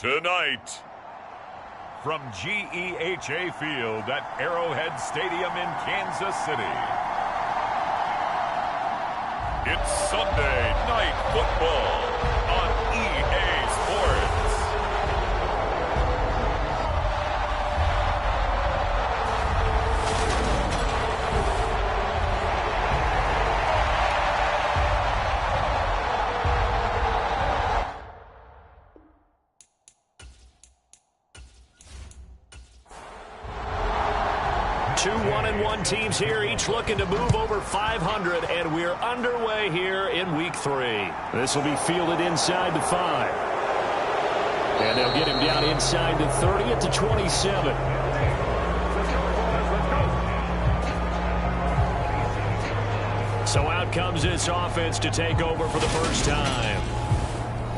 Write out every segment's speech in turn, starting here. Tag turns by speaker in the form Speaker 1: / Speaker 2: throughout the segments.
Speaker 1: Tonight, from GEHA Field at Arrowhead Stadium in Kansas City, it's Sunday Night Football on EA Sports.
Speaker 2: Two 1-1 teams here, each looking to move over 500, and we're underway here in Week 3. This will be fielded inside the 5. And they'll get him down inside the 30 at the 27. So out comes this offense to take over for the first time.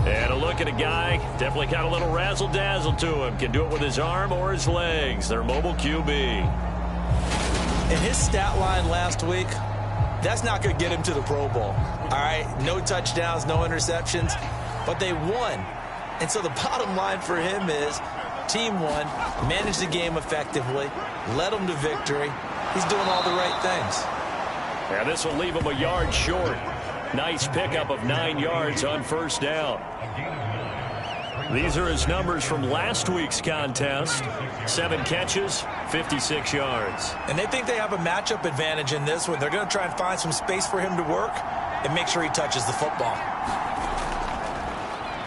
Speaker 2: And a look at a guy, definitely got a little razzle-dazzle to him. Can do it with his arm or his legs. Their mobile QB.
Speaker 3: In his stat line last week, that's not going to get him to the Pro Bowl. All right, no touchdowns, no interceptions, but they won. And so the bottom line for him is team won, managed the game effectively, led them to victory. He's doing all the right things.
Speaker 2: Yeah, this will leave him a yard short. Nice pickup of 9 yards on first down. These are his numbers from last week's contest. 7 catches, 56 yards.
Speaker 3: And they think they have a matchup advantage in this one. They're going to try and find some space for him to work and make sure he touches the football.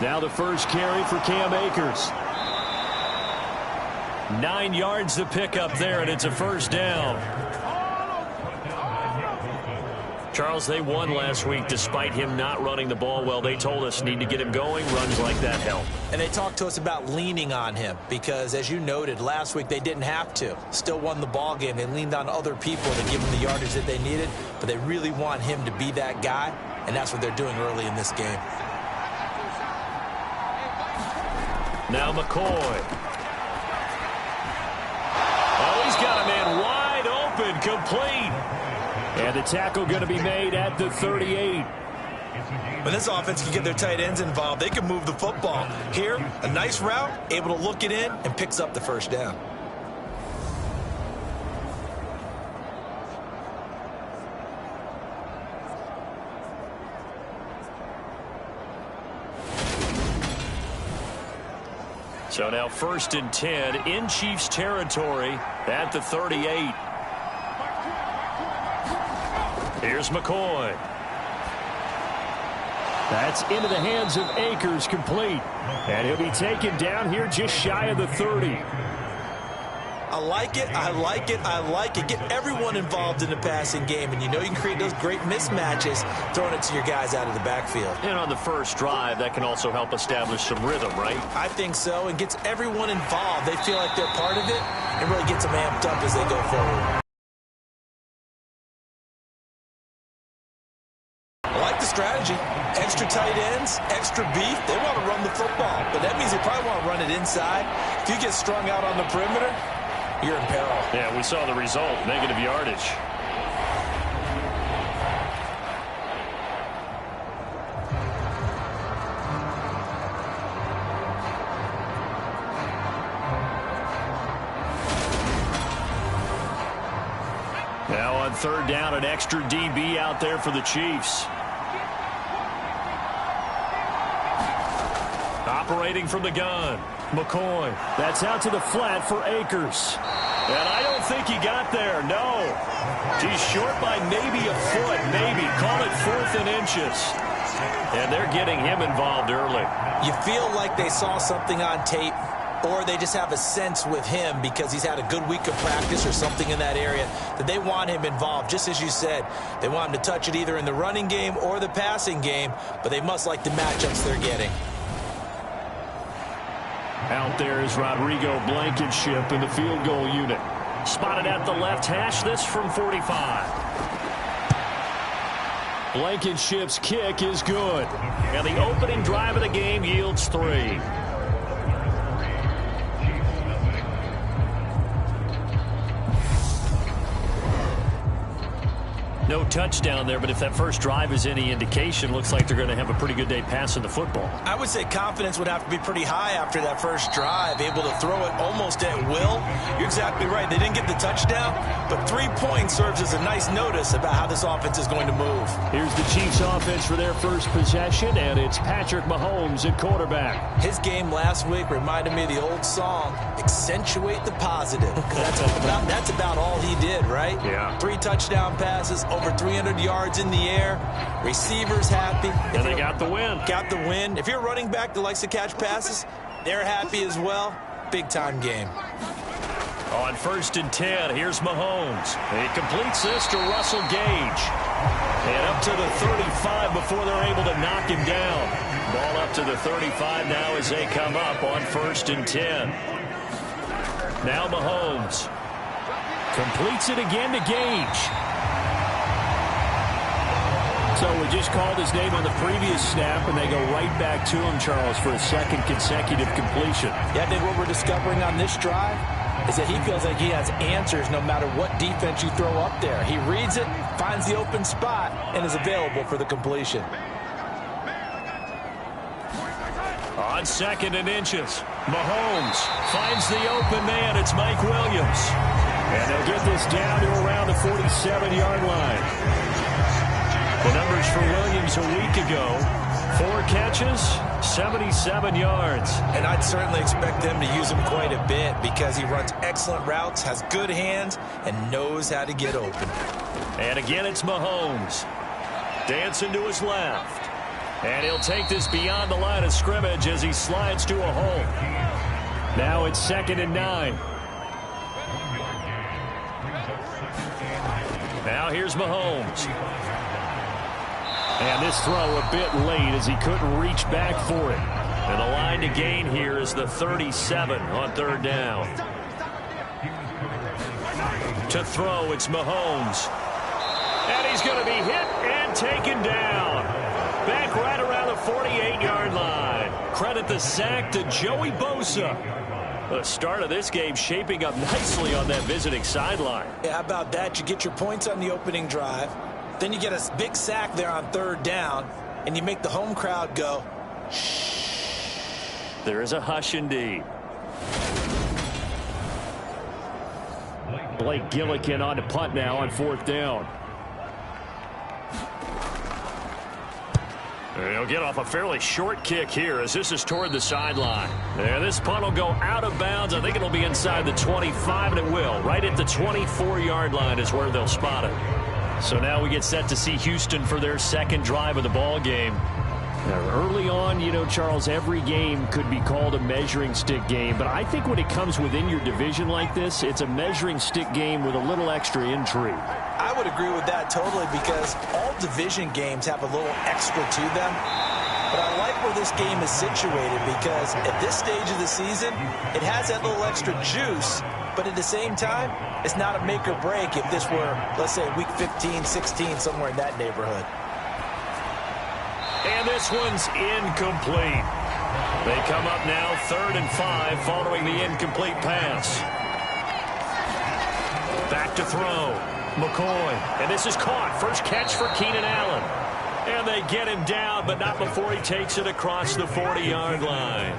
Speaker 2: Now the first carry for Cam Akers. 9 yards to pick up there, and it's a first down. Charles, they won last week despite him not running the ball well. They told us need to get him going. Runs like that help.
Speaker 3: And they talked to us about leaning on him because, as you noted, last week they didn't have to. Still won the ball game. They leaned on other people to give him the yardage that they needed, but they really want him to be that guy, and that's what they're doing early in this game.
Speaker 2: Now McCoy. Oh, he's got a man wide open, complete. And the tackle going to be made at the 38.
Speaker 3: When this offense can get their tight ends involved, they can move the football. Here, a nice route, able to look it in, and picks up the first down.
Speaker 2: So now 1st and 10 in Chiefs territory at the 38. Here's McCoy. That's into the hands of Akers, complete. And he'll be taken down here just shy of the 30.
Speaker 3: I like it, I like it, I like it. Get everyone involved in the passing game, and you know you can create those great mismatches throwing it to your guys out of the backfield.
Speaker 2: And on the first drive, that can also help establish some rhythm, right?
Speaker 3: I think so, and gets everyone involved. They feel like they're part of it, and really gets them amped up as they go forward. Strategy. Extra tight ends, extra beef. They want to run the football, but that means they probably want to run it inside. If you get strung out on the perimeter, you're in peril.
Speaker 2: Yeah, we saw the result, negative yardage. Now on 3rd down, an extra DB out there for the Chiefs. Operating from the gun, McCoy. That's out to the flat for Akers. And I don't think he got there, no. He's short by maybe a foot, maybe. Call it 4th and inches. And they're getting him involved early.
Speaker 3: You feel like they saw something on tape, or they just have a sense with him because he's had a good week of practice or something in that area that they want him involved. Just as you said, they want him to touch it either in the running game or the passing game, but they must like the matchups they're getting.
Speaker 2: Out there is Rodrigo Blankenship in the field goal unit. Spotted at the left hash, this from 45. Blankenship's kick is good. And the opening drive of the game yields 3. No touchdown there, but if that first drive is any indication, looks like they're going to have a pretty good day passing the football.
Speaker 3: I would say confidence would have to be pretty high after that first drive, able to throw it almost at will. You're exactly right. They didn't get the touchdown, but 3 points serves as a nice notice about how this offense is going to move.
Speaker 2: Here's the Chiefs offense for their first possession, and it's Patrick Mahomes at quarterback.
Speaker 3: His game last week reminded me of the old song, Accentuate the Positive. That's about all he did, right?
Speaker 2: Yeah.
Speaker 3: 3 touchdown passes, over 300 yards in the air. Receivers happy.
Speaker 2: And they got the win.
Speaker 3: Got the win. If you're a running back that likes to catch passes, they're happy as well. Big-time game.
Speaker 2: On 1st and 10, here's Mahomes. He completes this to Russell Gage. And up to the 35 before they're able to knock him down. Ball up to the 35 now as they come up on 1st and 10. Now Mahomes completes it again to Gage. So we just called his name on the previous snap, and they go right back to him, Charles, for a second consecutive completion.
Speaker 3: Yeah, I think what we're discovering on this drive is that he feels like he has answers no matter what defense you throw up there. He reads it, finds the open spot, and is available for the completion.
Speaker 2: On 2nd and inches, Mahomes finds the open man. It's Mike Williams. And they'll get this down to around the 47-yard line. The numbers for Williams a week ago, 4 catches, 77 yards.
Speaker 3: And I'd certainly expect them to use him quite a bit because he runs excellent routes, has good hands, and knows how to get open.
Speaker 2: And again, it's Mahomes. Dancing to his left. And he'll take this beyond the line of scrimmage as he slides to a hole. Now it's 2nd and 9. Now here's Mahomes. And this throw a bit late as he couldn't reach back for it. And the line to gain here is the 37 on 3rd down. To throw, it's Mahomes. And he's going to be hit and taken down. Back right around the 48-yard line. Credit the sack to Joey Bosa. The start of this game shaping up nicely on that visiting sideline.
Speaker 3: Yeah, how about that? You get your points on the opening drive. Then you get a big sack there on 3rd down, and you make the home crowd go, shh.
Speaker 2: There is a hush indeed. Blake Gillikin on to punt now on 4th down. He'll get off a fairly short kick here as this is toward the sideline. And this punt will go out of bounds. I think it'll be inside the 25, and it will. Right at the 24-yard line is where they'll spot it. So now we get set to see Houston for their 2nd drive of the ball game. Now, early on, you know, Charles, every game could be called a measuring stick game. But I think when it comes within your division like this, it's a measuring stick game with a little extra intrigue.
Speaker 3: I would agree with that totally because all division games have a little extra to them. But I like where this game is situated because at this stage of the season, it has that little extra juice. But at the same time, it's not a make or break if this were, let's say, week 15, 16, somewhere in that neighborhood.
Speaker 2: And this one's incomplete. They come up now 3rd and 5 following the incomplete pass. Back to throw. McCoy. And this is caught. First catch for Keenan Allen. And they get him down, but not before he takes it across the 40-yard line.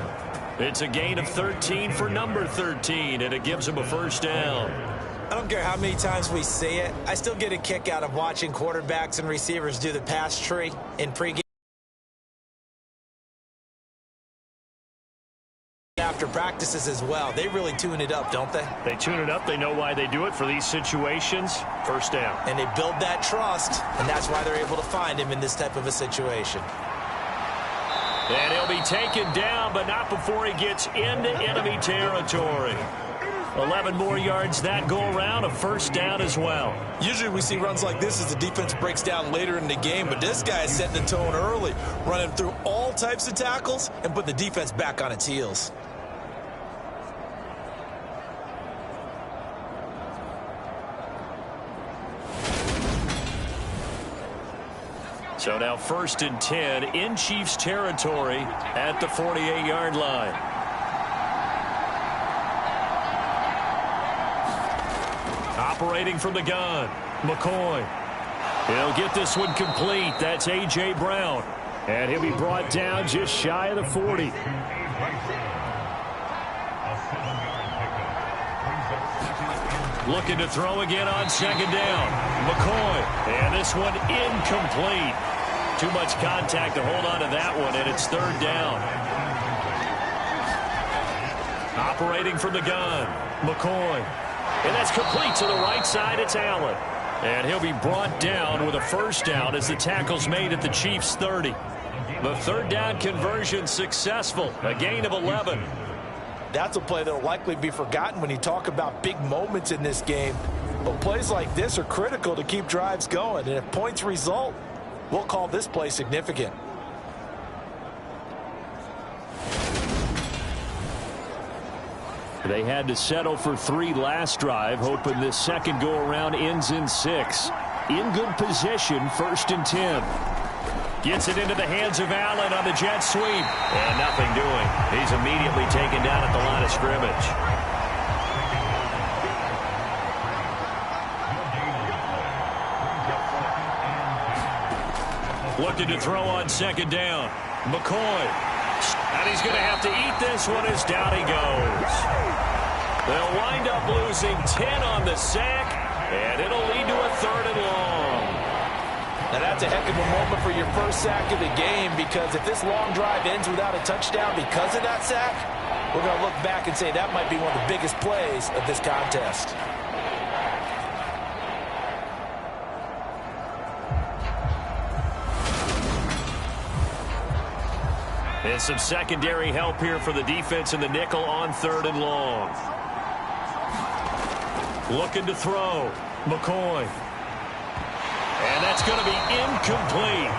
Speaker 2: It's a gain of 13 for number 13, and it gives him a 1st down.
Speaker 3: I don't care how many times we say it. I still get a kick out of watching quarterbacks and receivers do the pass tree in pregame. After practices as well. They really tune it up, don't they?
Speaker 2: They tune it up. They know why they do it for these situations. 1st down.
Speaker 3: And they build that trust, and that's why they're able to find him in this type of a situation.
Speaker 2: And he'll be taken down, but not before he gets into enemy territory. 11 more yards that go around, a 1st down as well.
Speaker 3: Usually we see runs like this as the defense breaks down later in the game, but this guy is setting the tone early, running through all types of tackles and put the defense back on its heels.
Speaker 2: So now 1st and 10 in Chiefs territory at the 48-yard line. Operating from the gun, McCoy. He'll get this one complete. That's A.J. Brown. And he'll be brought down just shy of the 40. Looking to throw again on second down. McCoy. And this one incomplete. Too much contact to hold on to that one, and it's third down. Operating from the gun. McCoy. And that's complete to the right side. It's Allen. And he'll be brought down with a first down as the tackle's made at the Chiefs' 30. The third down conversion successful. A gain of 11.
Speaker 3: That's a play that will likely be forgotten when you talk about big moments in this game. But plays like this are critical to keep drives going. And if points result, we'll call this play significant.
Speaker 2: They had to settle for 3 last drive, hoping this second go-around ends in 6. In good position, 1st and 10. Gets it into the hands of Allen on the jet sweep. And nothing doing. He's immediately taken down at the line of scrimmage. Looking to throw on second down. McCoy. And he's going to have to eat this one as down he goes. They'll wind up losing 10 on the sack, and it'll lead to a 3rd and long.
Speaker 3: Now that's a heck of a moment for your first sack of the game, because if this long drive ends without a touchdown because of that sack, we're going to look back and say that might be one of the biggest plays of this contest.
Speaker 2: And some secondary help here for the defense in the nickel on 3rd and long. Looking to throw. McCoy. And that's going to be incomplete.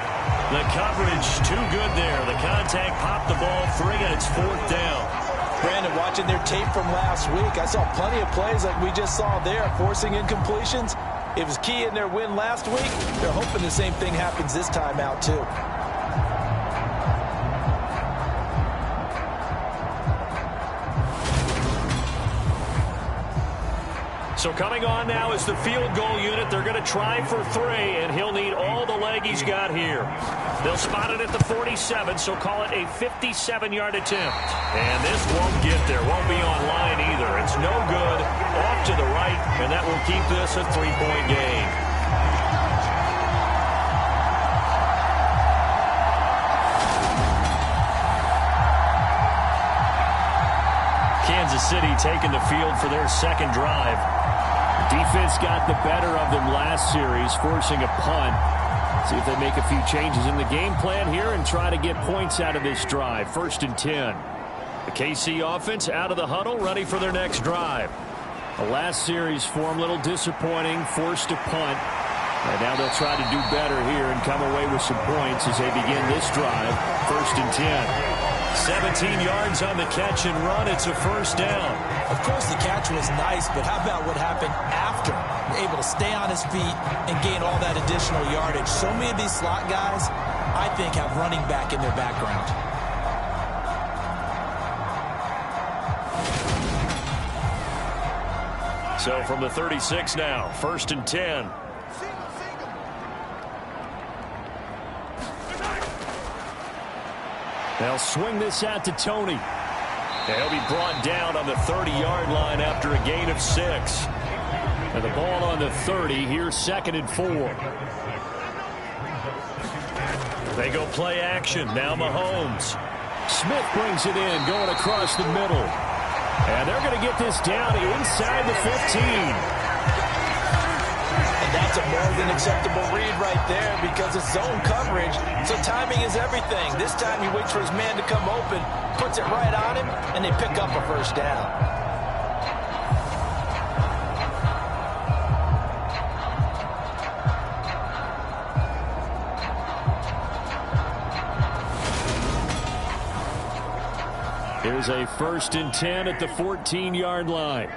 Speaker 2: The coverage too good there. The contact popped the ball free, and it's 4th down.
Speaker 3: Brandon, watching their tape from last week, I saw plenty of plays like we just saw there, forcing incompletions. It was key in their win last week. They're hoping the same thing happens this time out, too.
Speaker 2: So coming on now is the field goal unit. They're going to try for 3, and he'll need all the leg he's got here. They'll spot it at the 47, so call it a 57-yard attempt. And this won't get there. Won't be on line either. It's no good. Off to the right, and that will keep this a 3-point game. Kansas City taking the field for their second drive. Defense got the better of them last series, forcing a punt. See if they make a few changes in the game plan here and try to get points out of this drive. 1st and 10. The KC offense out of the huddle, ready for their next drive. The last series form, a little disappointing, forced a punt. And now they'll try to do better here and come away with some points as they begin this drive. 1st and 10. 17 yards on the catch and run. It's a first down.
Speaker 3: Of course, the catch was nice, but how about what happened after? Able to stay on his feet and gain all that additional yardage. So many of these slot guys, I think, have running back in their background.
Speaker 2: So from the 36 now, 1st and 10. They'll swing this out to Tony. They'll be brought down on the 30-yard line after a gain of 6. And the ball on the 30, here's 2nd and 4. They go play action. Now Mahomes. Smith brings it in, going across the middle. And they're going to get this down inside the 15.
Speaker 3: That's a more than acceptable read right there because it's zone coverage, so timing is everything. This time he waits for his man to come open, puts it right on him, and they pick up a first down.
Speaker 2: Here's a 1st and 10 at the 14-yard line.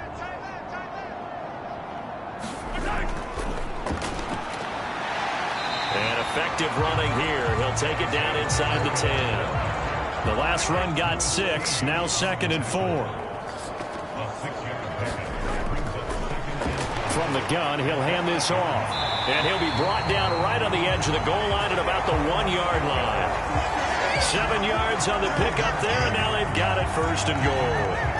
Speaker 2: And effective running here. He'll take it down inside the 10. The last run got 6. Now 2nd and 4. From the gun, he'll hand this off. And he'll be brought down right on the edge of the goal line at about the 1-yard line. 7 yards on the pickup there, and now they've got it first and goal.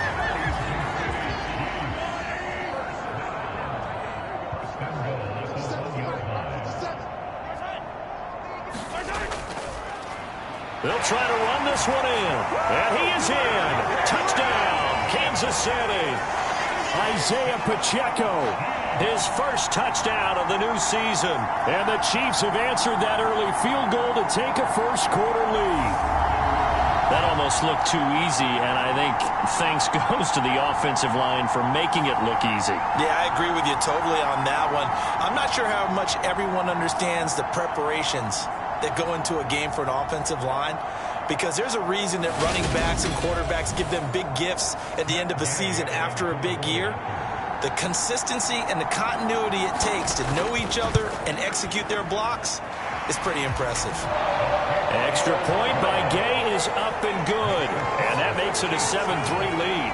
Speaker 2: They'll try to run this one in. And he is in. Touchdown, Kansas City. Isaiah Pacheco, his first touchdown of the new season. And the Chiefs have answered that early field goal to take a first-quarter lead. That almost looked too easy, and I think thanks goes to the offensive line for making it look easy. Yeah, I agree with you totally on that one. I'm not sure how much everyone understands the preparations that go into a game for an offensive line, because there's a reason that running backs and quarterbacks give them big gifts at the end of a season after a big year. The consistency and the continuity it takes to know each other and execute their blocks is pretty impressive. Extra point by Gay is up and good, and that makes it a 7-3 lead.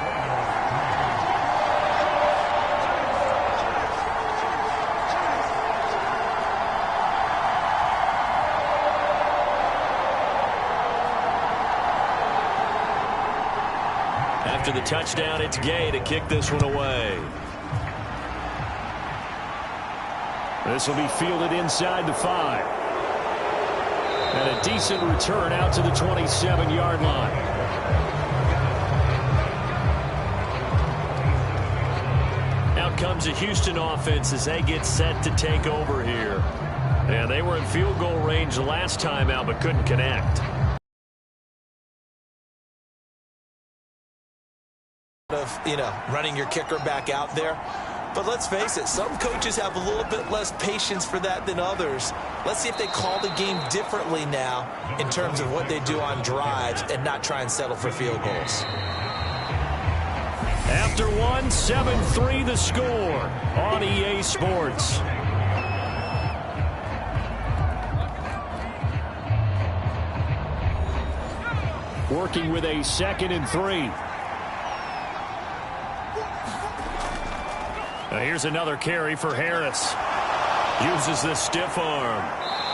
Speaker 2: After the touchdown, it's Gay to kick this one away. This will be fielded inside the 5. And a decent return out to the 27-yard line. Out comes the Houston offense as they get set to take over here. And they were in field goal range the last time out but couldn't connect. Running your kicker back out there. But let's face it, some coaches have a little bit less patience for that than others. Let's see if they call the game differently now in terms of what they do on drives and not try and settle for field goals. After one, 7-3 the score on EA Sports. Working with a 2nd and 3. Now here's another carry for Harris. Uses the stiff arm.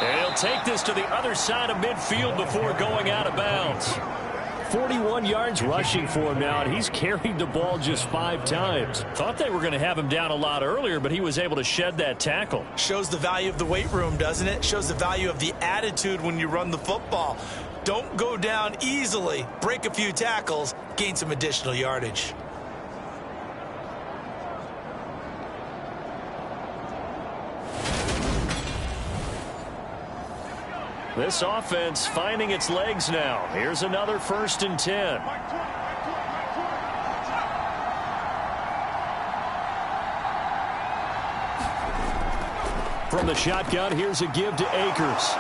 Speaker 2: And he'll take this to the other side of midfield before going out of bounds. 41 yards rushing for him now, and he's carried the ball just 5 times. Thought they were going to have him down a lot earlier, but he was able to shed that tackle. Shows the value of the weight room, doesn't it? Shows the value of the attitude when you run the football. Don't go down easily. Break a few tackles, gain some additional yardage. This offense finding its legs now. Here's another 1st and 10. From the shotgun, here's a give to Akers.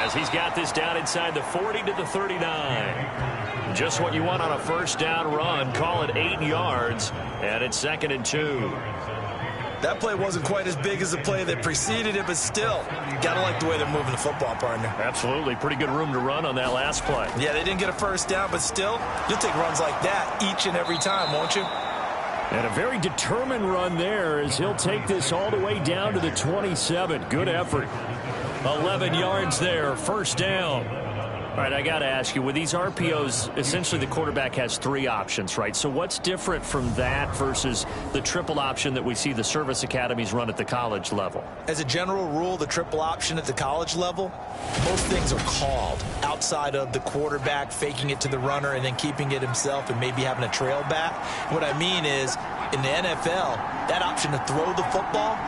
Speaker 2: As he's got this down inside the 40 to the 39. Just what you want on a first down run. Call it 8 yards, and it's 2nd and 2. That play wasn't quite as big as the play that preceded it, but still, gotta like the way they're moving the football, partner. Absolutely. Pretty good room to run on that last play. Yeah, they didn't get a first down, but still, you'll take runs like that each and every time, won't you? And a very determined run there as he'll take this all the way down to the 27. Good effort. 11 yards there, first down. All right, I got to ask you, with these RPOs, essentially the quarterback has 3 options, right? So what's different from that versus the triple option that we see the service academies run at the college level? As a general rule, the triple option at the college level, most things are called outside of the quarterback faking it to the runner and then keeping it himself and maybe having a trail back. What I mean is, in the NFL, that option to throw the football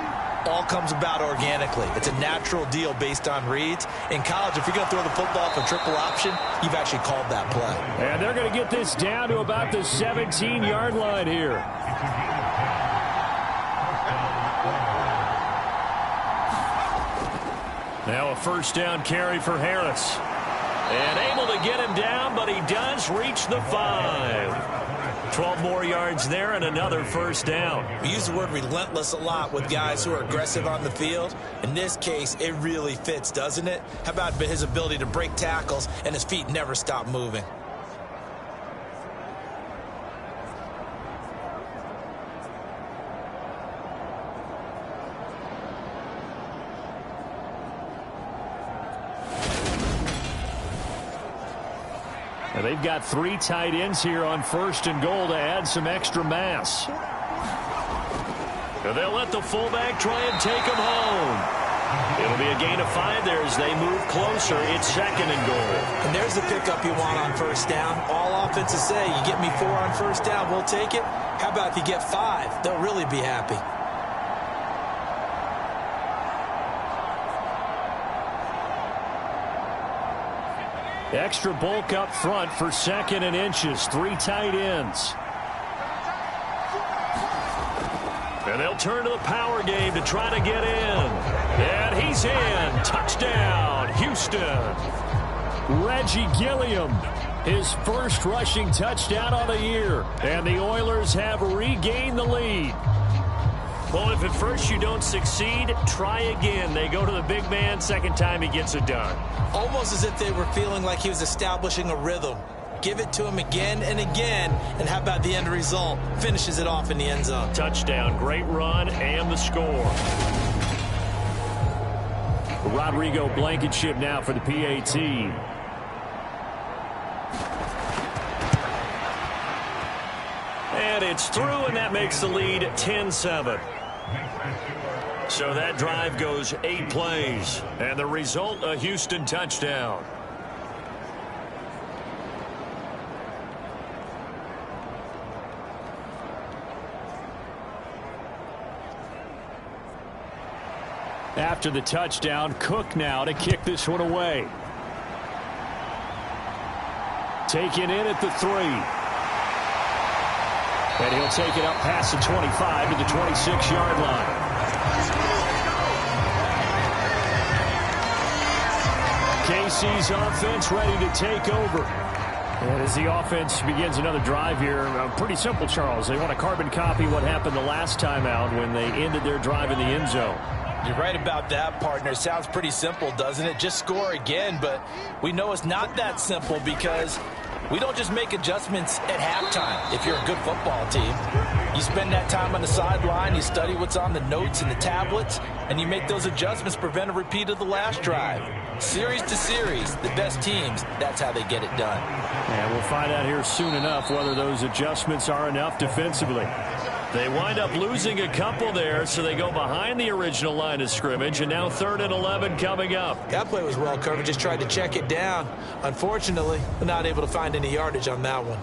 Speaker 2: all comes about organically. It's a natural deal based on reads. In college, if you're going to throw the football for triple option, you've actually called that play. And they're going to get this down to about the 17-yard line here. Now a first down carry for Harris. And able to get him down, but he does reach the 5. 12 more yards there and another first down. We use the word relentless a lot with guys who are aggressive on the field. In this case, it really fits, doesn't it? How about his ability to break tackles and his feet never stop moving? And they've got 3 tight ends here on 1st and goal to add some extra mass. And they'll let the fullback try and take him home. It'll be a gain of 5 there as they move closer. It's 2nd and goal.
Speaker 3: And there's the pickup you want on 1st down. All offenses say, you get me 4 on 1st down, we'll take it. How about if you get 5? They'll really be happy.
Speaker 2: Extra bulk up front for 2nd and inches. 3 tight ends. And they'll turn to the power game to try to get in. And he's in. Touchdown, Houston. Reggie Gilliam, his first rushing touchdown on the year. And the Oilers have regained the lead.
Speaker 4: Well, if at first you don't succeed, try again. They go to the big man. 2nd time he gets it done.
Speaker 3: Almost as if they were feeling like he was establishing a rhythm. Give it to him again and again. And how about the end result? Finishes it off in the end zone.
Speaker 4: Touchdown, great run, and the score.
Speaker 2: Rodrigo Blankenship now for the PAT.
Speaker 4: And it's through, and that makes the lead 10-7.
Speaker 2: So that drive goes 8 plays. And the result, a Houston touchdown. After the touchdown, Cook now to kick this one away. Taken in at the 3. And he'll take it up past the 25 to the 26-yard line. KC's offense ready to take over. And as the offense begins another drive here, pretty simple, Charles. They want to carbon copy what happened the last time out when they ended their drive in the end zone.
Speaker 3: You're right about that, partner. Sounds pretty simple, doesn't it? Just score again, but we know it's not that simple because we don't just make adjustments at halftime if you're a good football team. You spend that time on the sideline, you study what's on the notes and the tablets, and you make those adjustments to prevent a repeat of the last drive. Series to series, the best teams, that's how they get it done.
Speaker 2: And we'll find out here soon enough whether those adjustments are enough defensively. They wind up losing a couple there, so they go behind the original line of scrimmage, and now 3rd and 11 coming up.
Speaker 3: That play was well covered, just tried to check it down. Unfortunately, we're not able to find any yardage on that one.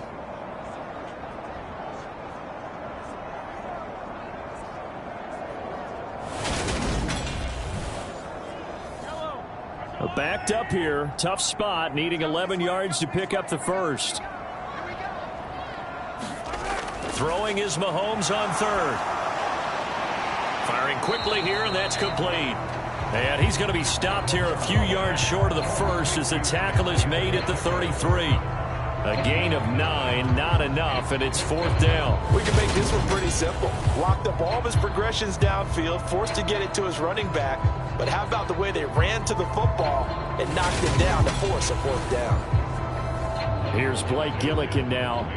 Speaker 2: Backed up here, tough spot, needing 11 yards to pick up the first. Throwing is Mahomes on 3rd. Firing quickly here, and that's complete. And he's going to be stopped here a few yards short of the first as the tackle is made at the 33. A gain of 9, not enough, and it's 4th down.
Speaker 3: We can make this one pretty simple. Locked up all of his progressions downfield, forced to get it to his running back. But how about the way they ran to the football and knocked it down to force a 4th down?
Speaker 2: Here's Blake Gillikin now.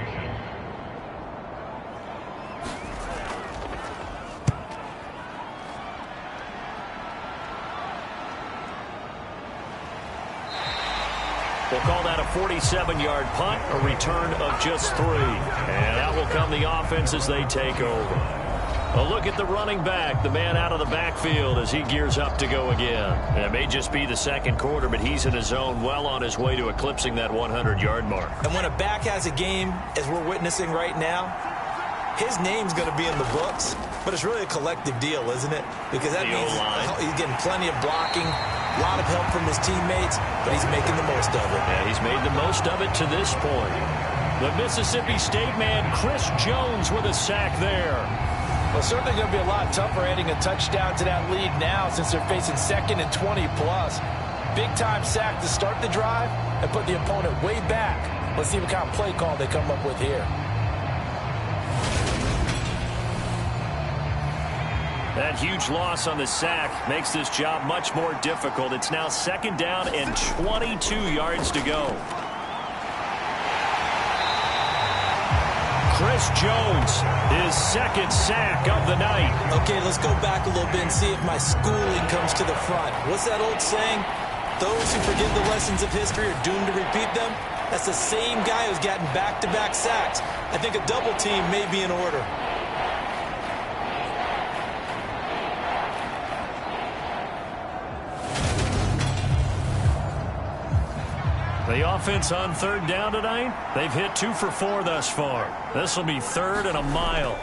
Speaker 2: We'll call that a 47-yard punt, a return of just 3. And out will come the offense as they take over. A look at the running back, the man out of the backfield as he gears up to go again. And it may just be the 2nd quarter, but he's in his zone, well on his way to eclipsing that 100-yard mark.
Speaker 3: And when a back has a game, as we're witnessing right now, his name's going to be in the books, but it's really a collective deal, isn't it? Because that means he's getting plenty of blocking, a lot of help from his teammates, but he's making the most of it.
Speaker 2: Yeah, he's made the most of it to this point. The Mississippi State man, Chris Jones, with a sack there.
Speaker 3: Well, certainly going to be a lot tougher adding a touchdown to that lead now since they're facing 2nd and 20-plus. Big-time sack to start the drive and put the opponent way back. Let's see what kind of play call they come up with here.
Speaker 2: That huge loss on the sack makes this job much more difficult. It's now 2nd down and 22 yards to go. Chris Jones, his 2nd sack of the night.
Speaker 3: Okay, let's go back a little bit and see if my schooling comes to the front. What's that old saying? Those who forget the lessons of history are doomed to repeat them. That's the same guy who's gotten back-to-back sacks. I think a double team may be in order.
Speaker 4: The offense on third down tonight, they've hit 2 for 4 thus far. This will be 3rd and a mile.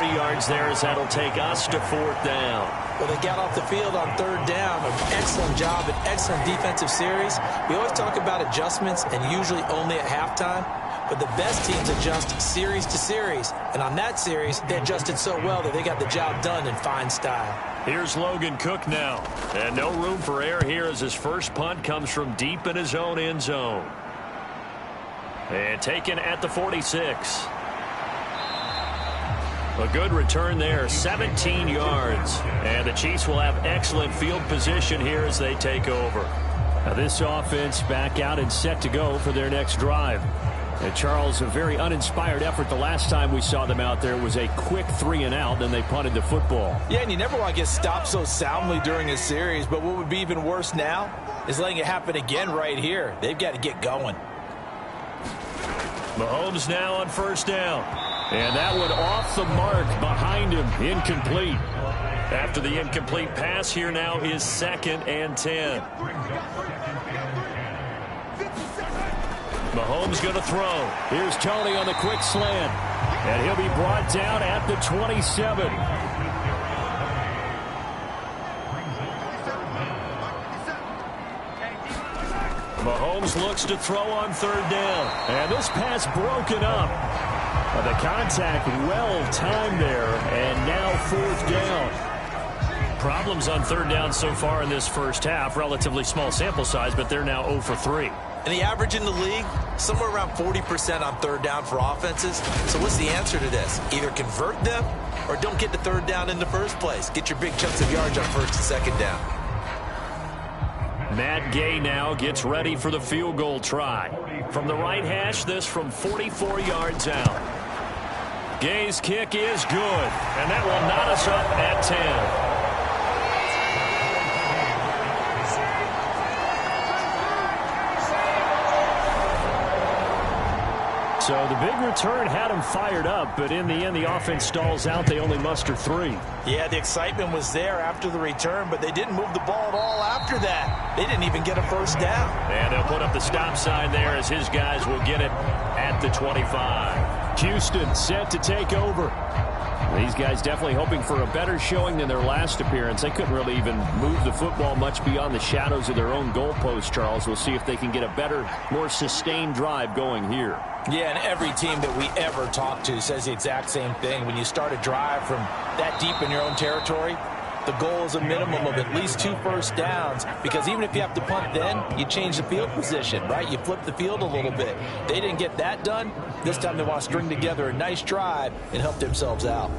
Speaker 4: Yards there as that'll take us to 4th down.
Speaker 3: Well, they got off the field on 3rd down. An excellent job, an excellent defensive series. We always talk about adjustments and usually only at halftime. But the best teams adjust series to series. And on that series, they adjusted so well that they got the job done in fine style.
Speaker 4: Here's Logan Cook now. And no room for error here as his first punt comes from deep in his own end zone. And taken at the 46. A good return there, 17 yards. And the Chiefs will have excellent field position here as they take over. Now this offense back out and set to go for their next drive. And Charles, a very uninspired effort. The last time we saw them out there was a quick 3-and-out, then they punted the football.
Speaker 3: Yeah, and you never want to get stopped so soundly during a series, but what would be even worse now is letting it happen again right here. They've got to get going.
Speaker 4: Mahomes now on 1st down. And that one off the mark behind him, incomplete. After the incomplete pass, here now is 2nd and 10. Mahomes going to throw.
Speaker 2: Here's Tony on the quick slant. And he'll be brought down at the 27.
Speaker 4: Mahomes looks to throw on 3rd down.
Speaker 2: And this pass broken up. The contact well timed there. And now 4th down.
Speaker 4: Problems on 3rd down so far in this first half. Relatively small sample size, but they're now 0 for 3.
Speaker 3: And the average in the league, somewhere around 40% on 3rd down for offenses. So what's the answer to this? Either convert them or don't get to 3rd down in the first place. Get your big chunks of yards on 1st and 2nd down.
Speaker 4: Matt Gay now gets ready for the field goal try. From the right hash, this from 44 yards out. Gay's kick is good, and that will knot us up at 10.
Speaker 2: So the big return had them fired up, but in the end, the offense stalls out. They only muster 3.
Speaker 3: Yeah, the excitement was there after the return, but they didn't move the ball at all after that. They didn't even get a 1st down.
Speaker 4: And they'll put up the stop sign there as his guys will get it at the 25.
Speaker 2: Houston set to take over. These guys definitely hoping for a better showing than their last appearance. They couldn't really even move the football much beyond the shadows of their own goalpost, Charles. We'll see if they can get a better, more sustained drive going here.
Speaker 3: Yeah, and every team that we ever talk to says the exact same thing. When you start a drive from that deep in your own territory, the goal is a minimum of at least 2 1st downs, because even if you have to punt then, you change the field position, right? You flip the field a little bit. They didn't get that done. This time they want to string together a nice drive and help themselves out.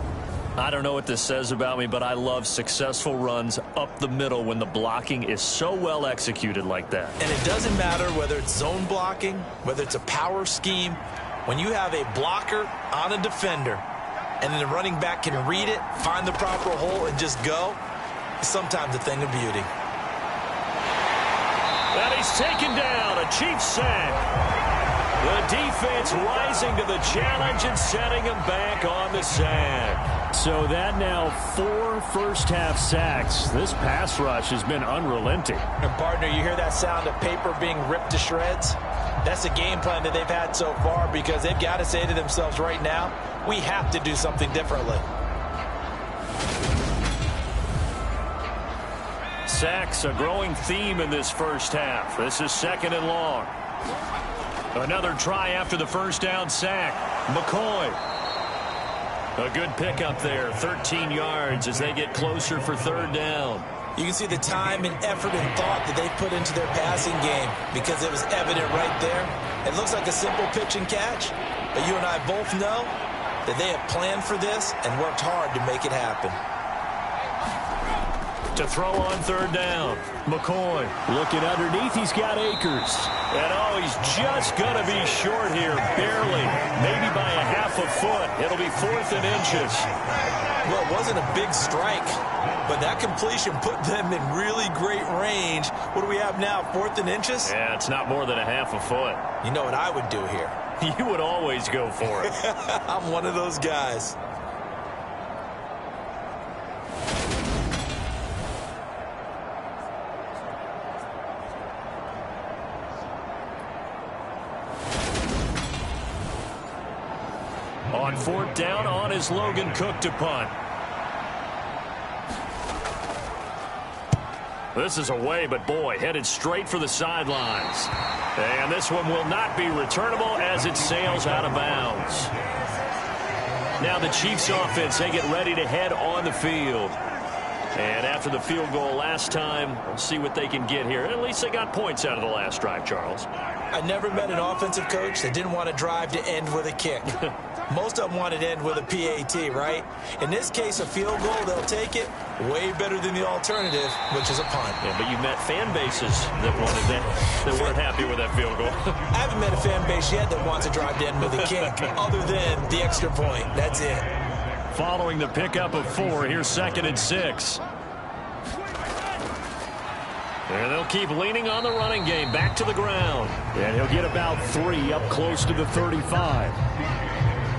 Speaker 4: I don't know what this says about me, but I love successful runs up the middle when the blocking is so well executed like that.
Speaker 3: And it doesn't matter whether it's zone blocking, whether it's a power scheme. When you have a blocker on a defender, and then the running back can read it, find the proper hole, and just go, it's sometimes a thing of beauty.
Speaker 4: And he's taken down, a Chiefs sack. The defense rising to the challenge and setting him back on the sack.
Speaker 2: So that now 4 first-half sacks. This pass rush has been unrelenting.
Speaker 3: And partner, you hear that sound of paper being ripped to shreds? That's the game plan that they've had so far, because they've got to say to themselves right now, we have to do something differently.
Speaker 4: Sacks, a growing theme in this first half. This is 2nd and long. Another try after the 1st down sack. McCoy. A good pickup there, 13 yards as they get closer for 3rd down.
Speaker 3: You can see the time and effort and thought that they put into their passing game, because it was evident right there. It looks like a simple pitch and catch, but you and I both know that they have planned for this and worked hard to make it happen.
Speaker 4: To throw on third down. McCoy looking underneath. He's got Akers. And, oh, he's just going to be short here. Barely. Maybe by a half a foot. It'll be 4th and inches.
Speaker 3: Well, it wasn't a big strike, but that completion put them in really great range. What do we have now, 4th and inches?
Speaker 4: Yeah, it's not more than a half a foot.
Speaker 3: You know what I would do here?
Speaker 4: You would always go for it.
Speaker 3: I'm one of those guys.
Speaker 4: On 4th down, on is Logan Cook to punt. This is away, but boy, headed straight for the sidelines. And this one will not be returnable as it sails out of bounds. Now the Chiefs offense, they get ready to head on the field. And after the field goal last time, we'll see what they can get here. At least they got points out of the last drive, Charles.
Speaker 3: I never met an offensive coach that didn't want to drive to end with a kick. Most of them wanted to end with a PAT, right? In this case, a field goal, they'll take it. Way better than the alternative, which is a punt.
Speaker 4: Yeah, but you met fan bases that wanted that weren't happy with that field goal.
Speaker 3: I haven't met a fan base yet that wants to drive to end with a kick, other than the extra point. That's it.
Speaker 4: Following the pickup of 4, here's 2nd and 6. And they'll keep leaning on the running game. Back to the ground. And he'll get about 3 up close to the 35.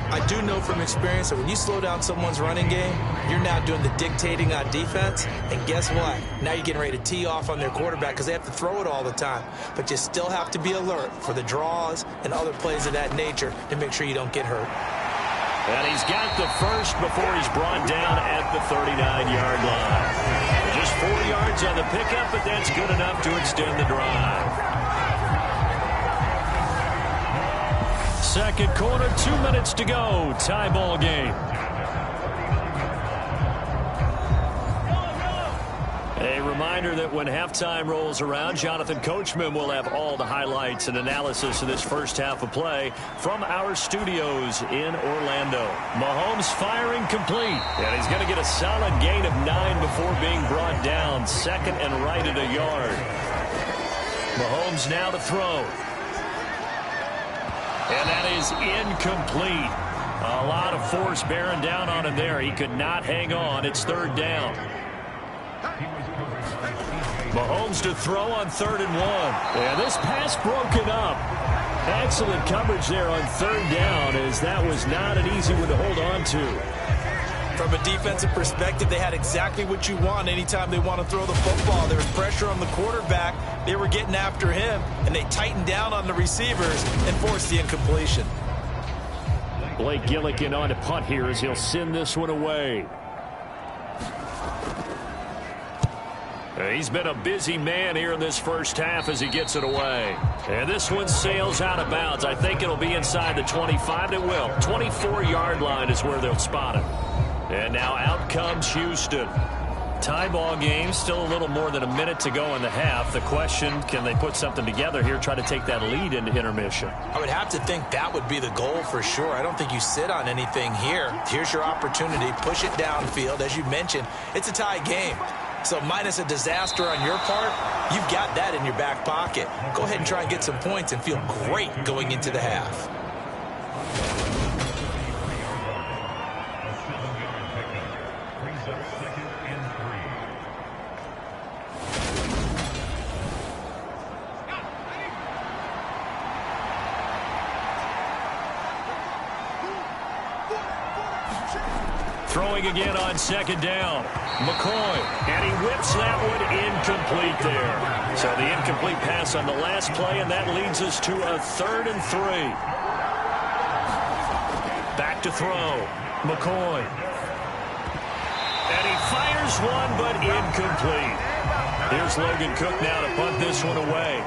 Speaker 3: I do know from experience that when you slow down someone's running game, you're now doing the dictating on defense. And guess what? Now you're getting ready to tee off on their quarterback because they have to throw it all the time. But you still have to be alert for the draws and other plays of that nature to make sure you don't get hurt.
Speaker 4: And he's got the first before he's brought down at the 39-yard line. Just 4 yards on the pickup, but that's good enough to extend the drive. Second quarter, 2 minutes to go. Tie ball game. A reminder that when halftime rolls around, Jonathan Coachman will have all the highlights and analysis of this first half of play from our studios in Orlando. Mahomes firing complete, and he's going to get a solid gain of 9 before being brought down. 2nd and right at a yard. Mahomes now to throw. And that is incomplete. A lot of force bearing down on him there. He could not hang on. It's 3rd down. Mahomes to throw on 3rd and 1. And this pass broken up. Excellent coverage there on 3rd down, as that was not an easy one to hold on to.
Speaker 3: From a defensive perspective, they had exactly what you want anytime they want to throw the football. There was pressure on the quarterback. They were getting after him, and they tightened down on the receivers and forced the incompletion.
Speaker 4: Blake Gillikin on to punt here as he'll send this one away. He's been a busy man here in this first half as he gets it away. And this one sails out of bounds. I think it'll be inside the 25. It will. 24-yard line is where they'll spot him. And now out comes Houston. Tie ball game, still a little more than a minute to go in the half. The question, can they put something together here, try to take that lead into intermission?
Speaker 3: I would have to think that would be the goal for sure. I don't think you sit on anything here. Here's your opportunity. Push it downfield. As you mentioned, it's a tie game. So minus a disaster on your part, you've got that in your back pocket. Go ahead and try and get some points and feel great going into the half.
Speaker 4: Throwing again on 2nd down. McCoy, and he whips that one incomplete there. So the incomplete pass on the last play, and that leads us to a 3rd and 3. Back to throw. McCoy. And he fires one, but incomplete. Here's Logan Cook now to punt this one away.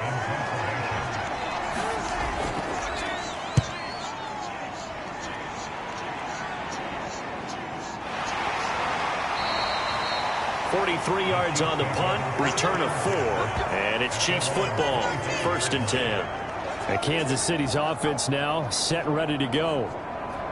Speaker 4: .43 yards on the punt, return of 4, and it's Chiefs football, 1st and 10. And Kansas City's offense now set and ready to go.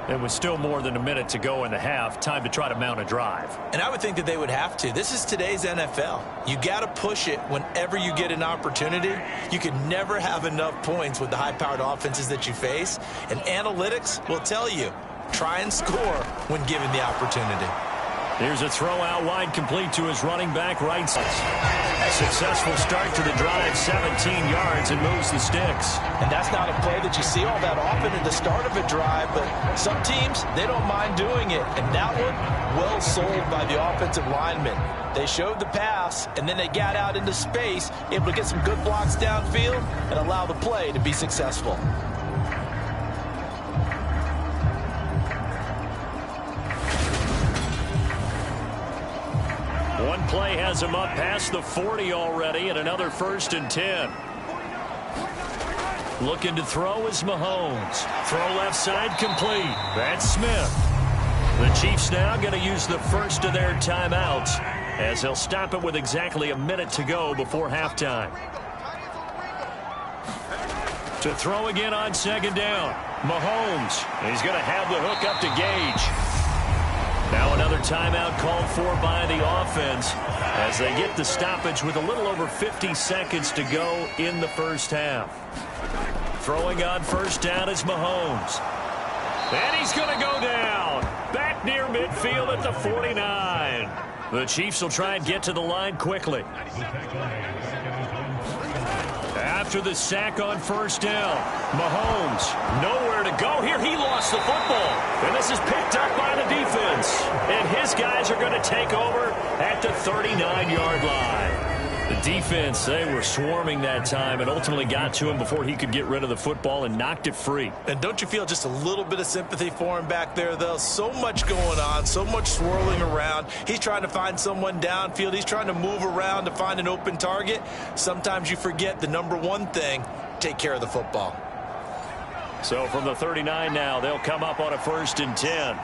Speaker 4: And with still more than a minute to go in the half, time to try to mount a drive.
Speaker 3: And I would think that they would have to. This is today's NFL. You got to push it whenever you get an opportunity. You can never have enough points with the high-powered offenses that you face. And analytics will tell you, try and score when given the opportunity.
Speaker 4: Here's a throw out wide, complete to his running back right side. Successful start to the drive, 17 yards, and moves the sticks.
Speaker 3: And that's not a play that you see all that often at the start of a drive, but some teams, they don't mind doing it. And that one, well sold by the offensive lineman. They showed the pass, and then they got out into space, able to get some good blocks downfield and allow the play to be successful.
Speaker 4: One play has him up past the 40 already, and another 1st and 10. Looking to throw is Mahomes. Throw left side complete. That's Smith. The Chiefs now going to use the first of their timeouts as they'll stop it with exactly a minute to go before halftime. To throw again on 2nd down. Mahomes. He's going to have the hook up to Gage. Now another timeout called for by the offense as they get the stoppage with a little over 50 seconds to go in the first half. Throwing on 1st down is Mahomes. And he's going to go down. Back near midfield at the 49. The Chiefs will try and get to the line quickly. After the sack on 1st down, Mahomes nowhere to go here. He lost the football, and this is picked up by the defense. And his guys are going to take over at the 39-yard line. The defense, they were swarming that time and ultimately got to him before he could get rid of the football and knocked it free.
Speaker 3: And don't you feel just a little bit of sympathy for him back there, though? So much going on, so much swirling around. He's trying to find someone downfield. He's trying to move around to find an open target. Sometimes you forget the number one thing, take care of the football.
Speaker 4: So from the 39 now, they'll come up on a 1st and 10.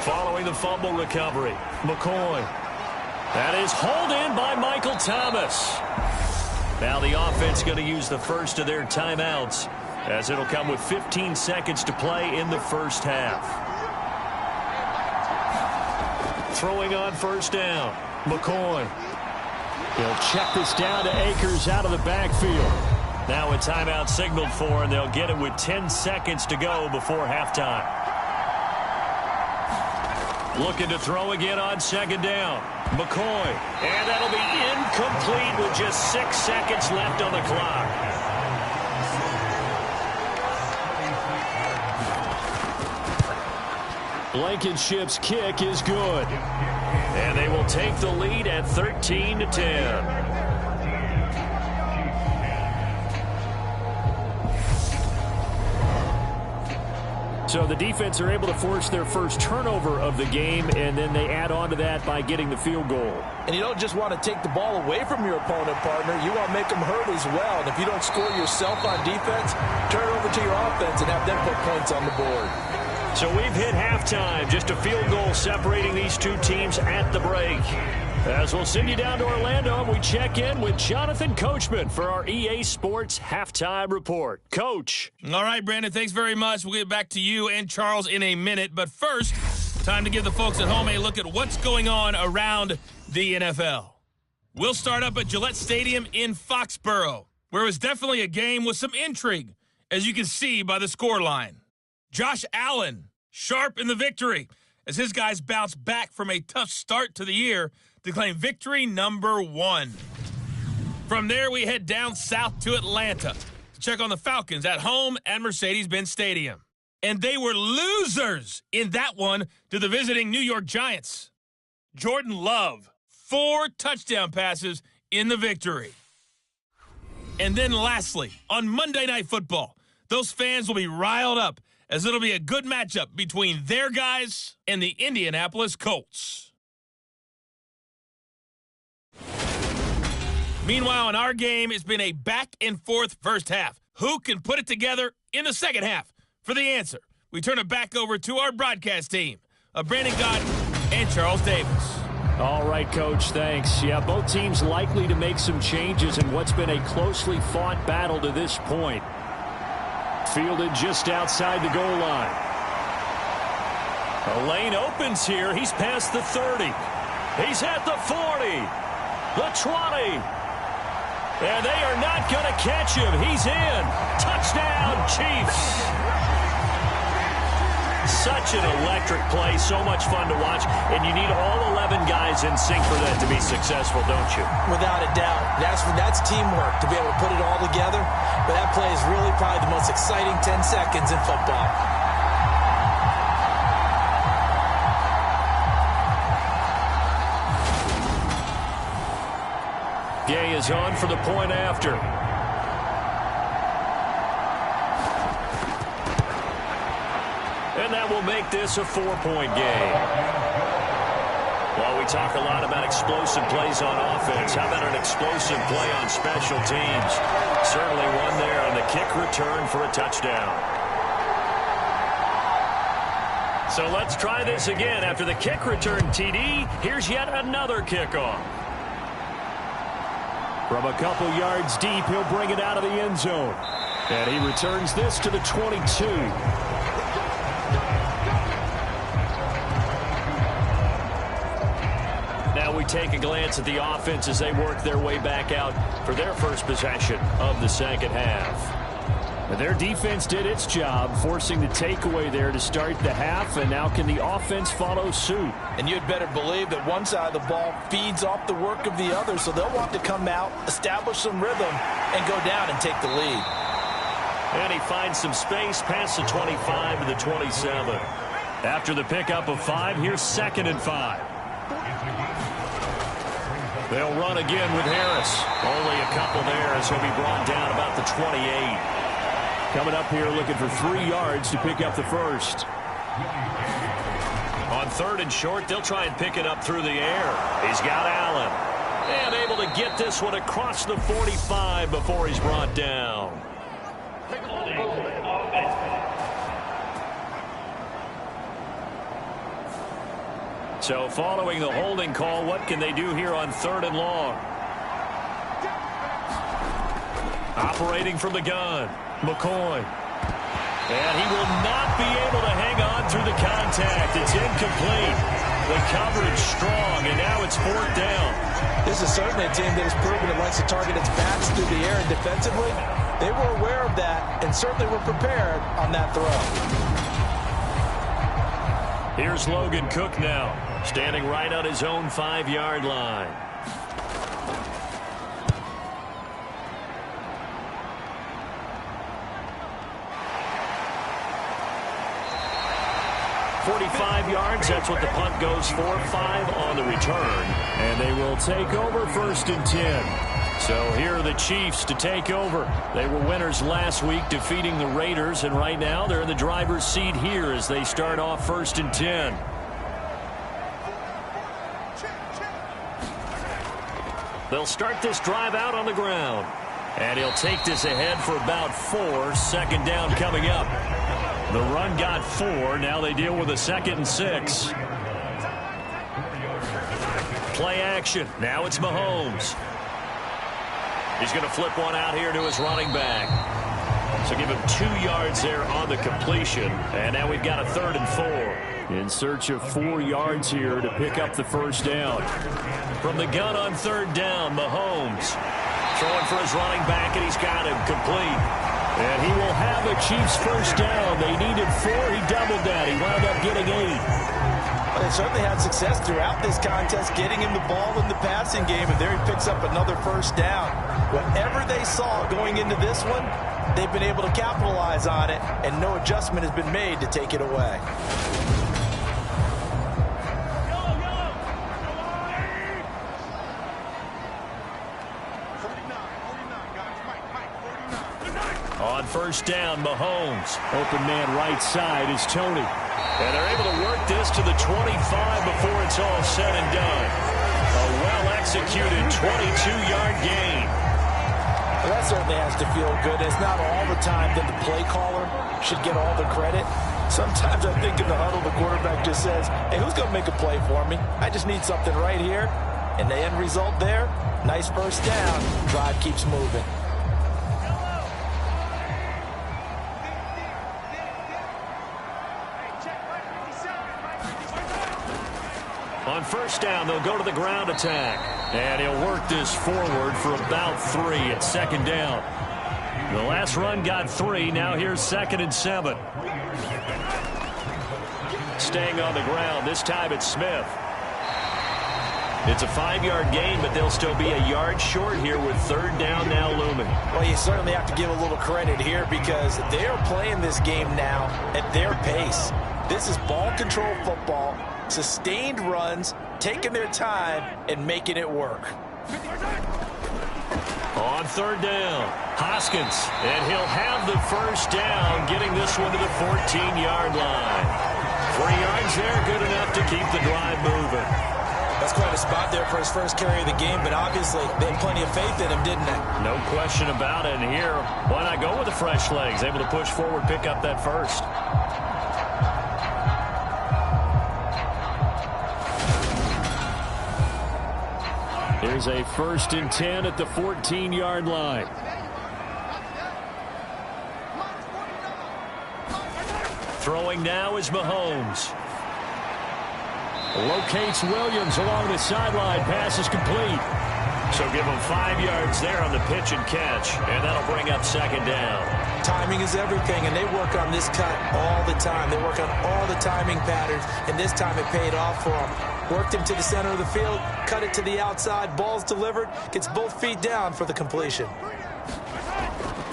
Speaker 4: Following the fumble recovery, McCoy. That is hauled in by Michael Thomas. Now the offense going to use the first of their timeouts as it'll come with 15 seconds to play in the first half. Throwing on 1st down, McCoy. He'll check this down to Akers out of the backfield. Now a timeout signaled for, and they'll get it with 10 seconds to go before halftime. Looking to throw again on 2nd down. McCoy. And that'll be incomplete with just 6 seconds left on the clock. Blankenship's kick is good. And they will take the lead at 13-10. So the defense are able to force their first turnover of the game, and then they add on to that by getting the field goal.
Speaker 3: And you don't just want to take the ball away from your opponent, partner. You want to make them hurt as well. And if you don't score yourself on defense, turn it over to your offense and have them put points on the board.
Speaker 4: So we've hit halftime. Just a field goal separating these two teams at the break. As we'll send you down to Orlando, we check in with Jonathan Coachman for our EA Sports Halftime Report. Coach.
Speaker 5: All right, Brandon, thanks very much. We'll get back to you and Charles in a minute. But first, time to give the folks at home a look at what's going on around the NFL. We'll start up at Gillette Stadium in Foxborough, where it was definitely a game with some intrigue, as you can see by the scoreline. Josh Allen, sharp in the victory, as his guys bounce back from a tough start to the year to claim victory number 1. From there, we head down south to Atlanta to check on the Falcons at home at Mercedes-Benz Stadium. And they were losers in that one to the visiting New York Giants. Jordan Love, 4 touchdown passes in the victory. And then lastly, on Monday Night Football, those fans will be riled up as it'll be a good matchup between their guys and the Indianapolis Colts. Meanwhile, in our game, it's been a back-and-forth first half. Who can put it together in the second half? For the answer, we turn it back over to our broadcast team of Brandon Gott and Charles Davis.
Speaker 4: All right, Coach, thanks. Yeah, both teams likely to make some changes in what's been a closely fought battle to this point.
Speaker 2: Fielded just outside the goal line. A lane opens here. He's past the 30. He's at the 40. The 20. And they are not going to catch him. He's in. Touchdown, Chiefs. Such an electric play. So much fun to watch. And you need all 11 guys in sync for that to be successful, don't you?
Speaker 3: Without a doubt. That's teamwork to be able to put it all together. But that play is really probably the most exciting 10 seconds in football.
Speaker 2: Gay is on for the point after. And that will make this a 4-point game. Well, we talk a lot about explosive plays on offense. How about an explosive play on special teams? Certainly one there on the kick return for a touchdown. So let's try this again. After the kick return TD, here's yet another kickoff. From a couple yards deep, he'll bring it out of the end zone. And he returns this to the 22. Now we take a glance at the offense as they work their way back out for their first possession of the second half. And their defense did its job, forcing the takeaway there to start the half, and now can the offense follow suit?
Speaker 3: And you'd better believe that one side of the ball feeds off the work of the other, so they'll want to come out, establish some rhythm, and go down and take the lead.
Speaker 2: And he finds some space past the 25 to the 27. After the pickup of 5, here's 2nd and 5. They'll run again with Harris. Only a couple there as he'll be brought down about the 28. Coming up here looking for 3 yards to pick up the first. On 3rd and short, they'll try and pick it up through the air. He's got Allen. And able to get this one across the 45 before he's brought down. So following the holding call, what can they do here on 3rd and long? Operating from the gun, McCoy. And he will not be able to hang on through the contact. It's incomplete. The coverage strong, and now it's 4th down.
Speaker 3: This is certainly a team that has proven it likes to target its backs through the air, and defensively, they were aware of that and certainly were prepared on that throw.
Speaker 2: Here's Logan Cook now, standing right on his own 5-yard line. .45 yards, that's what the punt goes for. 5 on the return. And they will take over 1st and 10. So here are the Chiefs to take over. They were winners last week, defeating the Raiders, and right now they're in the driver's seat here as they start off 1st and 10. They'll start this drive out on the ground. And he'll take this ahead for about 4. 2nd down coming up. The run got 4. Now they deal with a 2nd and 6. Play action. Now it's Mahomes. He's going to flip one out here to his running back. So give him 2 yards there on the completion. And now we've got a 3rd and 4. In search of 4 yards here to pick up the 1st down. From the gun on 3rd down, Mahomes. Throwing for his running back, and he's got him complete. And he will have a Chiefs 1st down. They needed 4. He doubled that. He wound up getting 8.
Speaker 3: Well, they certainly had success throughout this contest, getting him the ball in the passing game, and there he picks up another 1st down. Whatever they saw going into this one, they've been able to capitalize on it, and no adjustment has been made to take it away.
Speaker 2: On 1st down, Mahomes. Open man right side is Tony. And they're able to work this to the 25 before it's all said and done. A well-executed 22-yard gain.
Speaker 3: Well, that certainly has to feel good. It's not all the time that the play caller should get all the credit. Sometimes I think in the huddle, the quarterback just says, hey, who's going to make a play for me? I just need something right here. And the end result there, nice 1st down. Drive keeps moving.
Speaker 4: On first down, they'll go to the ground attack. And he'll work this forward for about 3 at second down. The last run got 3. Now here's 2nd and 7. Staying on the ground. This time it's Smith. It's a 5-yard gain, but they'll still be a yard short here with 3rd down now looming.
Speaker 3: Well, you certainly have to give a little credit here because they're playing this game now at their pace. This is ball control football, sustained runs, taking their time and making it work.
Speaker 4: On 3rd down, Hoskins, and he'll have the first down, getting this one to the 14-yard line. 3 yards there, good enough to keep the drive moving.
Speaker 3: That's quite a spot there for his first carry of the game, but obviously they had plenty of faith in him, didn't they?
Speaker 4: No question about it. And here, why not go with the fresh legs? Able to push forward, pick up that first. Here's a 1st and 10 at the 14-yard line. Throwing now is Mahomes. Locates Williams along the sideline. Pass is complete. So give him 5 yards there on the pitch and catch, and that'll bring up 2nd down.
Speaker 3: Timing is everything, and they work on this cut all the time. They work on all the timing patterns, and this time it paid off for them. Worked him to the center of the field, cut it to the outside, ball's delivered, gets both feet down for the completion.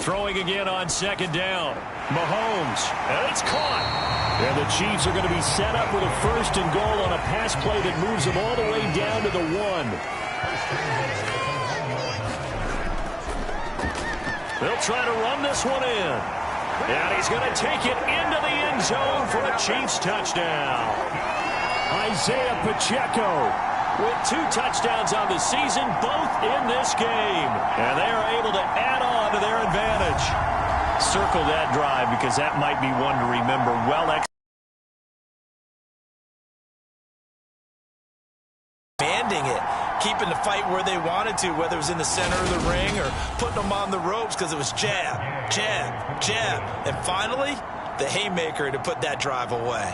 Speaker 4: Throwing again on 2nd down. Mahomes, and it's caught. And the Chiefs are going to be set up with a 1st and goal on a pass play that moves them all the way down to the 1. They'll try to run this one in. And he's going to take it into the end zone for a Chiefs touchdown. Isaiah Pacheco with 2 touchdowns on the season, both in this game. And they are able to add on to their advantage. Circle that drive because that might be one to remember.
Speaker 3: Commanding it, keeping the fight where they wanted to, whether it was in the center of the ring or putting them on the ropes because it was jab, jab, jab. And finally, the haymaker to put that drive away.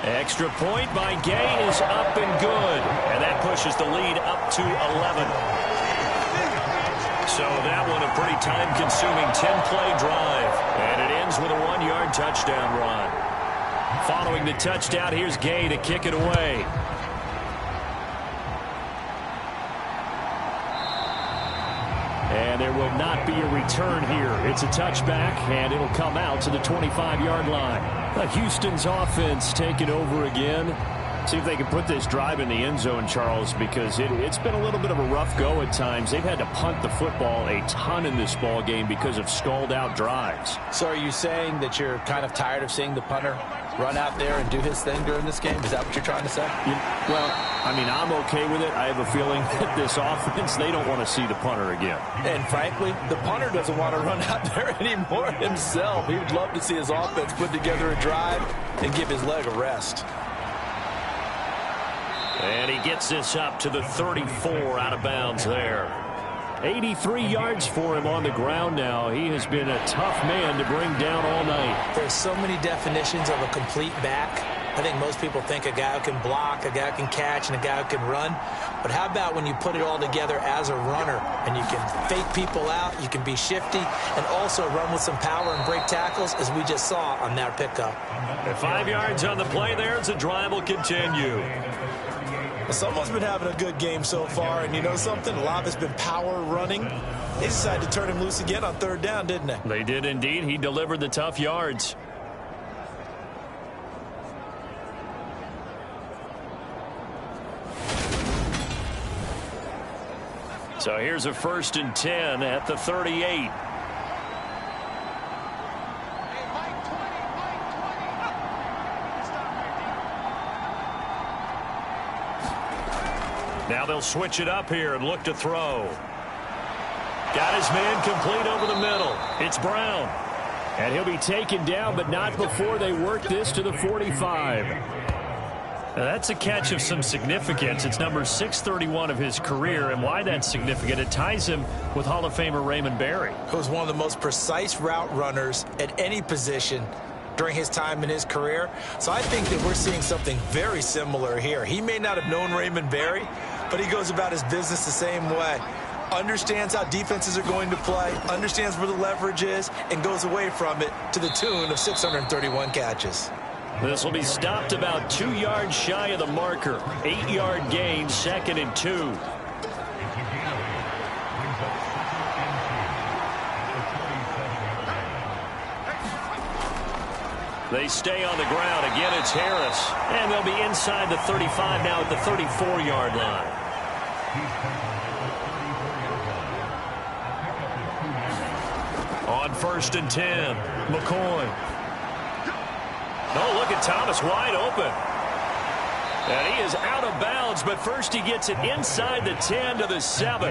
Speaker 4: Extra point by Gay is up and good. And that pushes the lead up to 11. So that one a pretty time-consuming 10-play drive. And it ends with a 1-yard touchdown run. Following the touchdown, here's Gay to kick it away. And there will not be a return here. It's a touchback, and it'll come out to the 25-yard line. Houston's offense taking over again. See if they can put this drive in the end zone, Charles, because it's been a little bit of a rough go at times. They've had to punt the football a ton in this ball game because of stalled-out drives.
Speaker 3: So are you saying that you're kind of tired of seeing the punter run out there and do his thing during this game? Is that what you're trying to say?
Speaker 4: Well, I mean, I'm okay with it. I have a feeling that this offense, they don't want to see the punter again.
Speaker 3: And frankly, the punter doesn't want to run out there anymore himself. He would love to see his offense put together a drive and give his leg a rest.
Speaker 4: And he gets this up to the 34 out of bounds there. 83 yards for him on the ground now. He has been a tough man to bring down all night.
Speaker 3: There's so many definitions of a complete back. I think most people think a guy who can block, a guy who can catch, and a guy who can run. But how about when you put it all together as a runner and you can fake people out, you can be shifty, and also run with some power and break tackles, as we just saw on that pickup.
Speaker 4: And 5 yards on the play there as the drive will continue.
Speaker 3: Well, someone's been having a good game so far, and you know something? A lot of it's been power running. They decided to turn him loose again on 3rd down, didn't they?
Speaker 4: They did indeed. He delivered the tough yards. So here's a 1st and 10 at the 38. Now they'll switch it up here and look to throw. Got his man complete over the middle. It's Brown. And he'll be taken down, but not before they work this to the 45. Now that's a catch of some significance. It's number 631 of his career, and why that's significant, it ties him with Hall of Famer Raymond Berry.
Speaker 3: Who's one of the most precise route runners at any position during his time in his career. So I think that we're seeing something very similar here. He may not have known Raymond Berry, but he goes about his business the same way. Understands how defenses are going to play, understands where the leverage is, and goes away from it to the tune of 631 catches.
Speaker 4: This will be stopped about 2 yards shy of the marker. 8-yard gain, 2nd and 2. They stay on the ground. Again, it's Harris. And they'll be inside the 35 now at the 34-yard line. On 1st and 10, McCoy. Oh, look at Thomas wide open. And he is out of bounds, but first he gets it inside the 10 to the 7.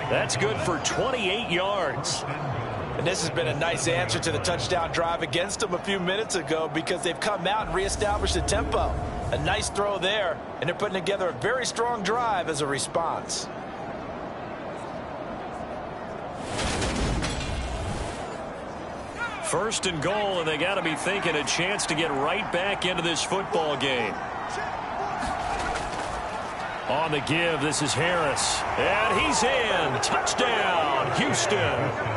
Speaker 4: That's good for 28 yards.
Speaker 3: And this has been a nice answer to the touchdown drive against them a few minutes ago because they've come out and reestablished the tempo. A nice throw there, and they're putting together a very strong drive as a response.
Speaker 4: First and goal, and they got to be thinking a chance to get right back into this football game. On the give, this is Harris. And he's in. Touchdown, Houston.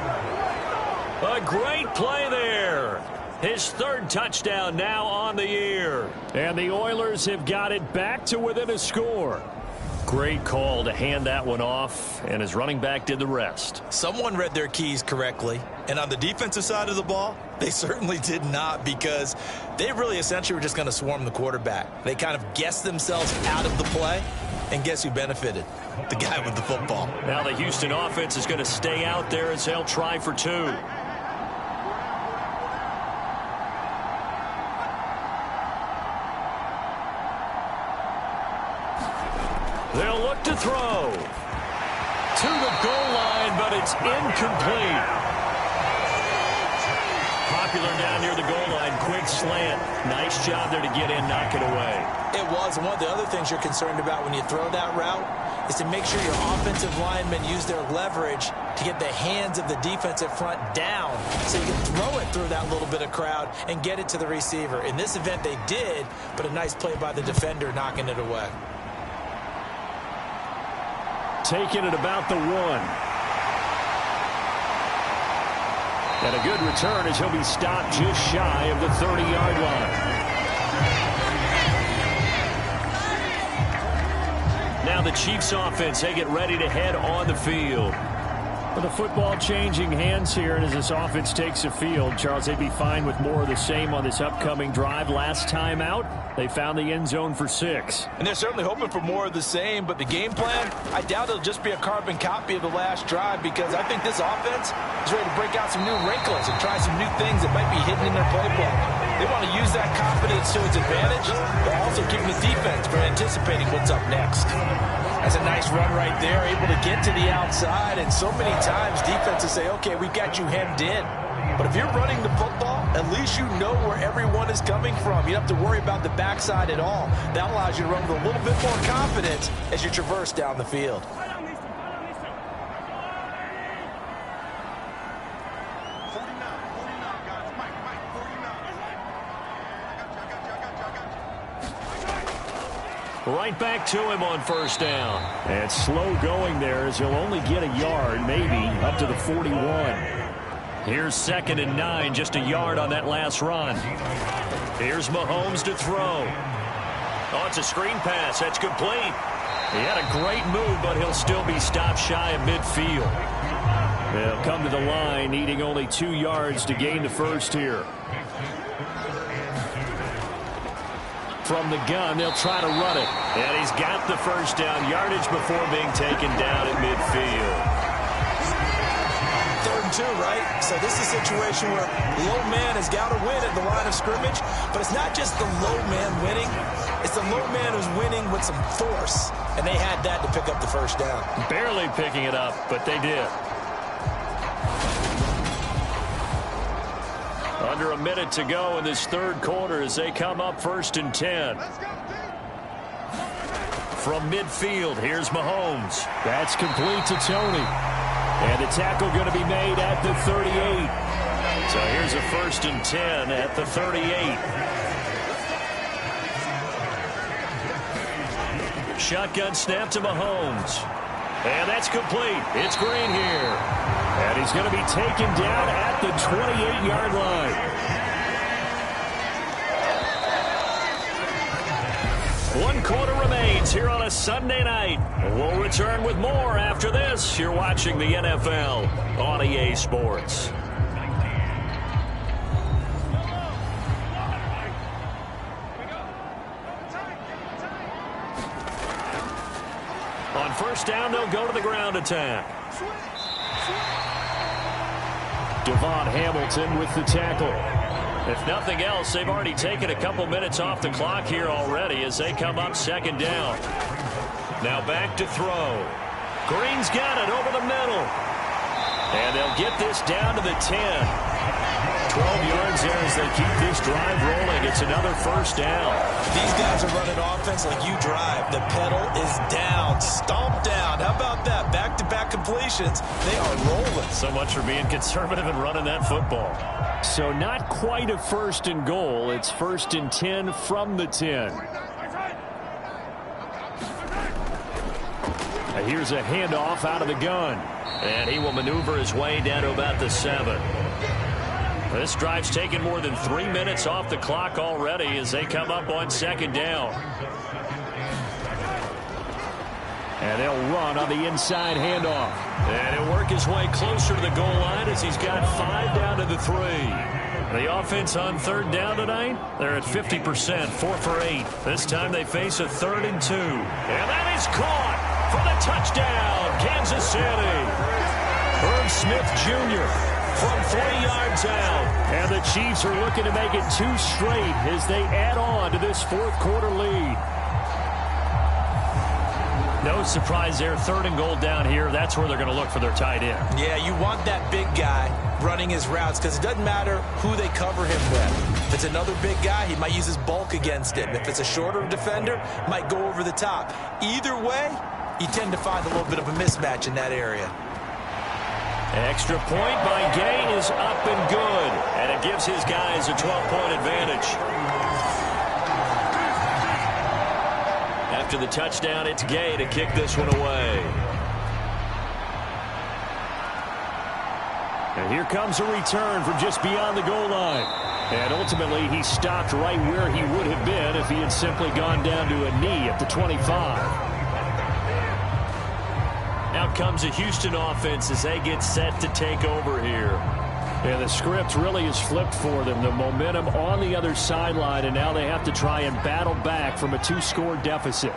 Speaker 4: A great play there. His 3rd touchdown now on the year. And the Oilers have got it back to within a score. Great call to hand that one off, and his running back did the rest.
Speaker 3: Someone read their keys correctly, and on the defensive side of the ball, they certainly did not because they really essentially were just going to swarm the quarterback. They kind of guessed themselves out of the play, and guess who benefited? The guy with the football.
Speaker 4: Now the Houston offense is going to stay out there as they'll try for 2. They'll look to throw. To the goal line, but it's incomplete. Popular down near the goal line. Quick slant. Nice job there to get in, knock it away.
Speaker 3: It was. One of the other things you're concerned about when you throw that route is to make sure your offensive linemen use their leverage to get the hands of the defensive front down so you can throw it through that little bit of crowd and get it to the receiver. In this event, they did, but a nice play by the defender knocking it away.
Speaker 4: Taking it about the 1. And a good return as he'll be stopped just shy of the 30-yard line. Now the Chiefs offense, they get ready to head on the field. With the football changing hands here, and as this offense takes the field, Charles, they'd be fine with more of the same on this upcoming drive. Last time out, they found the end zone for 6.
Speaker 3: And they're certainly hoping for more of the same, but the game plan, I doubt it'll just be a carbon copy of the last drive because I think this offense is ready to break out some new wrinkles and try some new things that might be hidden in their playbook. They want to use that confidence to its advantage, but also keeping the defense from anticipating what's up next. That's a nice run right there, able to get to the outside, and so many times defenses say, okay, we've got you hemmed in. But if you're running the football, at least you know where everyone is coming from. You don't have to worry about the backside at all. That allows you to run with a little bit more confidence as you traverse down the field.
Speaker 4: Right back to him on 1st down. And slow going there as he'll only get a yard, maybe, up to the 41. Here's 2nd and 9, just a yard on that last run. Here's Mahomes to throw. Oh, it's a screen pass. That's complete. He had a great move, but he'll still be stopped shy of midfield. They'll come to the line, needing only 2 yards to gain the first here. From the gun, they'll try to run it. And he's got the first down yardage before being taken down at midfield.
Speaker 3: 3rd and 2, right? So this is a situation where low man has got to win at the line of scrimmage, but it's not just the low man winning. It's the low man who's winning with some force, and they had that to pick up the first down.
Speaker 4: Barely picking it up, but they did. Under a minute to go in this 3rd quarter as they come up 1st and 10. From midfield, here's Mahomes. That's complete to Tony. And the tackle going to be made at the 38. So here's a 1st and 10 at the 38. Shotgun snap to Mahomes. And that's complete. It's Green here. And he's going to be taken down at the 28-yard line. 1 quarter remains here on a Sunday night. We'll return with more after this. You're watching the NFL on EA Sports. On 1st down, they'll go to the ground attack. Devon Hamilton with the tackle. If nothing else, they've already taken a couple minutes off the clock here already as they come up 2nd down. Now back to throw. Green's got it over the middle. And they'll get this down to the 10. 12 yards there as they keep this drive rolling. It's another 1st down.
Speaker 3: These guys are running offense like you drive. The pedal is down, stomp down. How about that? Back-to-back completions. They are rolling.
Speaker 4: So much for being conservative and running that football. So not quite a 1st and goal. It's 1st and 10 from the 10. Here's a handoff out of the gun. And he will maneuver his way down to about the 7. This drive's taken more than 3 minutes off the clock already as they come up on 2nd down. And they'll run on the inside handoff. And he'll work his way closer to the goal line as he's got 5 down to the 3. The offense on 3rd down tonight, they're at 50%, 4 for 8. This time they face a 3rd and 2. And that is caught for the touchdown, Kansas City. Herb Smith Jr. from 3 yards out. And the Chiefs are looking to make it 2 straight as they add on to this 4th quarter lead. No surprise there, 3rd and goal down here. That's where they're going to look for their tight end.
Speaker 3: Yeah, you want that big guy running his routes because it doesn't matter who they cover him with. If it's another big guy, he might use his bulk against him. If it's a shorter defender, might go over the top. Either way, you tend to find a little bit of a mismatch in that area.
Speaker 4: Extra point by Gay is up and good. And it gives his guys a 12-point advantage. After the touchdown, it's Gay to kick this one away. And here comes a return from just beyond the goal line. And ultimately, he stopped right where he would have been if he had simply gone down to a knee at the 25. Out comes a Houston offense as they get set to take over here. Yeah, the script really is flipped for them. The momentum on the other sideline, and now they have to try and battle back from a 2-score deficit.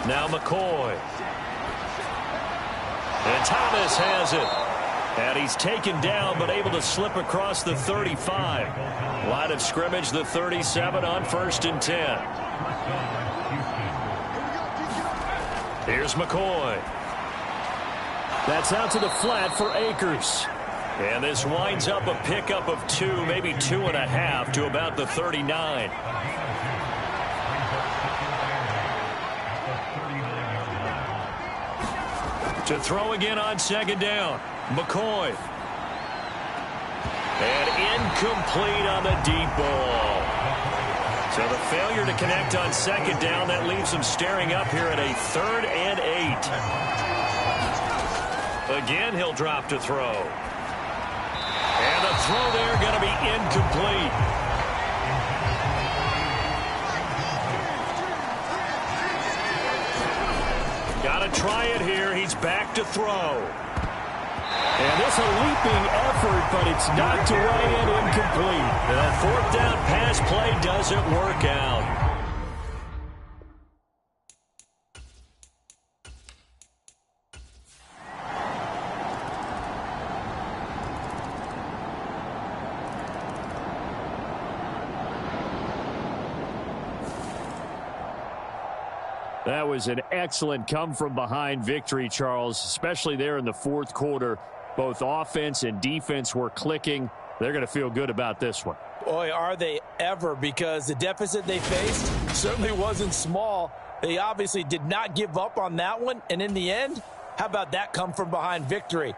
Speaker 4: Now McCoy. And Thomas has it. And he's taken down, but able to slip across the 35. Line of scrimmage, the 37 on 1st and 10. Here's McCoy. That's out to the flat for Akers. And this winds up a pickup of 2, maybe 2.5 to about the 39. To throw again on 2nd down. McCoy. And incomplete on the deep ball. So the failure to connect on 2nd down, that leaves them staring up here at a 3rd and 8. Again, he'll drop to throw. And the throw there going to be incomplete. Got to try it here. He's back to throw. And this a leaping effort, but it's knocked away and incomplete. The 4th down pass play doesn't work out. That was an excellent come-from-behind victory, Charles, especially there in the 4th quarter. Both offense and defense were clicking. They're going to feel good about this one.
Speaker 3: Boy, are they ever, because the deficit they faced certainly wasn't small. They obviously did not give up on that one, and in the end, How about that come from behind victory?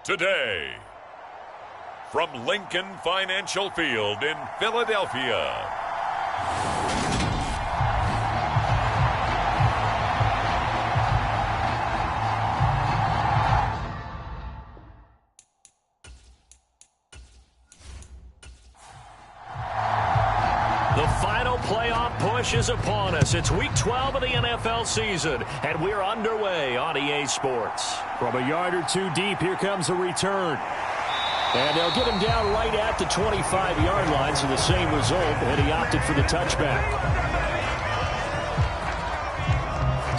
Speaker 1: today. From Lincoln Financial Field in Philadelphia.
Speaker 4: The final playoff push is upon us. It's Week 12 of the NFL season, and we're underway on EA Sports.
Speaker 2: From a yard or two deep, here comes a return. And they'll get him down right at the 25-yard line, so the same result, and he opted for the touchback.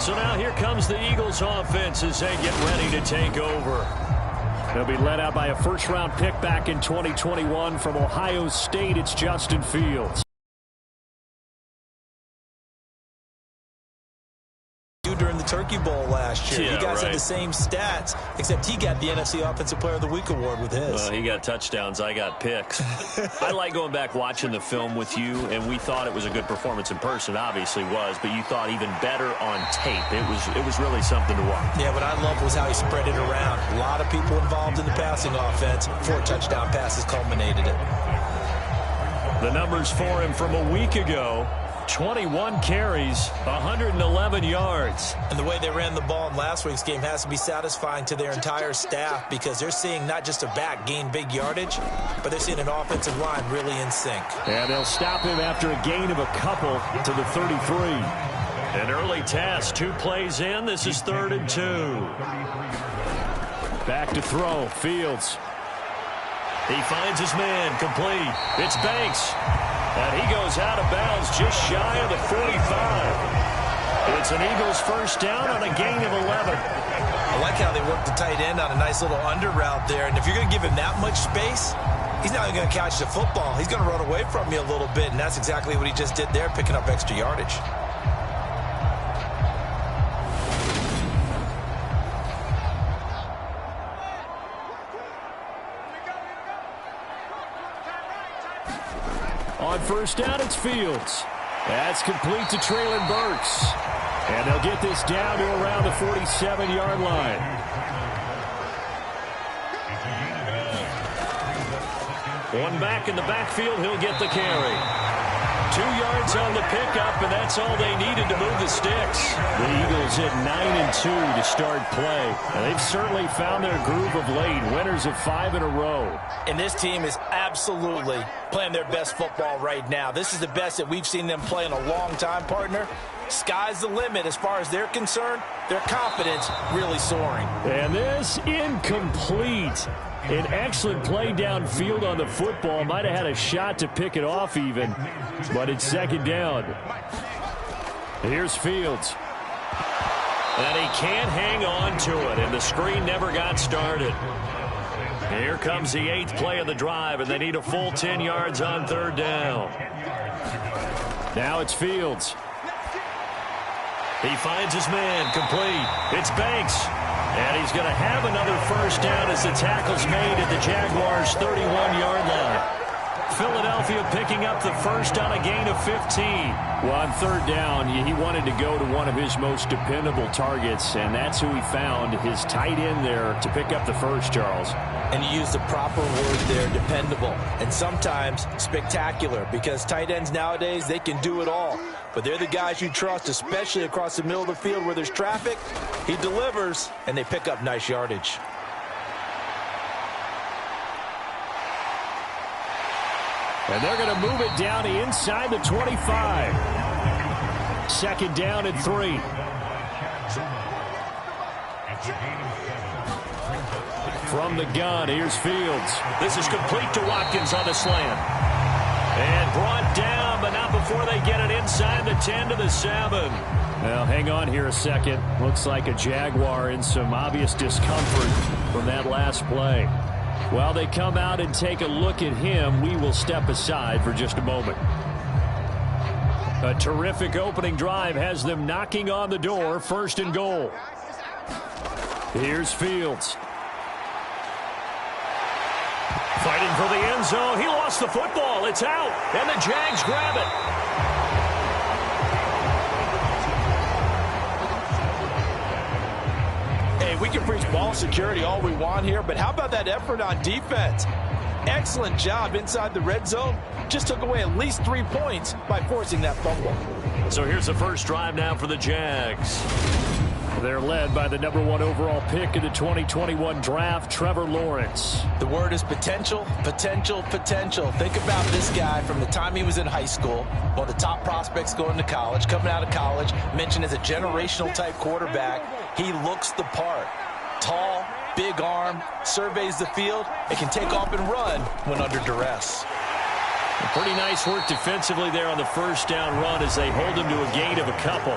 Speaker 4: So now here comes the Eagles offense as they get ready to take over.
Speaker 2: They'll be led out by a first-round pick back in 2021 from Ohio State. It's Justin Fields.
Speaker 3: During the Turkey Bowl last year.
Speaker 4: Yeah,
Speaker 3: you guys
Speaker 4: right.
Speaker 3: had the same stats, except he got the NFC Offensive Player of the Week award with his.
Speaker 4: Well, he got touchdowns. I got picks. I like going back watching the film with you, and we thought it was a good performance in person. Obviously was, but you thought even better on tape. It was really something to watch.
Speaker 3: Yeah, what I loved was how he spread it around. A lot of people involved in the passing offense. 4 touchdown passes culminated it.
Speaker 4: The numbers for him from a week ago: 21 carries, 111 yards.
Speaker 3: And the way they ran the ball in last week's game has to be satisfying to their entire staff, because they're seeing not just a back gain big yardage, but they're seeing an offensive line really in sync.
Speaker 2: And they'll stop him after a gain of a couple to the 33.
Speaker 4: An early test, 2 plays in. This is 3rd and 2.
Speaker 2: Back to throw, Fields.
Speaker 4: He finds his man, complete. It's Banks. And he goes out of bounds just shy of the 45. It's an Eagles first down on a gain of 11.
Speaker 3: I like how they worked the tight end on a nice little under route there. And if you're going to give him that much space, he's not going to catch the football. He's going to run away from you a little bit, and that's exactly what he just did there, picking up extra yardage.
Speaker 2: On first down, it's Fields. That's complete to Traylon Burks. And they'll get this down to around the 47-yard line.
Speaker 4: One back in the backfield, he'll get the carry. 2 yards on the pickup, and that's all they needed to move the sticks.
Speaker 2: The Eagles hit 9-2 to start play. And they've certainly found their groove of late, winners of 5 in a row.
Speaker 3: And this team is absolutely playing their best football right now. This is the best that we've seen them play in a long time, partner. Sky's the limit as far as they're concerned. Their confidence really soaring.
Speaker 2: And this incomplete. An excellent play downfield on the football. Might have had a shot to pick it off even, but it's 2nd down. Here's Fields.
Speaker 4: And he can't hang on to it, and the screen never got started. Here comes the 8th play of the drive, and they need a full 10 yards on 3rd down.
Speaker 2: Now it's Fields.
Speaker 4: He finds his man, complete. It's Banks. And he's going to have another first down as the tackle's made at the Jaguars' 31-yard line. Philadelphia picking up the first on a gain of 15.
Speaker 2: Well, on 3rd down, he wanted to go to one of his most dependable targets, and that's who he found, his tight end there, to pick up the first, Charles.
Speaker 3: And you use the proper word there, dependable, and sometimes spectacular, because tight ends nowadays, they can do it all. But they're the guys you trust, especially across the middle of the field where there's traffic. He delivers, and they pick up nice yardage.
Speaker 2: And they're going to move it down to inside the 25. 2nd down and 3. From the gun, here's Fields.
Speaker 4: This is complete to Watkins on the slant. And brought down, but not before they get it inside the 10 to the 7.
Speaker 2: Now, hang on here a second. Looks like a Jaguar in some obvious discomfort from that last play. While they come out and take a look at him, we will step aside for just a moment. A terrific opening drive has them knocking on the door, 1st and goal. Here's Fields.
Speaker 4: Fighting for the end zone. He lost the football. It's out. And the Jags grab it.
Speaker 3: Hey, Hey, we can preach ball security all we want here, but how about that effort on defense? Excellent job inside the red zone. Just took away at least 3 points by forcing that fumble.
Speaker 4: So here's the first drive now for the Jags. They're led by the #1 overall pick in the 2021 draft, Trevor Lawrence.
Speaker 3: The word is potential, potential, potential. Think about this guy from the time he was in high school, one of the top prospects going to college, coming out of college, mentioned as a generational type quarterback. He looks the part. Tall, big arm, surveys the field, and can take off and run when under duress.
Speaker 4: Pretty nice work defensively there on the first down run as they hold him to a gain of a couple.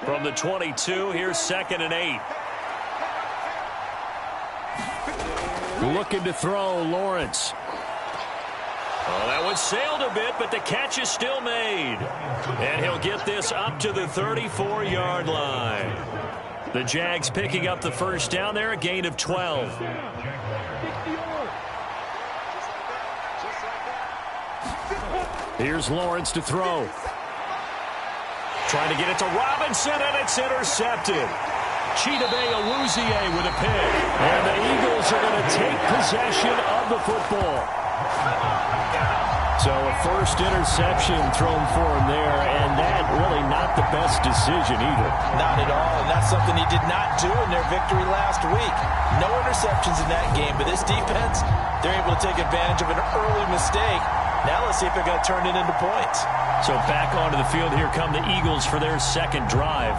Speaker 4: From the 22, here's 2nd and 8. Looking to throw, Lawrence. Oh, that one sailed a bit, but the catch is still made. And he'll get this up to the 34-yard line. The Jags picking up the first down there, a gain of 12. Here's Lawrence to throw. Trying to get it to Robinson, and it's intercepted. Chidobe Awuzie with a pick. And the Eagles are going to take possession of the football. So a first interception thrown for him there, and that really not the best decision either.
Speaker 3: Not at all, and that's something he did not do in their victory last week. No interceptions in that game, but this defense, they're able to take advantage of an early mistake. Now let's see if they're going to turn it into points.
Speaker 4: So back onto the field, here come the Eagles for their second drive.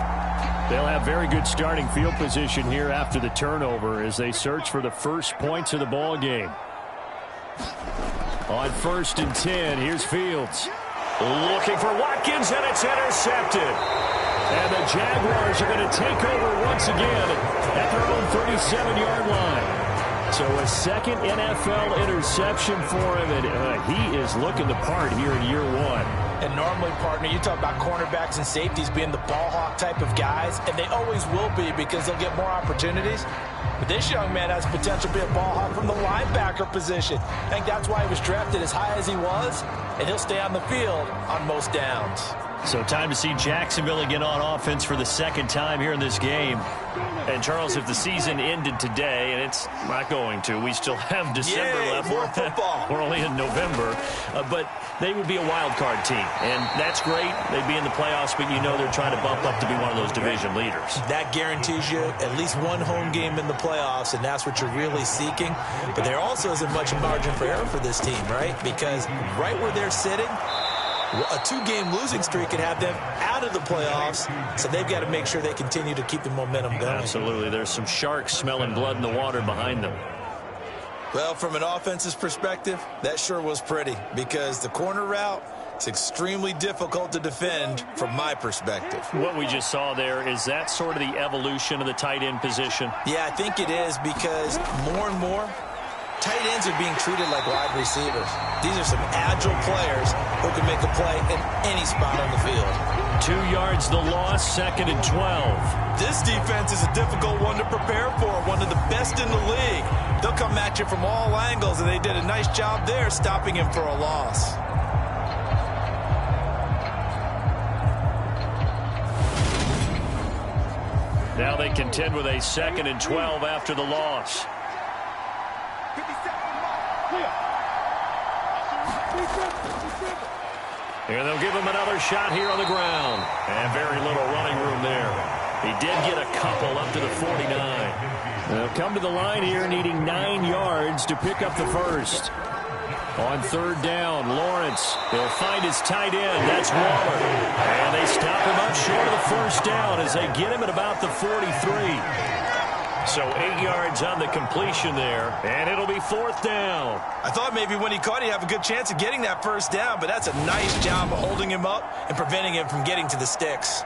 Speaker 4: They'll have very good starting field position here after the turnover as they search for the first points of the ball game. On 1st and 10, here's Fields. Looking for Watkins, and it's intercepted. And the Jaguars are going to take over once again at their own 37-yard line. So a second NFL interception for him, and he is looking the part here in year 1.
Speaker 3: And normally, partner, you talk about cornerbacks and safeties being the ball hawk type of guys, and they always will be because they'll get more opportunities. But this young man has potential to be a ball hawk from the linebacker position. I think that's why he was drafted as high as he was, and he'll stay on the field on most downs.
Speaker 4: So time to see Jacksonville again on offense for the second time here in this game. And, Charles, if the season ended today, and it's not going to, we still have December left.
Speaker 3: More football.
Speaker 4: We're only in November. But they would be a wild card team. And that's great. They'd be in the playoffs, but you know they're trying to bump up to be one of those division leaders.
Speaker 3: That guarantees you at least one home game in the playoffs, and that's what you're really seeking. But there also isn't much margin for error for this team, right? Because right where they're sitting, a 2-game losing streak could have them out of the playoffs, so they've got to make sure they continue to keep the momentum going.
Speaker 4: Absolutely. There's some sharks smelling blood in the water behind them.
Speaker 3: Well, from an offensive perspective, that sure was pretty because the corner route is extremely difficult to defend from my perspective.
Speaker 4: What we just saw there, is that sort of the evolution of the tight end position?
Speaker 3: Yeah, I think it is because more and more, tight ends are being treated like wide receivers. These are some agile players who can make a play in any spot on the field.
Speaker 4: 2 yards the loss, 2nd and 12.
Speaker 3: This defense is a difficult one to prepare for, one of the best in the league. They'll come at you from all angles, and they did a nice job there stopping him for a loss.
Speaker 4: Now they contend with a 2nd and 12 after the loss. And they'll give him another shot here on the ground. And very little running room there. He did get a couple up to the 49. They'll come to the line here needing 9 yards to pick up the first. On 3rd down, Lawrence. He'll find his tight end. That's Waller. And they stop him up short of the first down as they get him at about the 43. So 8 yards on the completion there, and it'll be 4th down.
Speaker 3: I thought maybe when he caught it, he'd have a good chance of getting that first down, but that's a nice job of holding him up and preventing him from getting to the sticks.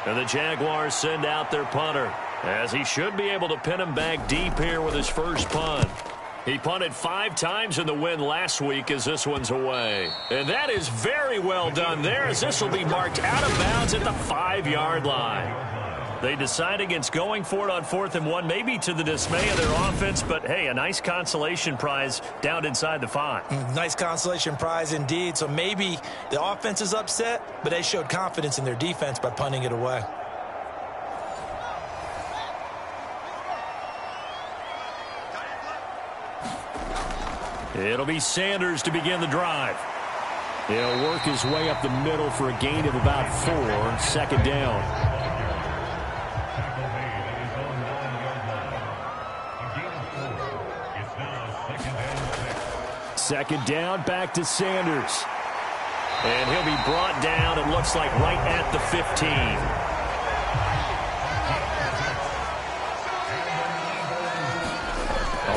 Speaker 4: And the Jaguars send out their punter, as he should be able to pin him back deep here with his first punt. He punted 5 times in the win last week as this one's away. And that is very well done there as this will be marked out of bounds at the 5-yard line. They decide against going for it on 4th and 1, maybe to the dismay of their offense, but hey, a nice consolation prize down inside the 5.
Speaker 3: Nice consolation prize indeed. So maybe the offense is upset, but they showed confidence in their defense by punting it away.
Speaker 4: It'll be Sanders to begin the drive. He'll work his way up the middle for a gain of about 4, 2nd down. Second down, back to Sanders. And he'll be brought down, it looks like, right at the 15.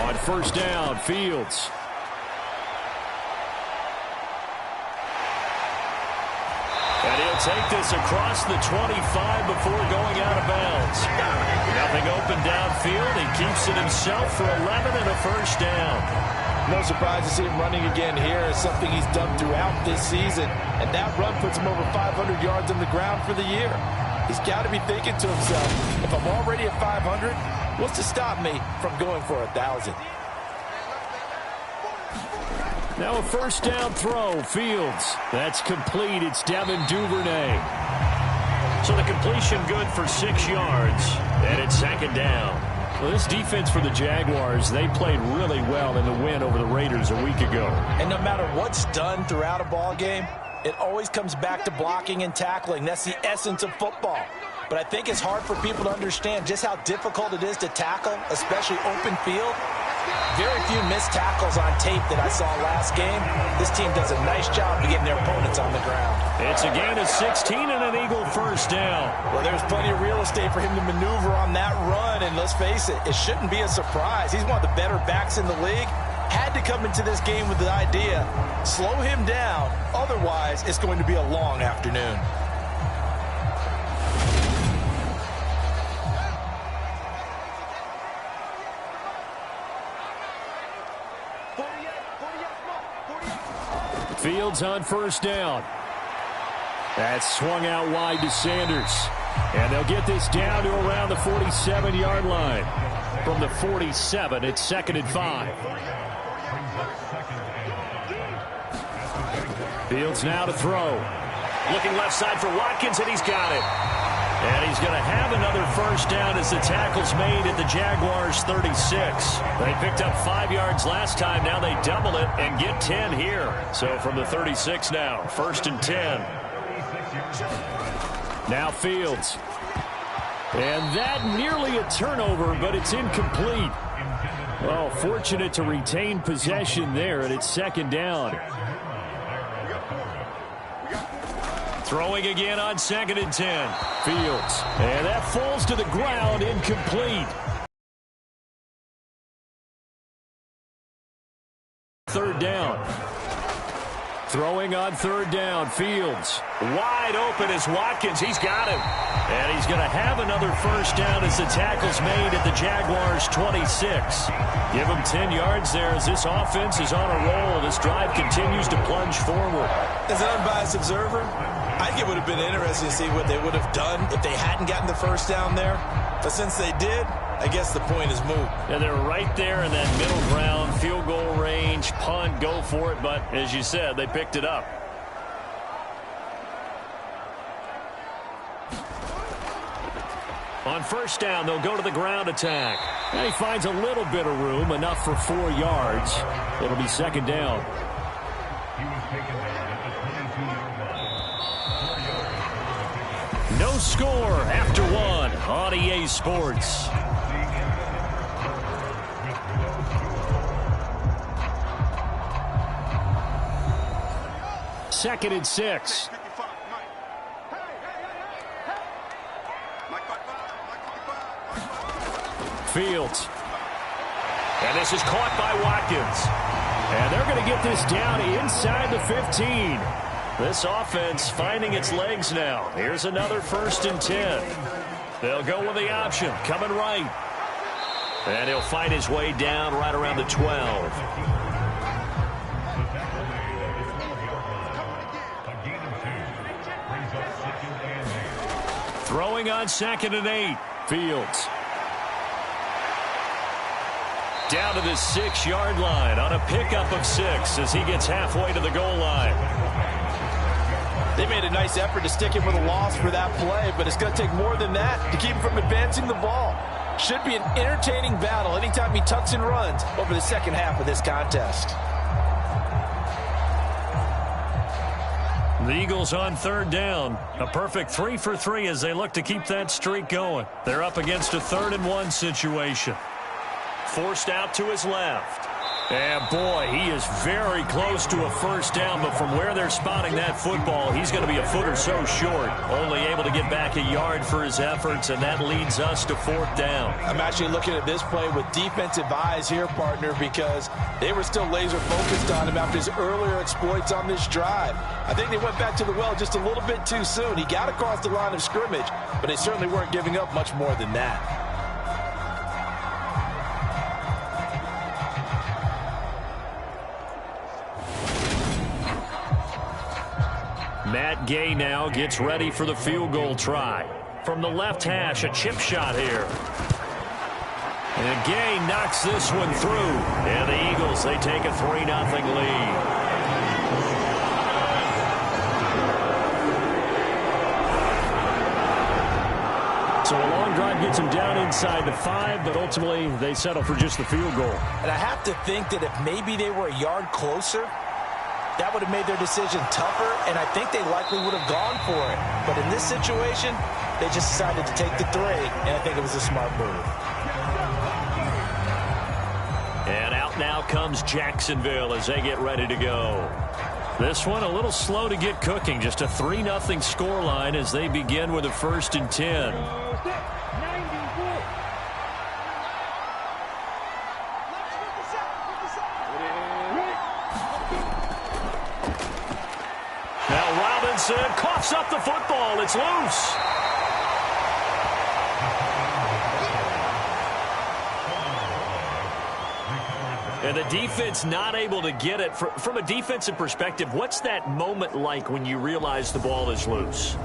Speaker 4: On 1st down, Fields. And he'll take this across the 25 before going out of bounds. Nothing open downfield. He keeps it himself for 11 and a 1st down.
Speaker 3: No surprise to see him running again here. It's something he's done throughout this season. And that run puts him over 500 yards on the ground for the year. He's got to be thinking to himself, if I'm already at 500, what's to stop me from going for 1,000?
Speaker 4: Now a 1st down throw, Fields. That's complete. It's Devin Duvernay. So the completion good for 6 yards. And it's 2nd down. Well, this defense for the Jaguars, they played really well in the win over the Raiders a week ago.
Speaker 3: And no matter what's done throughout a ball game, it always comes back to blocking and tackling. That's the essence of football. But I think it's hard for people to understand just how difficult it is to tackle, especially open field. Very few missed tackles on tape that I saw last game. This team does a nice job of getting their opponents on the ground.
Speaker 4: It's a gain of 16 and an Eagle 1st down.
Speaker 3: Well, there's plenty of real estate for him to maneuver on that run, and let's face it, it shouldn't be a surprise. He's one of the better backs in the league. Had to come into this game with the idea, slow him down, otherwise it's going to be a long afternoon.
Speaker 4: Fields on 1st down. That's swung out wide to Sanders. And they'll get this down to around the 47-yard line. From the 47, it's 2nd and 5. Fields now to throw. Looking left side for Watkins, and he's got it. And he's going to have another 1st down as the tackle's made at the Jaguars' 36. They picked up 5 yards last time. Now they double it and get 10 here. So from the 36 now, 1st and 10. Now Fields. And that nearly a turnover, but it's incomplete. Well, fortunate to retain possession there, and it's 2nd down. Throwing again on 2nd and 10. Fields. And that falls to the ground, incomplete. 3rd down. Throwing on 3rd down, Fields. Wide open is Watkins. He's got him. And he's going to have another 1st down as the tackle's made at the Jaguars' 26. Give him 10 yards there as this offense is on a roll. This drive continues to plunge forward.
Speaker 3: As an unbiased observer, I think it would have been interesting to see what they would have done if they hadn't gotten the 1st down there. But since they did, I guess the point is moot.
Speaker 4: And they're right there in that middle ground, field goal range, punt, go for it. But as you said, they picked it up. On 1st down, they'll go to the ground attack. And he finds a little bit of room, enough for 4 yards. It'll be 2nd down. No score after 1 on EA Sports. Second and 6. Fields. And this is caught by Watkins. And they're going to get this down inside the 15. This offense finding its legs now. Here's another 1st and 10. They'll go with the option, coming right. And he'll fight his way down right around the 12. Throwing on 2nd and 8. Fields. Down to the 6-yard line on a pickup of 6 as he gets halfway to the goal line.
Speaker 3: They made a nice effort to stick him with a loss for that play, but it's going to take more than that to keep him from advancing the ball. Should be an entertaining battle anytime he tucks and runs over the second half of this contest.
Speaker 4: The Eagles on 3rd down. A perfect 3 for 3 as they look to keep that streak going. They're up against a 3rd and 1 situation. Forced out to his left. And boy, he is very close to a first down, but from where they're spotting that football, he's going to be a foot or so short. Only able to get back a yard for his efforts, and that leads us to 4th down.
Speaker 3: I'm actually looking at this play with defensive eyes here, partner, because they were still laser focused on him after his earlier exploits on this drive. I think they went back to the well just a little bit too soon. He got across the line of scrimmage, but they certainly weren't giving up much more than that.
Speaker 4: Matt Gay now gets ready for the field goal try. From the left hash, a chip shot here. And Gay knocks this one through. And the Eagles, they take a 3-0 lead. So a long drive gets them down inside the 5, but ultimately they settle for just the field goal.
Speaker 3: And I have to think that if maybe they were a yard closer, that would have made their decision tougher, and I think they likely would have gone for it. But in this situation, they just decided to take the 3, and I think it was a smart move.
Speaker 4: And out now comes Jacksonville as they get ready to go. This one a little slow to get cooking. Just a 3-0 scoreline as they begin with a 1st and 10. Coughs up the football. It's loose. And the defense not able to get it. From a defensive perspective, what's that moment like when you realize the ball is loose?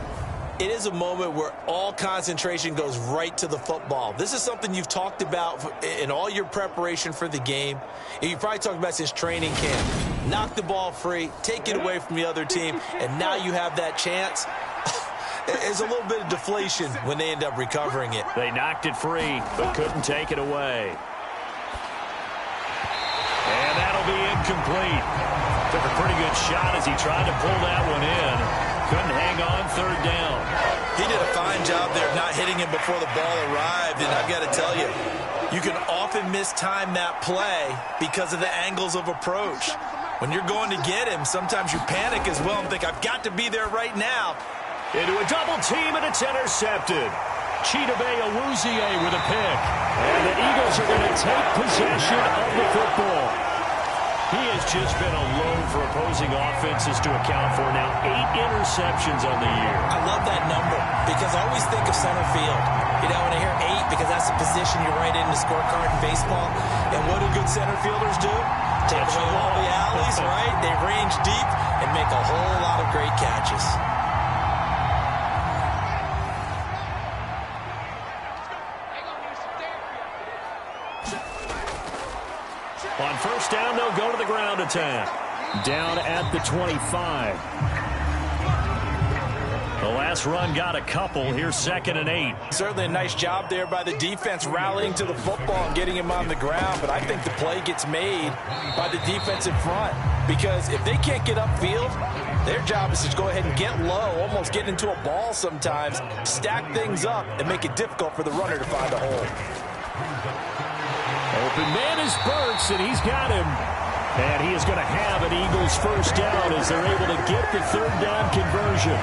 Speaker 3: It is a moment where all concentration goes right to the football. This is something you've talked about in all your preparation for the game. And you probably talked about since training camp. Knock the ball free, take it away from the other team, and now you have that chance. There's a little bit of deflation when they end up recovering it.
Speaker 4: They knocked it free, but couldn't take it away. And that'll be incomplete. Took a pretty good shot as he tried to pull that one in. Couldn't hang on 3rd down.
Speaker 3: He did a fine job there of not hitting him before the ball arrived, and I've got to tell you, you can often mistime that play because of the angles of approach. When you're going to get him, sometimes you panic as well and think, I've got to be there right now.
Speaker 4: Into a double team, and it's intercepted. Chidobe Awuzie with a pick. And the Eagles are going to take possession of the football. He has just been alone for opposing offenses to account for now 8 interceptions on the year.
Speaker 3: I love that number because I always think of center field. You know, when I hear 8, because that's the position you write in the scorecard in baseball. And what do good center fielders do? Take away all the alleys, right? They range deep and make a whole lot of great catches.
Speaker 4: On 1st down, they'll go to the ground attack. Down at the 25. The last run got a couple. Here's 2nd and 8.
Speaker 3: Certainly a nice job there by the defense rallying to the football and getting him on the ground. But I think the play gets made by the defensive front. Because if they can't get upfield, their job is to go ahead and get low, almost get into a ball sometimes, stack things up, and make it difficult for the runner to find a hole.
Speaker 4: Open man is Burks, and he's got him. And he is going to have an Eagles 1st down as they're able to get the 3rd down conversion.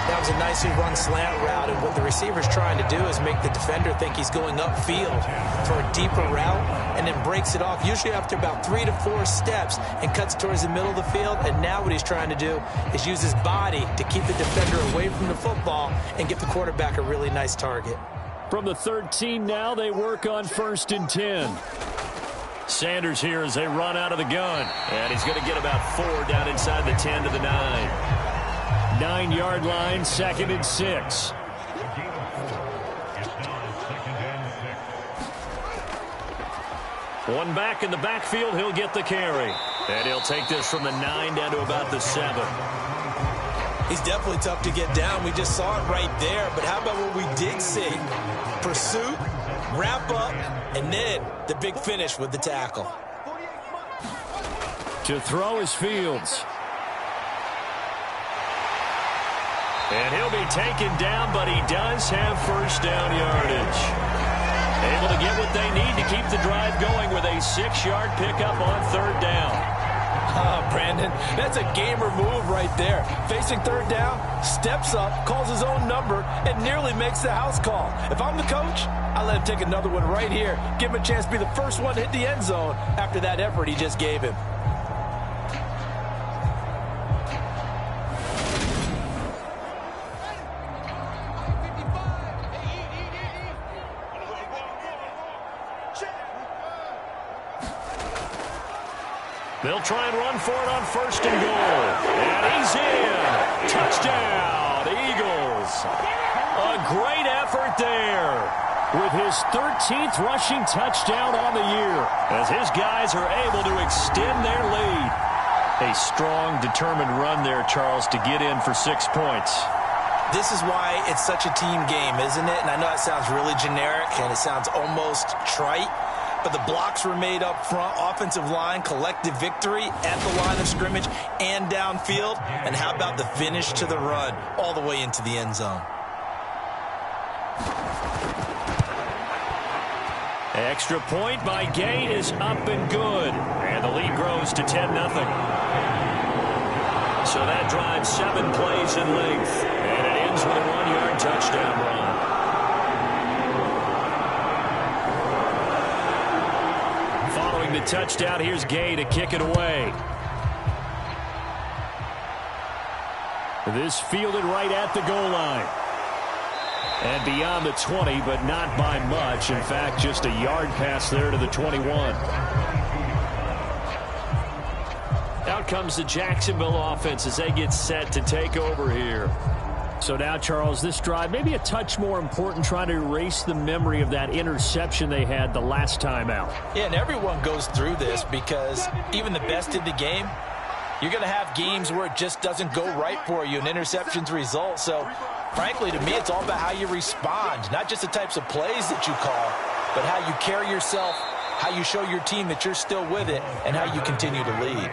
Speaker 3: That was a nicely run slant route, and what the receiver's trying to do is make the defender think he's going upfield for a deeper route, and then breaks it off, usually after about 3 to 4 steps, and cuts towards the middle of the field. And now what he's trying to do is use his body to keep the defender away from the football and give the quarterback a really nice target.
Speaker 4: From the 13 now, they work on 1st and 10. Sanders here as they run out of the gun. And he's going to get about 4 down inside the 10 to the 9. 9-yard line, 2nd and 6. One back in the backfield, he'll get the carry. And he'll take this from the 9 down to about the 7.
Speaker 3: He's definitely tough to get down. We just saw it right there. But how about what we did see? Pursuit, wrap up, and then the big finish with the tackle.
Speaker 4: To throw is Fields. And he'll be taken down, but he does have first down yardage. Able to get what they need to keep the drive going with a 6-yard pickup on 3rd down.
Speaker 3: Brandon, that's a gamer move right there. Facing 3rd down, steps up, calls his own number, and nearly makes the house call. If I'm the coach, I let him take another one right here. Give him a chance to be the first one to hit the end zone after that effort he just gave him.
Speaker 4: They'll try and run for it on 1st and goal. And he's in. Touchdown, Eagles. A great effort there with his 13th rushing touchdown on the year as his guys are able to extend their lead. A strong, determined run there, Charles, to get in for 6 points.
Speaker 3: This is why it's such a team game, isn't it? And I know it sounds really generic and it sounds almost trite. But the blocks were made up front, offensive line, collective victory at the line of scrimmage and downfield. And how about the finish to the run all the way into the end zone?
Speaker 4: Extra point by Gay is up and good. And the lead grows to 10-0. So that drives 7 plays in length. And it ends with a 1-yard touchdown run. The touchdown, here's Gay to kick it away. This fielded right at the goal line. And beyond the 20, but not by much. In fact, just a yard pass there to the 21. Out comes the Jacksonville offense as they get set to take over here. So now, Charles, this drive maybe a touch more important, trying to erase the memory of that interception they had the last time out.
Speaker 3: Yeah, and everyone goes through this because even the best in the game, you're going to have games where it just doesn't go right for you, and interceptions result. So, frankly, to me, it's all about how you respond, not just the types of plays that you call, but how you carry yourself, how you show your team that you're still with it, and how you continue to lead.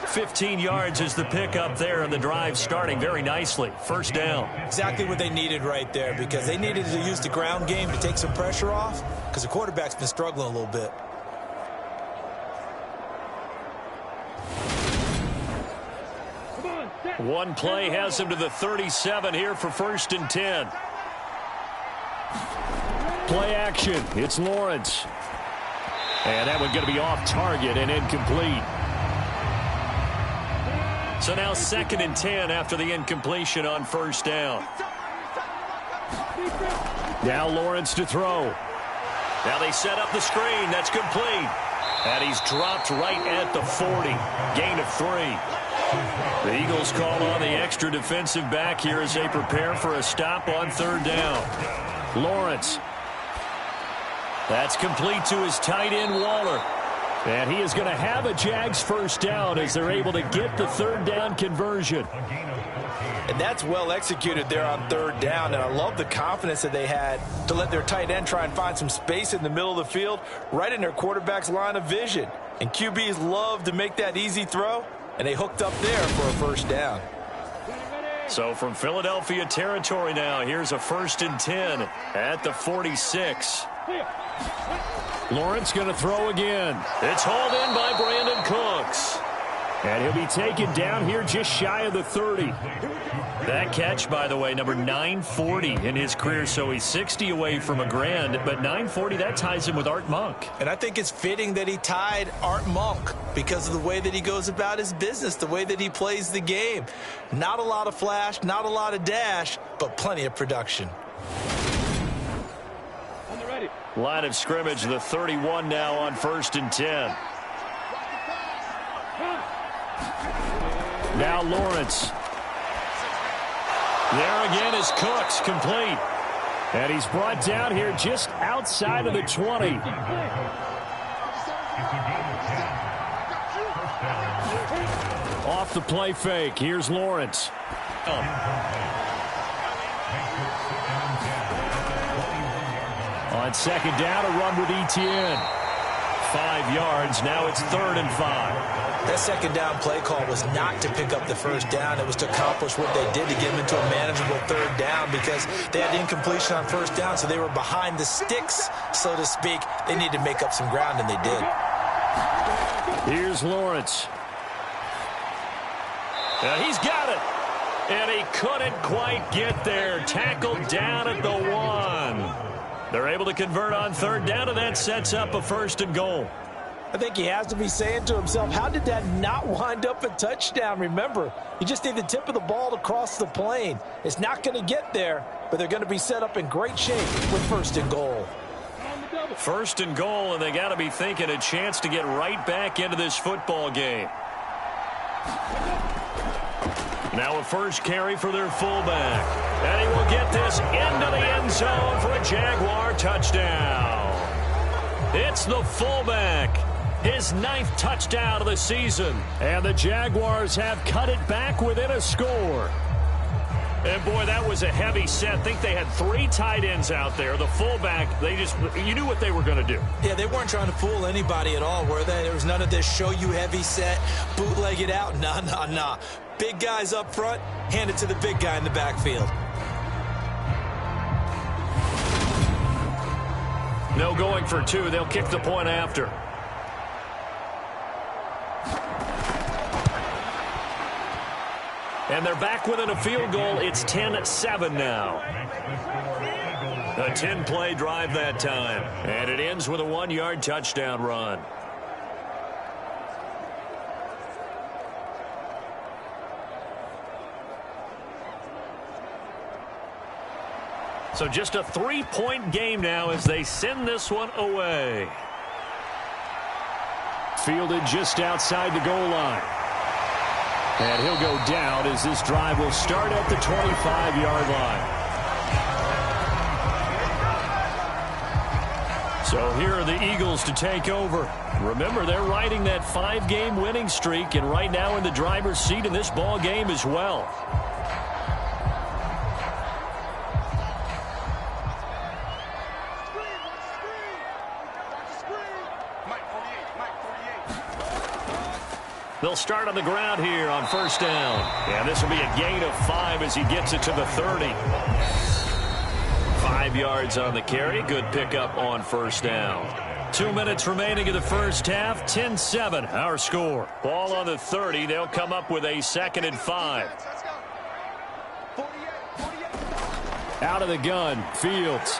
Speaker 4: 15 yards is the pickup there, and the drive starting very nicely. First down.
Speaker 3: Exactly what they needed right there, because they needed to use the ground game to take some pressure off, because the quarterback's been struggling a little bit.
Speaker 4: One play has him to the 37 here for 1st and 10. Play action. It's Lawrence. And that one going to be off target and incomplete. So now 2nd and 10 after the incompletion on 1st down. Now Lawrence to throw. Now they set up the screen. That's complete. And he's dropped right at the 40. Gain of 3. The Eagles call on the extra defensive back here as they prepare for a stop on 3rd down. Lawrence. That's complete to his tight end, Waller. And he is going to have a Jags first down as they're able to get the 3rd down conversion.
Speaker 3: And that's well executed there on 3rd down. And I love the confidence that they had to let their tight end try and find some space in the middle of the field, right in their quarterback's line of vision. And QBs love to make that easy throw, and they hooked up there for a first down.
Speaker 4: So from Philadelphia territory now, here's a 1st and 10 at the 46. Lawrence going to throw again. It's hauled in by Brandon Cooks. And he'll be taken down here just shy of the 30. That catch, by the way, number 940 in his career, so he's 60 away from a grand, but 940, that ties him with Art Monk.
Speaker 3: And I think it's fitting that he tied Art Monk because of the way that he goes about his business, the way that he plays the game. Not a lot of flash, not a lot of dash, but plenty of production.
Speaker 4: Line of scrimmage, the 31 now on 1st and 10. Now Lawrence. There again is Cooks, complete. And he's brought down here just outside of the 20.
Speaker 2: Off the play fake, here's Lawrence. On second down, a run with Etienne. 5 yards, now it's 3rd and 5.
Speaker 3: That second down play call was not to pick up the first down. It was to accomplish what they did to get them into a manageable 3rd down because they had incompletion on first down, so they were behind the sticks, so to speak. They needed to make up some ground, and they did.
Speaker 2: Here's Lawrence. He's got it. And he couldn't quite get there. Tackled down at the 1. They're able to convert on 3rd down, and that sets up a 1st and goal.
Speaker 3: I think he has to be saying to himself, how did that not wind up a touchdown? Remember, you just need the tip of the ball to cross the plane. It's not going to get there, but they're going to be set up in great shape with 1st and goal.
Speaker 2: 1st and goal, and they got to be thinking a chance to get right back into this football game. Now a first carry for their fullback. And he will get this into the end zone for a Jaguar touchdown. It's the fullback. His 9th touchdown of the season. And the Jaguars have cut it back within a score. And, boy, that was a heavy set. I think they had 3 tight ends out there. The fullback, you knew what they were going to do.
Speaker 3: Yeah, they weren't trying to fool anybody at all, were they? There was none of this show you heavy set, bootleg it out. Nah. Big guys up front, hand it to the big guy in the backfield.
Speaker 2: No going for 2. They'll kick the point after. And they're back within a field goal. It's 10-7 now. A 10-play drive that time. And it ends with a 1-yard touchdown run. So just a 3-point game now as they send this one away. Fielded just outside the goal line. And he'll go down as this drive will start at the 25-yard line. So here are the Eagles to take over. Remember, they're riding that 5-game winning streak, and right now in the driver's seat in this ball game as well. They'll start on the ground here on 1st down. And this will be a gain of 5 as he gets it to the 30. 5 yards on the carry. Good pickup on 1st down. 2 minutes remaining in the first half. 10-7, our score. Ball on the 30. They'll come up with a 2nd and 5. Out of the gun, Fields.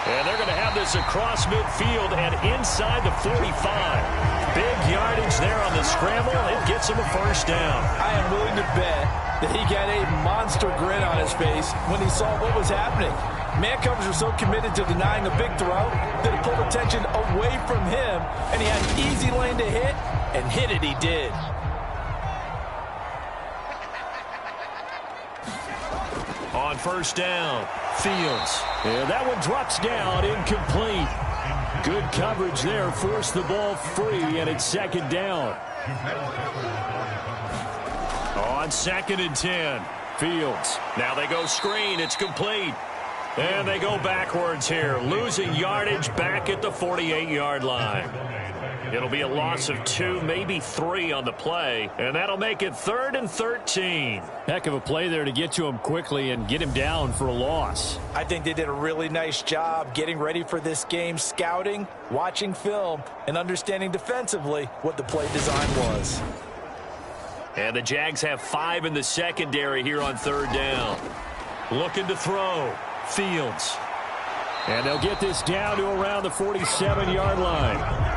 Speaker 2: And they're going to have this across midfield and inside the 45. Big yardage there on the scramble. It gets him a 1st down.
Speaker 3: I am willing to bet that he got a monster grin on his face when he saw what was happening. Man coverage was so committed to denying a big throw that it pulled attention away from him, and he had an easy lane to hit, and hit it he did.
Speaker 2: On 1st down, Fields. And that one drops down, incomplete. Good coverage there, forced the ball free, and it's 2nd down. On 2nd and 10, Fields. Now they go screen, it's complete. And they go backwards here, losing yardage back at the 48-yard line. It'll be a loss of 2, maybe 3 on the play, and that'll make it 3rd and 13. Heck of a play there to get to him quickly and get him down for a loss.
Speaker 3: I think they did a really nice job getting ready for this game, scouting, watching film, and understanding defensively what the play design was.
Speaker 2: And the Jags have 5 in the secondary here on 3rd down. Looking to throw. Fields. And they'll get this down to around the 47-yard line.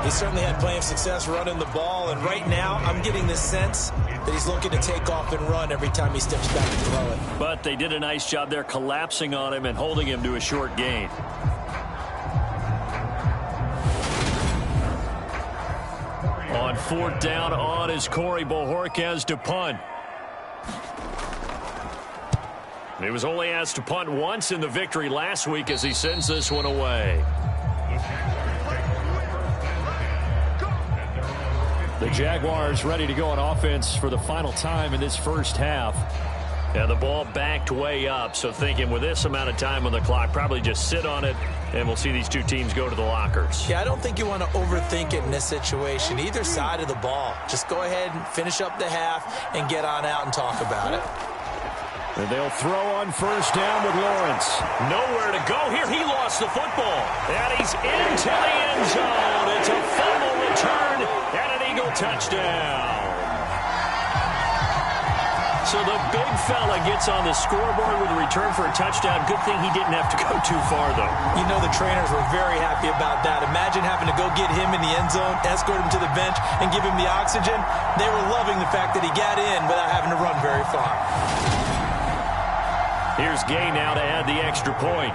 Speaker 3: He certainly had plenty of success running the ball, and right now I'm getting the sense that he's looking to take off and run every time he steps back and throw it.
Speaker 2: But they did a nice job there collapsing on him and holding him to a short gain. On 4th down on is Corey Bojorquez to punt.
Speaker 4: He was only asked to punt once in the victory last week as he sends this one away. The Jaguars ready to go on offense for the final time in this first half. And the ball backed way up, so thinking with this amount of time on the clock, probably just sit on it, and we'll see these two teams go to the lockers.
Speaker 3: Yeah, I don't think you want to overthink it in this situation, either side of the ball. Just go ahead and finish up the half and get on out and talk about it.
Speaker 4: And they'll throw on first down with Lawrence. Nowhere to go here. He lost the football. And he's into the end zone. It's a fumble return and an Eagle touchdown. So the big fella gets on the scoreboard with a return for a touchdown. Good thing he didn't have to go too far, though.
Speaker 3: You know the trainers were very happy about that. Imagine having to go get him in the end zone, escort him to the bench, and give him the oxygen. They were loving the fact that he got in without having to run very far.
Speaker 4: Here's Gay now to add the extra point.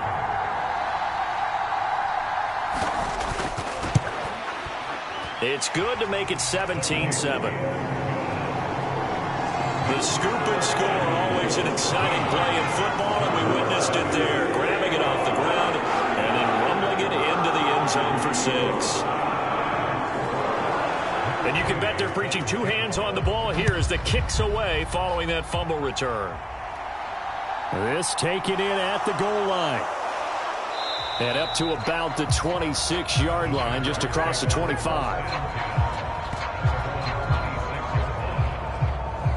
Speaker 4: It's good to make it 17-7. The scoop and score, always an exciting play in football, and we witnessed it there, grabbing it off the ground and then rumbling it into the end zone for 6. And you can bet they're preaching two hands on the ball here as the kick's away following that fumble return. This taken in at the goal line. And up to about the 26-yard line, just across the 25.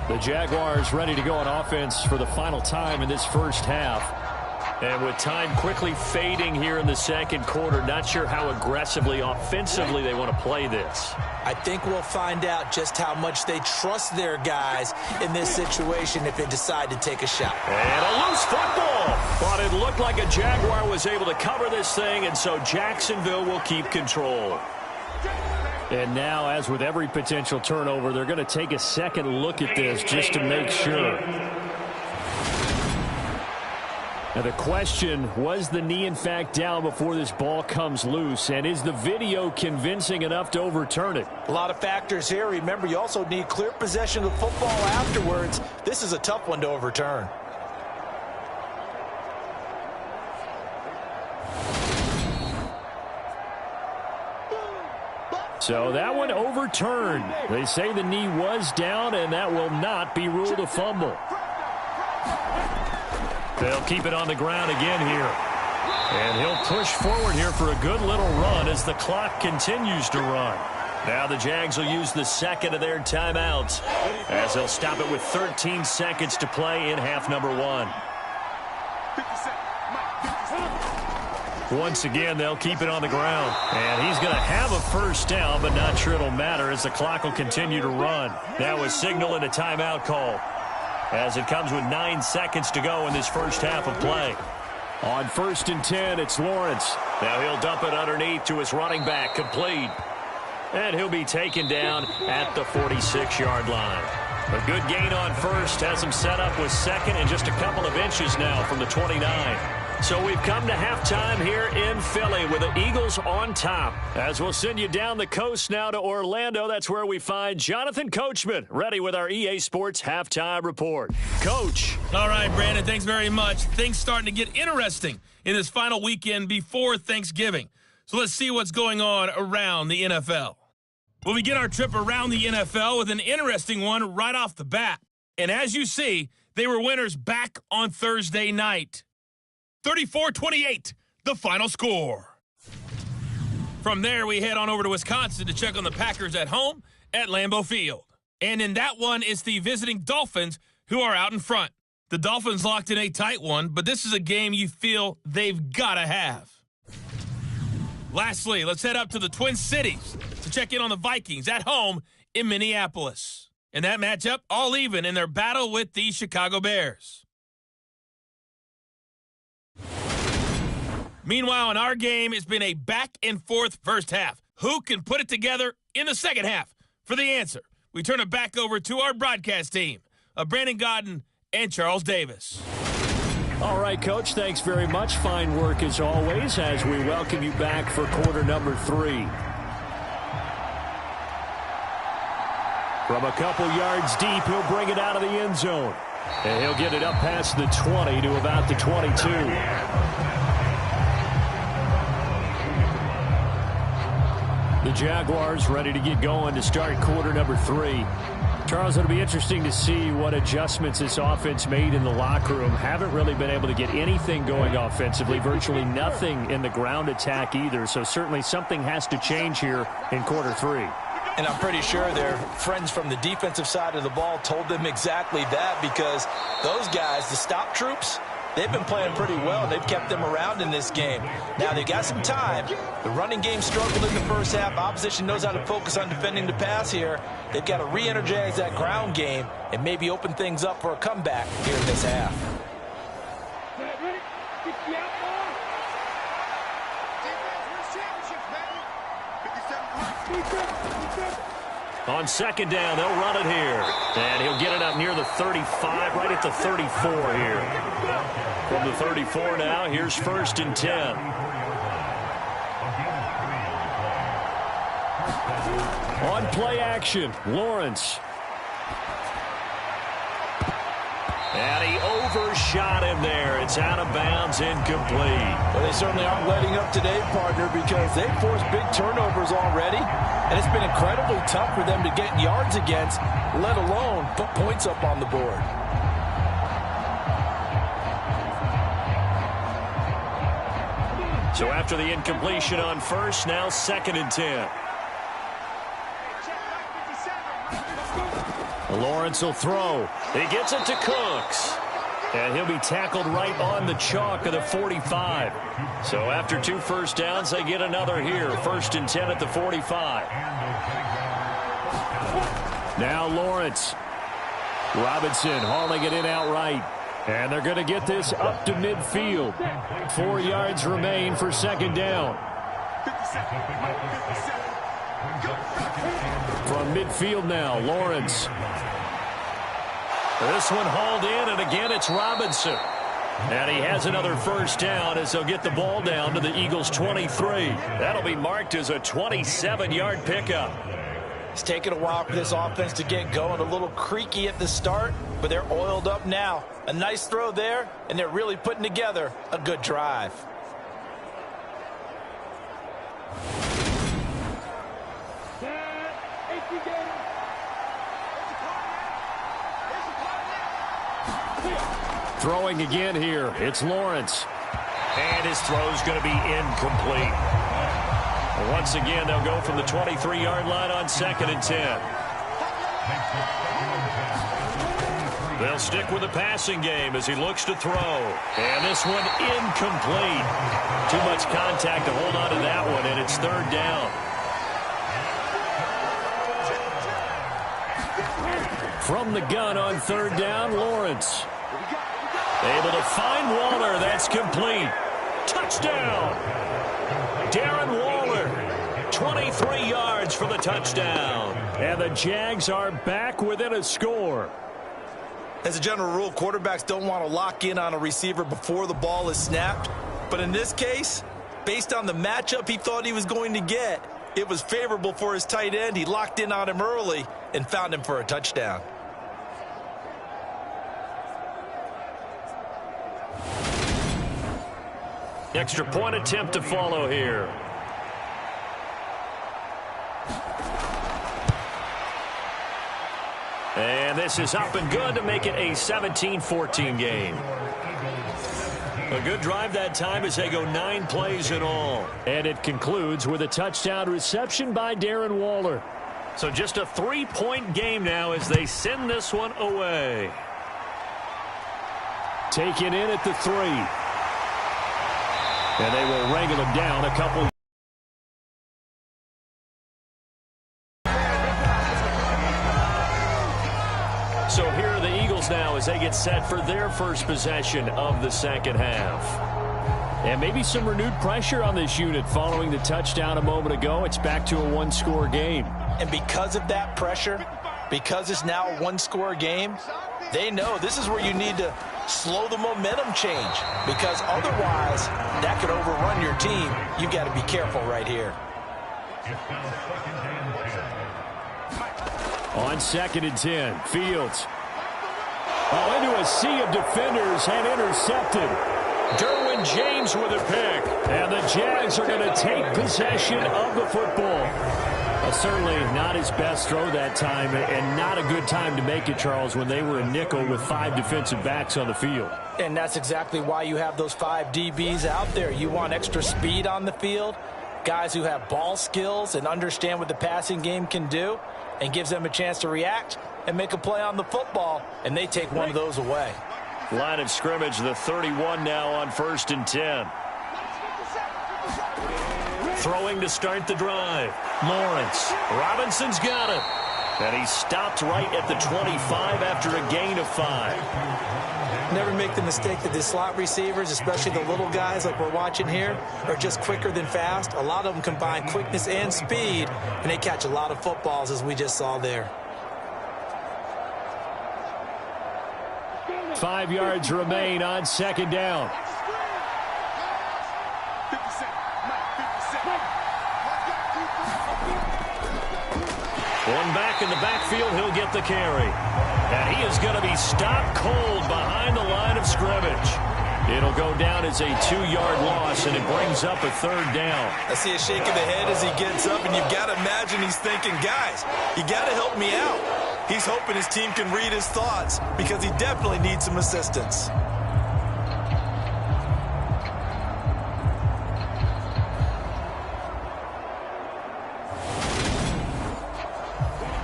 Speaker 4: The Jaguars ready to go on offense for the final time in this first half. And with time quickly fading here in the second quarter, not sure how aggressively, offensively they want to play this.
Speaker 3: I think we'll find out just how much they trust their guys in this situation if they decide to take a shot.
Speaker 4: And a loose football. But it looked like a Jaguar was able to cover this thing, and so Jacksonville will keep control. And now, as with every potential turnover, they're going to take a second look at this just to make sure. Now the question, was the knee in fact down before this ball comes loose? And is the video convincing enough to overturn it?
Speaker 3: A lot of factors here. Remember, you also need clear possession of the football afterwards. This is a tough one to overturn.
Speaker 4: So that one overturned. They say the knee was down, and that will not be ruled a fumble. They'll keep it on the ground again here. And he'll push forward here for a good little run as the clock continues to run. Now the Jags will use the second of their timeouts as they'll stop it with 13 seconds to play in half number 1. Once again, they'll keep it on the ground. And he's going to have a first down, but not sure it'll matter as the clock will continue to run. Now a signal and a timeout call as it comes with 9 seconds to go in this first half of play. On 1st and 10, it's Lawrence. Now he'll dump it underneath to his running back, complete. And he'll be taken down at the 46-yard line. A good gain on first, has him set up with second and just a couple of inches now from the 29. So we've come to halftime here in Philly with the Eagles on top. As we'll send you down the coast now to Orlando, that's where we find Jonathan Coachman, ready with our EA Sports Halftime Report. Coach.
Speaker 5: All right, Brandon, thanks very much. Things starting to get interesting in this final weekend before Thanksgiving. So let's see what's going on around the NFL. We'll begin our trip around the NFL with an interesting one right off the bat. And as you see, they were winners back on Thursday night. 34-28, the final score. From there, we head on over to Wisconsin to check on the Packers at home at Lambeau Field. And in that one, it's the visiting Dolphins who are out in front. The Dolphins locked in a tight one, but this is a game you feel they've got to have. Lastly, let's head up to the Twin Cities to check in on the Vikings at home in Minneapolis. And that matchup all even in their battle with the Chicago Bears. Meanwhile, in our game, it's been a back-and-forth first half. Who can put it together in the second half? For the answer, we turn it back over to our broadcast team of Brandon Godden and Charles Davis.
Speaker 4: All right, Coach, thanks very much. Fine work as always as we welcome you back for quarter number 3. From a couple yards deep, he'll bring it out of the end zone. And he'll get it up past the 20 to about the 22. The Jaguars ready to get going to start quarter number 3. Charles, it'll be interesting to see what adjustments this offense made in the locker room. Haven't really been able to get anything going offensively, virtually nothing in the ground attack either. So certainly something has to change here in quarter 3.
Speaker 3: And I'm pretty sure their friends from the defensive side of the ball told them exactly that, because those guys, the stop troops, they've been playing pretty well, and they've kept them around in this game. Now, they got some time. The running game struggled in the first half. Opposition knows how to focus on defending the pass here. They've got to re-energize that ground game and maybe open things up for a comeback here in this half.
Speaker 4: On second down, they'll run it here. And he'll get it up near the 35, right at the 34 here. From the 34 now, here's 1st and 10. On play action, Lawrence. And he overshot him there. It's out of bounds, incomplete.
Speaker 3: Well, they certainly aren't letting up today, partner, because they've forced big turnovers already. And it's been incredibly tough for them to get yards against, let alone put points up on the board.
Speaker 4: So after the incompletion on first, now 2nd and 10. Lawrence will throw. He gets it to Cooks. And he'll be tackled right on the chalk of the 45. So after 2 first downs, they get another here. 1st and 10 at the 45. Now Lawrence. Robinson hauling it in outright. And they're going to get this up to midfield. 4 yards remain for 2nd down. From midfield now, Lawrence. This one hauled in, and again it's Robinson. And he has another first down as they'll get the ball down to the Eagles' 23. That'll be marked as a 27-yard pickup.
Speaker 3: It's taken a while for this offense to get going. A little creaky at the start, but they're oiled up now. A nice throw there, and they're really putting together a good drive.
Speaker 4: Throwing again here. It's Lawrence. And his throw's going to be incomplete. Once again, they'll go from the 23-yard line on 2nd and 10. They'll stick with the passing game as he looks to throw. And this one incomplete. Too much contact to hold on to that one, and it's 3rd down. From the gun on 3rd down, Lawrence. Able to find Waller. That's complete. Touchdown. Darren Waller. 23 yards for the touchdown. And the Jags are back within a score.
Speaker 3: As a general rule, quarterbacks don't want to lock in on a receiver before the ball is snapped. But in this case, based on the matchup he thought he was going to get, it was favorable for his tight end. He locked in on him early and found him for a touchdown.
Speaker 4: Extra point attempt to follow here. And this is up and good to make it a 17-14 game. A good drive that time as they go 9 plays in all. And it concludes with a touchdown reception by Darren Waller. So just a 3-point game now as they send this one away. Taken in at the 3. And they will wrangle him down a couple. So here are the Eagles now as they get set for their first possession of the second half. And maybe some renewed pressure on this unit following the touchdown a moment ago. It's back to a 1-score game.
Speaker 3: And because of that pressure, because it's now a 1-score game, they know this is where you need to slow the momentum change, because otherwise that could overrun your team. You've got to be careful right here.
Speaker 4: On 2nd and 10, Fields.
Speaker 2: Oh, into a sea of defenders and intercepted. Derwin James with a pick. And the Jags are going to take possession of the football. Certainly not his best throw that time, and not a good time to make it, Charles, when they were a nickel with 5 defensive backs on the field.
Speaker 3: And that's exactly why you have those 5 DBs out there. You want extra speed on the field, guys who have ball skills and understand what the passing game can do, and gives them a chance to react and make a play on the football, and they take one of those away.
Speaker 4: Line of scrimmage, the 31 now on 1st and 10. Throwing to start the drive. Lawrence. Robinson's got it. And he stopped right at the 25 after a gain of 5.
Speaker 3: Never make the mistake that the slot receivers, especially the little guys like we're watching here, are just quicker than fast. A lot of them combine quickness and speed, and they catch a lot of footballs, as we just saw there.
Speaker 2: 5 yards remain on 2nd down.
Speaker 4: One back in the backfield, he'll get the carry. And he is going to be stopped cold behind the line of scrimmage. It'll go down as a 2-yard loss, and it brings up a 3rd down.
Speaker 3: I see a shake of the head as he gets up, and you've got to imagine he's thinking, guys, you got to help me out. He's hoping his team can read his thoughts because he definitely needs some assistance.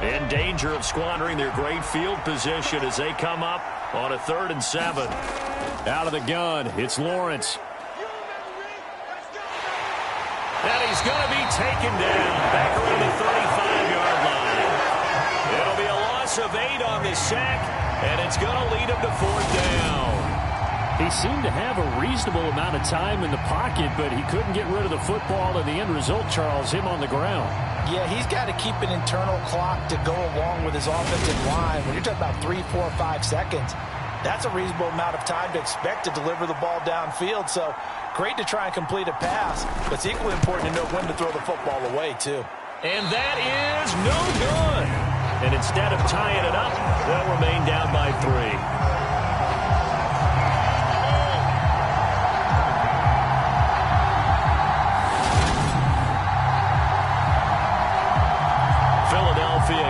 Speaker 4: In danger of squandering their great field position as they come up on a 3rd and 7.
Speaker 2: Out of the gun, it's Lawrence.
Speaker 4: And he's going to be taken down back around the 35-yard line. It'll be a loss of 8 on the sack, and it's going to lead him to 4th down.
Speaker 2: He seemed to have a reasonable amount of time in the pocket, but he couldn't get rid of the football, and the end result, Charles, him on the ground.
Speaker 3: Yeah, he's got to keep an internal clock to go along with his offensive line. When you're talking about 3, 4, 5 seconds, that's a reasonable amount of time to expect to deliver the ball downfield. So great to try and complete a pass, but it's equally important to know when to throw the football away, too.
Speaker 4: And that is no good. And instead of tying it up, they'll remain down by 3.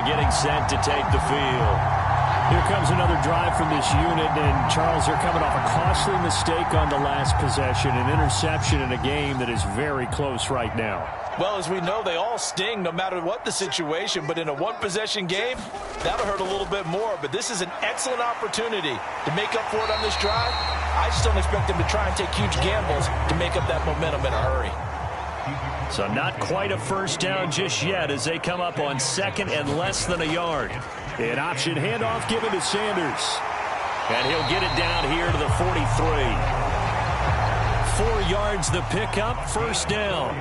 Speaker 4: Getting set to take the field.
Speaker 2: Here comes another drive from this unit, and Charles, they're coming off a costly mistake on the last possession, an interception in a game that is very close right now.
Speaker 3: Well, as we know, they all sting no matter what the situation, but in a one-possession game, that'll hurt a little bit more. But this is an excellent opportunity to make up for it on this drive. I just don't expect them to try and take huge gambles to make up that momentum in a hurry.
Speaker 4: So not quite a 1st down just yet as they come up on 2nd and less than a yard.
Speaker 2: An option handoff given to Sanders.
Speaker 4: And he'll get it down here to the 43. 4 yards the pickup, 1st down.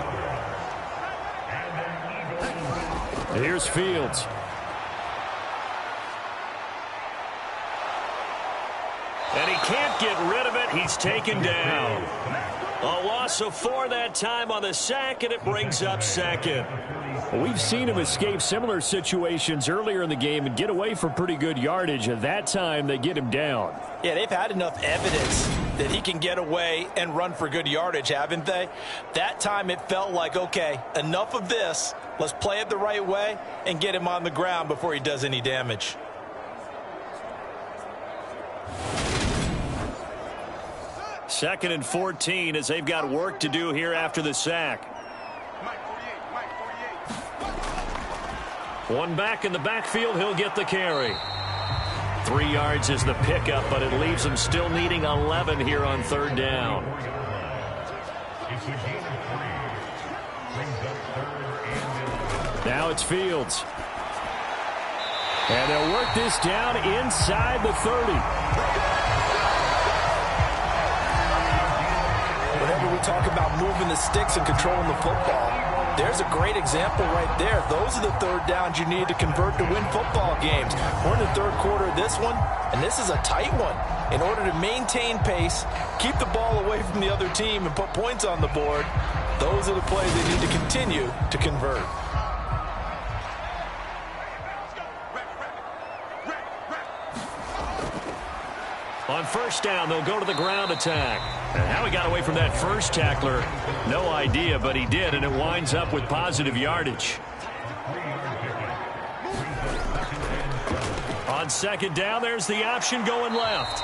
Speaker 2: Here's Fields.
Speaker 4: And he can't get rid of it. He's taken down. A loss of 4 that time on the sack, and it brings up 2nd.
Speaker 2: We've seen him escape similar situations earlier in the game and get away for pretty good yardage. At that time, they get him down.
Speaker 3: Yeah, they've had enough evidence that he can get away and run for good yardage, haven't they? That time it felt like, okay, enough of this. Let's play it the right way and get him on the ground before he does any damage.
Speaker 4: Second and 14 as they've got work to do here after the sack. One back in the backfield, he'll get the carry. 3 yards is the pickup, but it leaves him still needing 11 here on 3rd down.
Speaker 2: Now it's Fields. And they'll work this down inside the 30.
Speaker 3: Whenever we talk about moving the sticks and controlling the football, there's a great example right there. Those are the 3rd downs you need to convert to win football games. We're in the 3rd quarter of this one, and this is a tight one. In order to maintain pace, keep the ball away from the other team, and put points on the board, those are the plays they need to continue to convert.
Speaker 4: first down, they'll go to the ground attack. And how he got away from that first tackler, no idea, but he did, and it winds up with positive yardage. On second down, there's the option going left.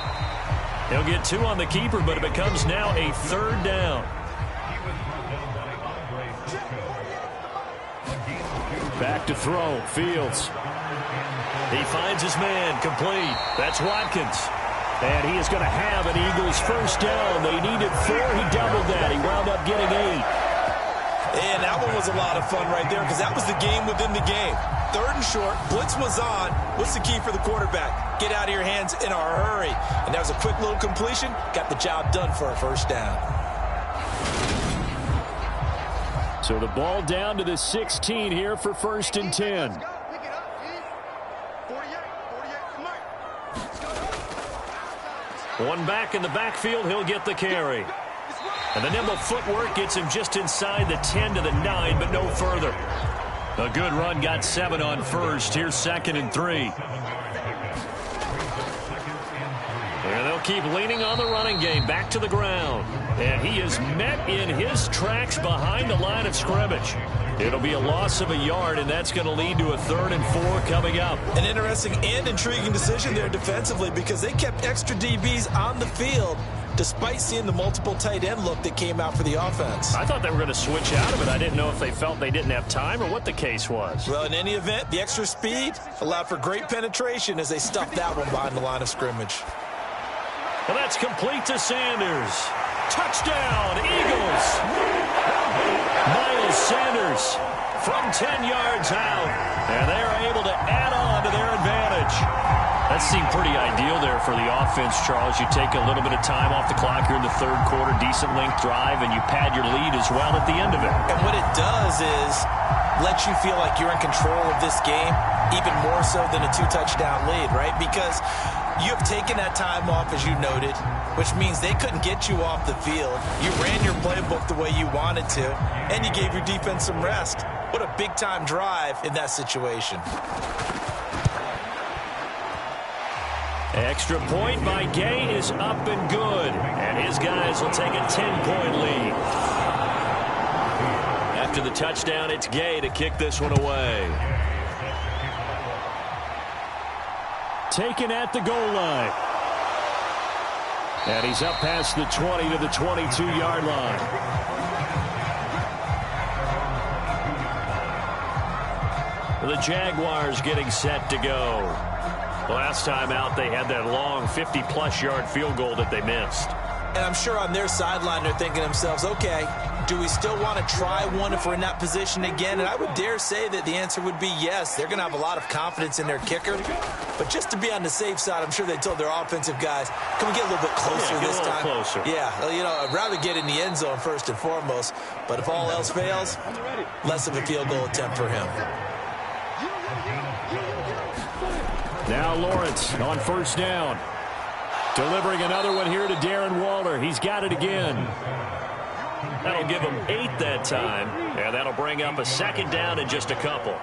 Speaker 4: He'll get 2 on the keeper, but it becomes now a third down. Back to throw, Fields. He finds his man, complete. That's Watkins. And he is going to have an Eagles first down. They needed 4. He doubled that. He wound up getting 8.
Speaker 3: And that one was a lot of fun right there because that was the game within the game. Third and short, blitz was on. What's the key for the quarterback? Get out of your hands in a hurry. And that was a quick little completion. Got the job done for a first down.
Speaker 4: So the ball down to the 16 here for 1st and 10. One back in the backfield, he'll get the carry. And the nimble footwork gets him just inside the 10 to the 9, but no further. A good run, got 7 on first. Here's 2nd and 3. And they'll keep leaning on the running game, back to the ground. And he is met in his tracks behind the line of scrimmage. It'll be a loss of a yard, and that's going to lead to a 3rd and 4 coming up.
Speaker 3: An interesting and intriguing decision there defensively because they kept extra DBs on the field despite seeing the multiple tight end look that came out for the offense.
Speaker 4: I thought they were going to switch out of it. I didn't know if they felt they didn't have time or what the case was.
Speaker 3: Well, in any event, the extra speed allowed for great penetration as they stuffed that one behind the line of scrimmage.
Speaker 4: Well, that's complete to Sanders. Touchdown, Eagles. Miles Sanders from 10 yards out. And they're able to add on to their advantage. That seemed pretty ideal there for the offense, Charles. You take a little bit of time off the clock here in the 3rd quarter, decent length drive, and you pad your lead as well at the end of it.
Speaker 3: And what it does is let you feel like you're in control of this game, even more so than a 2-touchdown lead, right? Because you have taken that time off, as you noted, which means they couldn't get you off the field. You ran your playbook the way you wanted to, and you gave your defense some rest. What a big-time drive in that situation.
Speaker 4: Extra point by Gay is up and good. And his guys will take a 10-point lead. After the touchdown, it's Gay to kick this one away. Taken at the goal line. And he's up past the 20 to the 22-yard line. The Jaguars getting set to go. Last time out, they had that long 50-plus yard field goal that they missed.
Speaker 3: And I'm sure on their sideline, they're thinking to themselves, okay, do we still want to try one if we're in that position again? And I would dare say that the answer would be yes. They're going to have a lot of confidence in their kicker. But just to be on the safe side, I'm sure they told their offensive guys, can we get a little bit closer this time?
Speaker 4: Closer.
Speaker 3: Yeah, you know, I'd rather get in the end zone first and foremost. But if all else fails, less of a field goal attempt for him.
Speaker 4: Now Lawrence on first down. Delivering another one here to Darren Waller. He's got it again. That'll give him 8 that time. And that'll bring up a 2nd down in just a couple.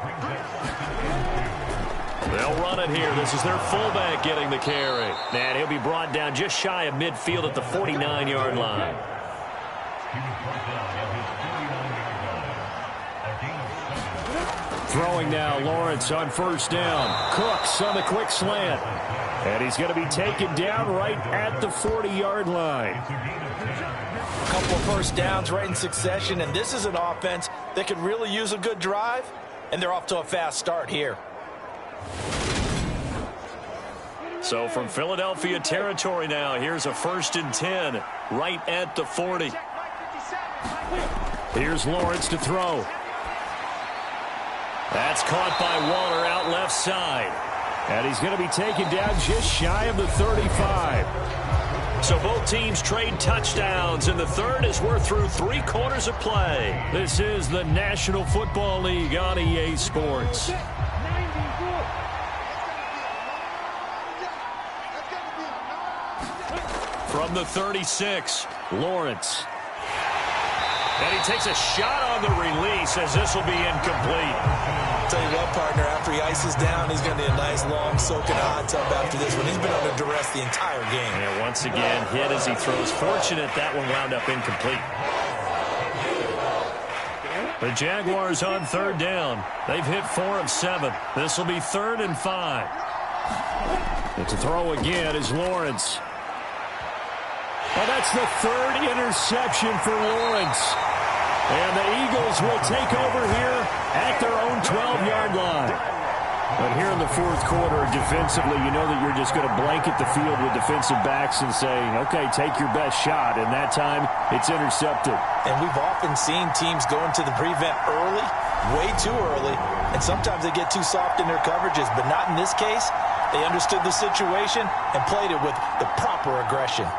Speaker 4: They'll run it here. This is their fullback getting the carry. And he'll be brought down just shy of midfield at the 49-yard line. Throwing now, Lawrence on first down. Cooks on the quick slant. And he's going to be taken down right at the 40-yard line.
Speaker 3: A couple of first downs right in succession, and this is an offense that could really use a good drive, and they're off to a fast start here.
Speaker 4: So from Philadelphia territory now, here's a 1st and 10 right at the 40. Here's Lawrence to throw. That's caught by Waller out left side. And he's going to be taken down just shy of the 35. So both teams trade touchdowns in the 3rd as we're through 3 quarters of play. This is the National Football League on EA Sports. From the 36, Lawrence. And he takes a shot on the release as this will be incomplete.
Speaker 3: Tell you what, partner, after he ices down, he's going to need a nice, long, soaking hot tub after this one. He's been under duress the entire game.
Speaker 4: And once again, hit as he throws. Fortunate that one wound up incomplete. The Jaguars on third down. They've hit 4 of 7. This will be 3rd and 5. And to throw again is Lawrence. Well, that's the 3rd interception for Lawrence. And the Eagles will take over here at their own 12-yard line. But here in the fourth quarter, defensively, you know that you're just going to blanket the field with defensive backs and say, okay, take your best shot. And that time, it's intercepted.
Speaker 3: And we've often seen teams go into the prevent early, way too early, and sometimes they get too soft in their coverages. But not in this case. They understood the situation and played it with the proper aggression.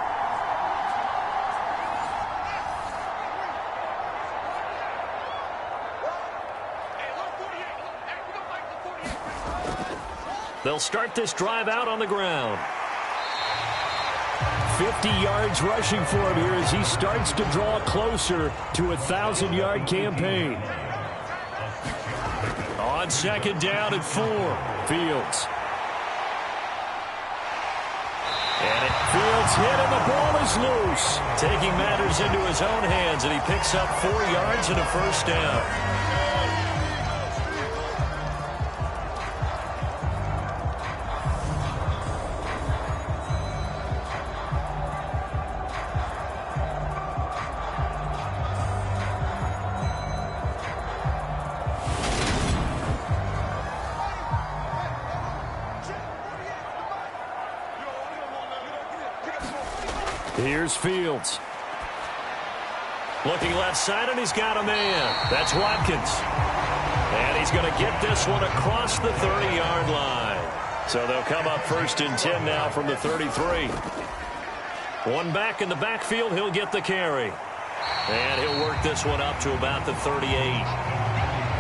Speaker 4: They'll start this drive out on the ground. 50 yards rushing for him here as he starts to draw closer to a 1,000-yard campaign. On second down at 4, Fields. And Fields hit and the ball is loose. Taking matters into his own hands, and he picks up 4 yards and a first down. Here's Fields. Looking left side, and he's got a man. That's Watkins. And he's going to get this one across the 30-yard line. So they'll come up 1st and 10 now from the 33. One back in the backfield, he'll get the carry. And he'll work this one up to about the 38.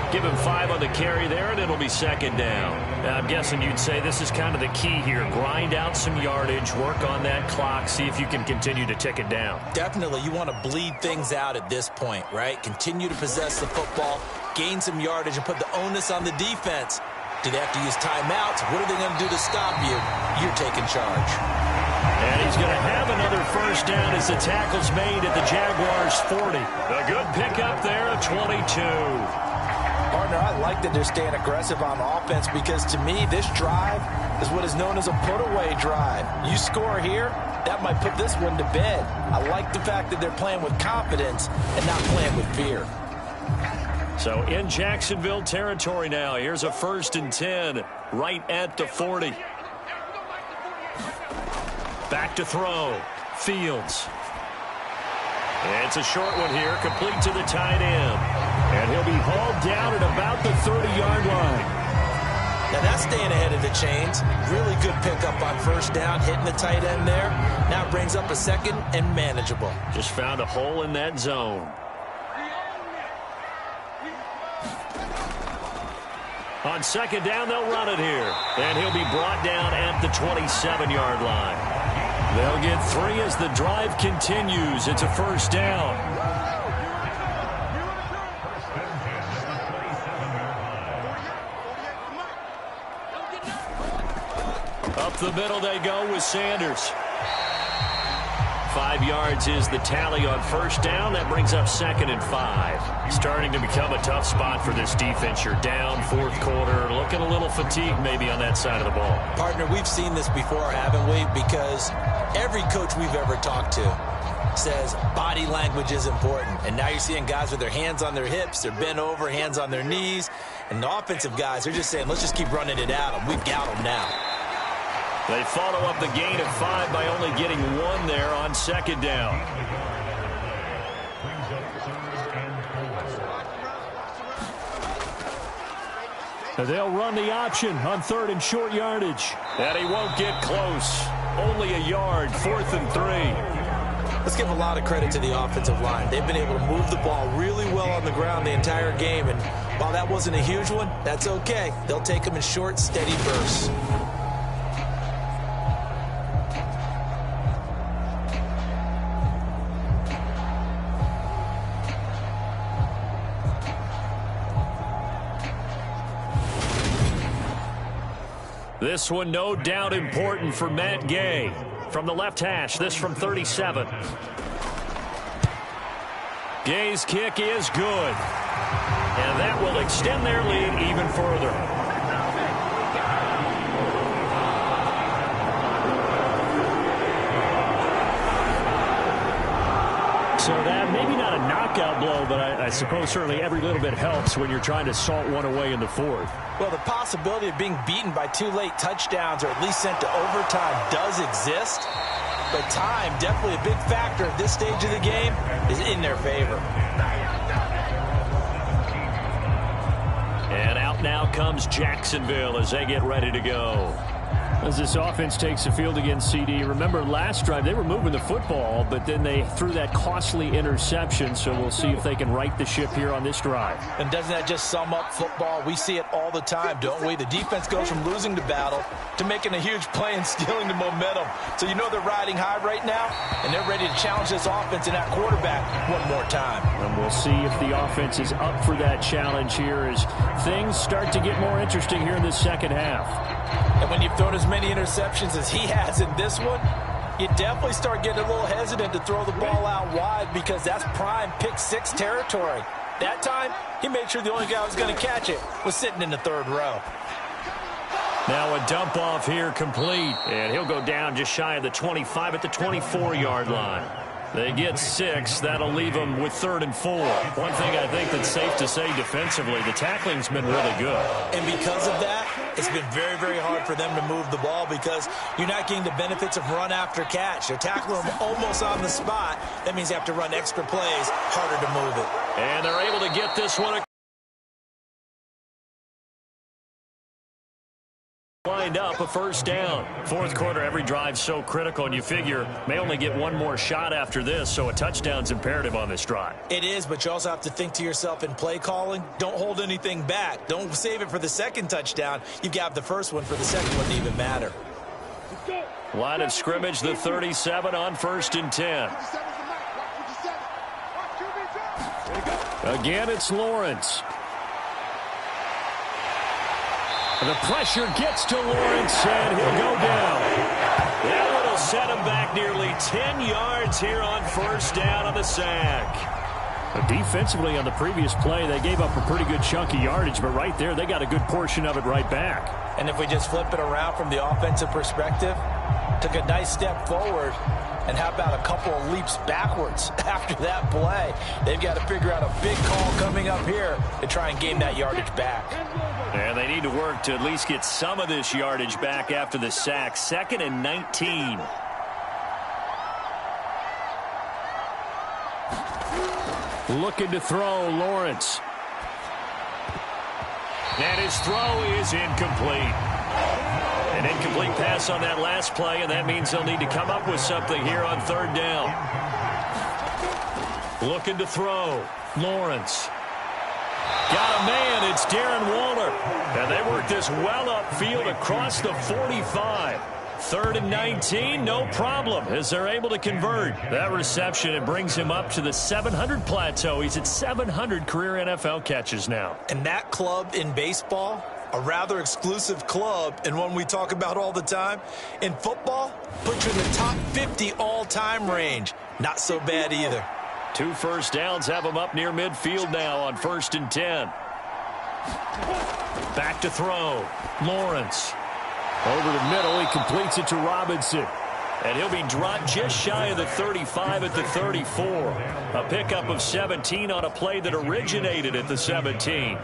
Speaker 4: Give him 5 on the carry there, and it'll be second down. Now, I'm guessing you'd say this is kind of the key here. Grind out some yardage, work on that clock, see if you can continue to tick it down.
Speaker 3: Definitely. You want to bleed things out at this point, right? Continue to possess the football, gain some yardage, and put the onus on the defense. Do they have to use timeouts? What are they going to do to stop you? You're taking charge.
Speaker 4: And he's going to have another first down as the tackle's made at the Jaguars' 40. A good pickup there at 22.
Speaker 3: Partner, I like that they're staying aggressive on offense because, to me, this drive is what is known as a put-away drive. You score here, that might put this one to bed. I like the fact that they're playing with confidence and not playing with fear.
Speaker 4: So in Jacksonville territory now, here's a 1st and 10 right at the 40. Back to throw. Fields. It's a short one here, complete to the tight end. And he'll be hauled down at about the 30-yard line.
Speaker 3: Now that's staying ahead of the chains. Really good pickup on first down, hitting the tight end there. Now it brings up a second and manageable.
Speaker 4: Just found a hole in that zone. On second down, they'll run it here. And he'll be brought down at the 27-yard line. They'll get 3 as the drive continues. It's a first down. Up the middle they go with Sanders. 5 yards is the tally on first down. That brings up 2nd and 5. Starting to become a tough spot for this defense. You're down, fourth quarter, looking a little fatigued maybe on that side of the ball.
Speaker 3: Partner, we've seen this before, haven't we? Because every coach we've ever talked to says body language is important. And now you're seeing guys with their hands on their hips, they're bent over, hands on their knees. And the offensive guys are just saying, let's just keep running it at them. We've got them now.
Speaker 4: They follow up the gain of 5 by only getting 1 there on second down. They'll run the option on 3rd and short yardage. And he won't get close. Only a yard, 4th and 3.
Speaker 3: Let's give a lot of credit to the offensive line. They've been able to move the ball really well on the ground the entire game. And while that wasn't a huge one, that's okay. They'll take them in short, steady bursts.
Speaker 4: This one no doubt important for Matt Gay. From the left hash, this from 37. Gay's kick is good. And that will extend their lead even further. So that maybe not a knockout blow, but I suppose certainly every little bit helps when you're trying to salt one away in the fourth.
Speaker 3: Well, the possibility of being beaten by 2 late touchdowns or at least sent to overtime does exist. But time, definitely a big factor at this stage of the game, is in their favor.
Speaker 4: And out now comes Jacksonville as they get ready to go.
Speaker 2: As this offense takes the field against CD, remember last drive they were moving the football, but then they threw that costly interception, so we'll see if they can right the ship here on this drive.
Speaker 3: And doesn't that just sum up football? We see it all the time, don't we? The defense goes from losing the battle to making a huge play and stealing the momentum. So you know they're riding high right now, and they're ready to challenge this offense and that quarterback one more time.
Speaker 2: And we'll see if the offense is up for that challenge here as things start to get more interesting here in the second half.
Speaker 3: And when you've thrown as many interceptions as he has in this one, you definitely start getting a little hesitant to throw the ball out wide because that's prime pick 6 territory. That time, he made sure the only guy who was going to catch it was sitting in the 3rd row.
Speaker 4: Now a dump off here complete, and he'll go down just shy of the 25 at the 24-yard line. They get 6. That'll leave them with 3rd and 4. One thing I think that's safe to say defensively, the tackling's been really good.
Speaker 3: And because of that, it's been very, very hard for them to move the ball because you're not getting the benefits of run after catch. They're tackling them almost on the spot. That means you have to run extra plays, harder to move it.
Speaker 4: And they're able to get this one lined up, a 1st down. 4th quarter, every drive's so critical, and you figure may only get one more shot after this, so a touchdown's imperative on this drive.
Speaker 3: It is, but you also have to think to yourself in play calling, don't hold anything back. Don't save it for the 2nd touchdown. You've got the 1st one for the 2nd one to even matter.
Speaker 4: Line of scrimmage, the 37 on 1st and 10. Again, it's Lawrence. The pressure gets to Lawrence, and he'll go down. That will set him back nearly 10 yards here on 1st down on the sack.
Speaker 2: But defensively on the previous play, they gave up a pretty good chunk of yardage, but right there, they got a good portion of it right back.
Speaker 3: And if we just flip it around from the offensive perspective, took a nice step forward, and how about a couple of leaps backwards after that play? They've got to figure out a big call coming up here to try and gain that yardage back.
Speaker 4: And they need to work to at least get some of this yardage back after the sack. 2nd and 19.
Speaker 2: Looking to throw, Lawrence.
Speaker 4: And his throw is incomplete. An incomplete pass on that last play, and that means they'll need to come up with something here on 3rd down. Looking to throw, Lawrence. Got a man, it's Darren Waller. And they work this well upfield across the 45. 3rd and 19, no problem, as they're able to convert. That reception, it brings him up to the 700 plateau. He's at 700 career NFL catches now.
Speaker 3: And that club in baseball, a rather exclusive club, and one we talk about all the time. In football, puts you in the top 50 all-time range. Not so bad either.
Speaker 4: 2 1st downs have him up near midfield now on 1st and 10. Back to throw. Lawrence.
Speaker 2: Over the middle, he completes it to Robinson.
Speaker 4: And he'll be dropped just shy of the 35 at the 34. A pickup of 17 on a play that originated at the 17.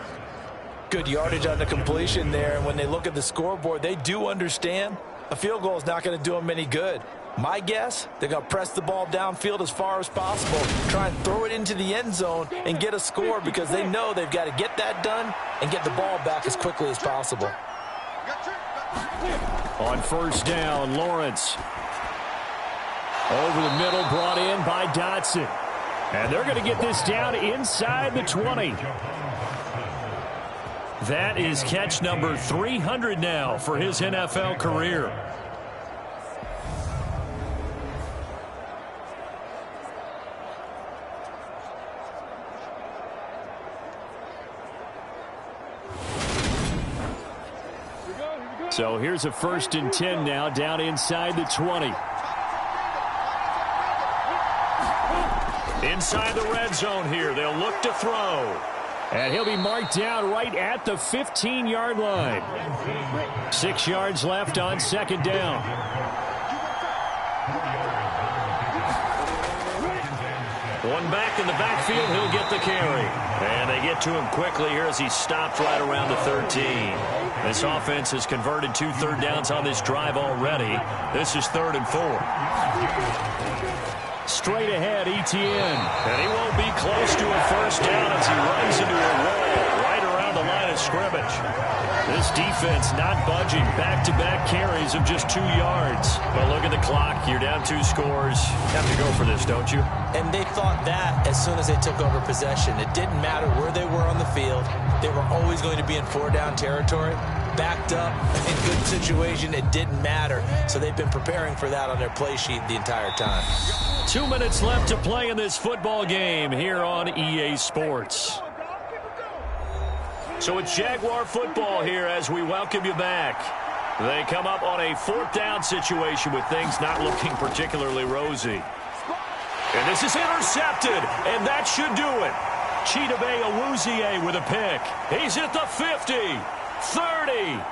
Speaker 3: Good yardage on the completion there. And when they look at the scoreboard, they do understand a field goal is not going to do them any good. My guess, they're going to press the ball downfield as far as possible, try and throw it into the end zone and get a score because they know they've got to get that done and get the ball back as quickly as possible.
Speaker 2: On 1st down, Lawrence. Over the middle, brought in by Dotson. And they're going to get this down inside the 20. That is catch number 300 now for his NFL career.
Speaker 4: So here's a 1st and 10 now, down inside the 20. Inside the red zone here, they'll look to throw. And he'll be marked down right at the 15-yard line. 6 yards left on 2nd down. One back in the backfield, he'll get the carry. And they get to him quickly here as he stopped right around the 13. This offense has converted 2 third downs on this drive already. This is 3rd and 4. Straight ahead, Etienne. And he won't be close to a 1st down as he runs into a wall right around the line of scrimmage. This defense not budging. Back-to-back carries of just 2 yards. But look at the clock. You're down 2 scores. Have to go for this, don't you?
Speaker 3: And they thought that as soon as they took over possession. It didn't matter where they were on the field. They were always going to be in 4-down territory. Backed up, in good situation, it didn't matter. So they've been preparing for that on their play sheet the entire time.
Speaker 4: 2 minutes left to play in this football game here on EA Sports. So it's Jaguar football here as we welcome you back. They come up on a 4th down situation with things not looking particularly rosy. And this is intercepted, and that should do it. Chidobe Awuzie with a pick. He's at the 50, 30,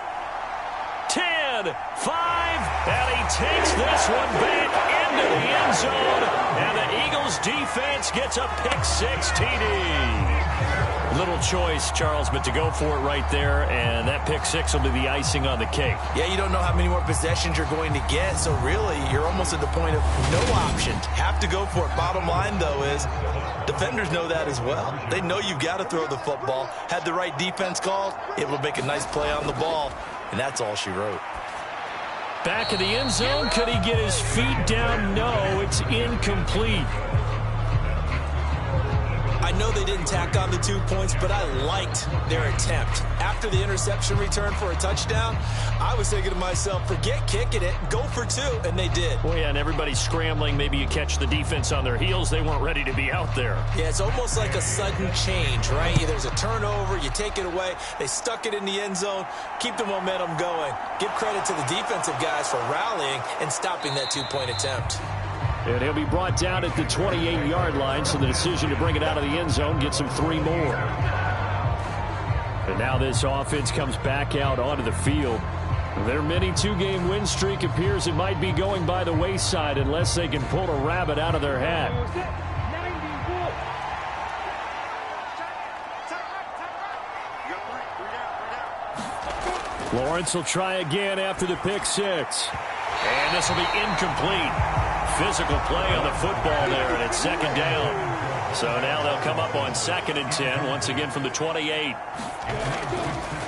Speaker 4: 10, 5, and he takes this one back into the end zone, and the Eagles defense gets a pick-6 TD. Little choice, Charles, but to go for it right there, and that pick-6 will be the icing on the cake.
Speaker 3: Yeah, you don't know how many more possessions you're going to get, so really you're almost at the point of no options. Have to go for it. Bottom line, though, is defenders know that as well. They know you've got to throw the football. Had the right defense called, able to make a nice play on the ball, and that's all she wrote.
Speaker 4: Back of the end zone, could he get his feet down? No, it's incomplete.
Speaker 3: I know they didn't tack on the 2 points, but I liked their attempt. After the interception return for a touchdown, I was thinking to myself, forget kicking it, go for 2, and they did.
Speaker 4: Well, yeah, and everybody's scrambling. Maybe you catch the defense on their heels. They weren't ready to be out there.
Speaker 3: Yeah, it's almost like a sudden change, right? There's a turnover, you take it away, they stuck it in the end zone, keep the momentum going. Give credit to the defensive guys for rallying and stopping that 2-point attempt.
Speaker 4: And he'll be brought down at the 28-yard line, so the decision to bring it out of the end zone gets him 3 more. And now this offense comes back out onto the field. Their mini 2-game win streak appears it might be going by the wayside unless they can pull a rabbit out of their hat. Lawrence will try again after the pick-6. And this will be incomplete. Physical play on the football there, and it's 2nd down. So now they'll come up on 2nd and 10, once again from the 28.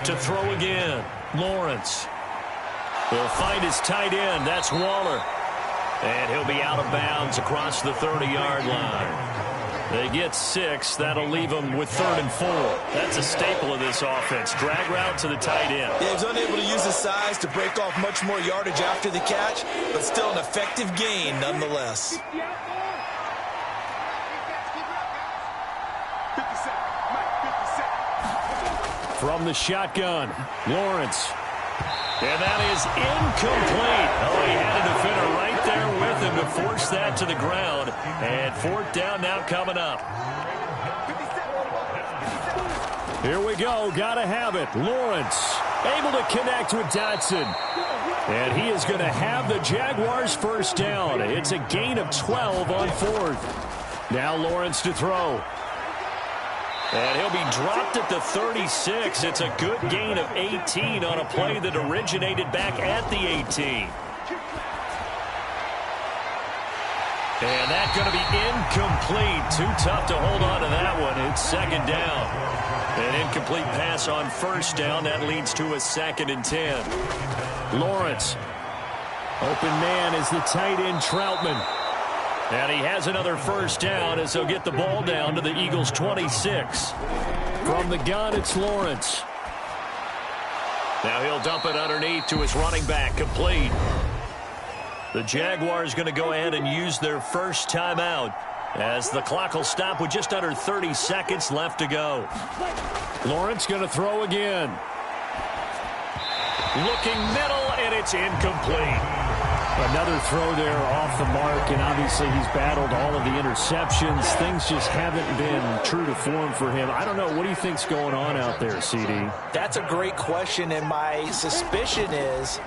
Speaker 4: To throw again, Lawrence. He'll find his tight end, that's Waller. And he'll be out of bounds across the 30-yard line. They get 6. That'll leave them with 3rd and 4. That's a staple of this offense. Drag route to the tight end.
Speaker 3: Yeah, he's unable to use his size to break off much more yardage after the catch, but still an effective gain nonetheless.
Speaker 4: From the shotgun, Lawrence. And that is incomplete. Oh, he had a defender right there with him to force that to the ground. And 4th down now coming up. Here we go. Got to have it. Lawrence able to connect with Dotson. And he is going to have the Jaguars' 1st down. It's a gain of 12 on 4th. Now Lawrence to throw. And he'll be dropped at the 36. It's a good gain of 18 on a play that originated back at the 18. And that's going to be incomplete. Too tough to hold on to that one. It's 2nd down. An incomplete pass on 1st down. That leads to a 2nd and 10. Lawrence. Open man is the tight end Troutman. And he has another 1st down as they'll get the ball down to the Eagles' 26. From the gun, it's Lawrence. Now he'll dump it underneath to his running back, complete. The Jaguars going to go ahead and use their first timeout as the clock will stop with just under 30 seconds left to go. Lawrence going to throw again. Looking middle. and it's incomplete.
Speaker 2: Another throw there off the mark, and obviously he's battled all of the interceptions. Things just haven't been true to form for him. I don't know. What do you think's going on out there, CD?
Speaker 3: That's a great question, and my suspicion is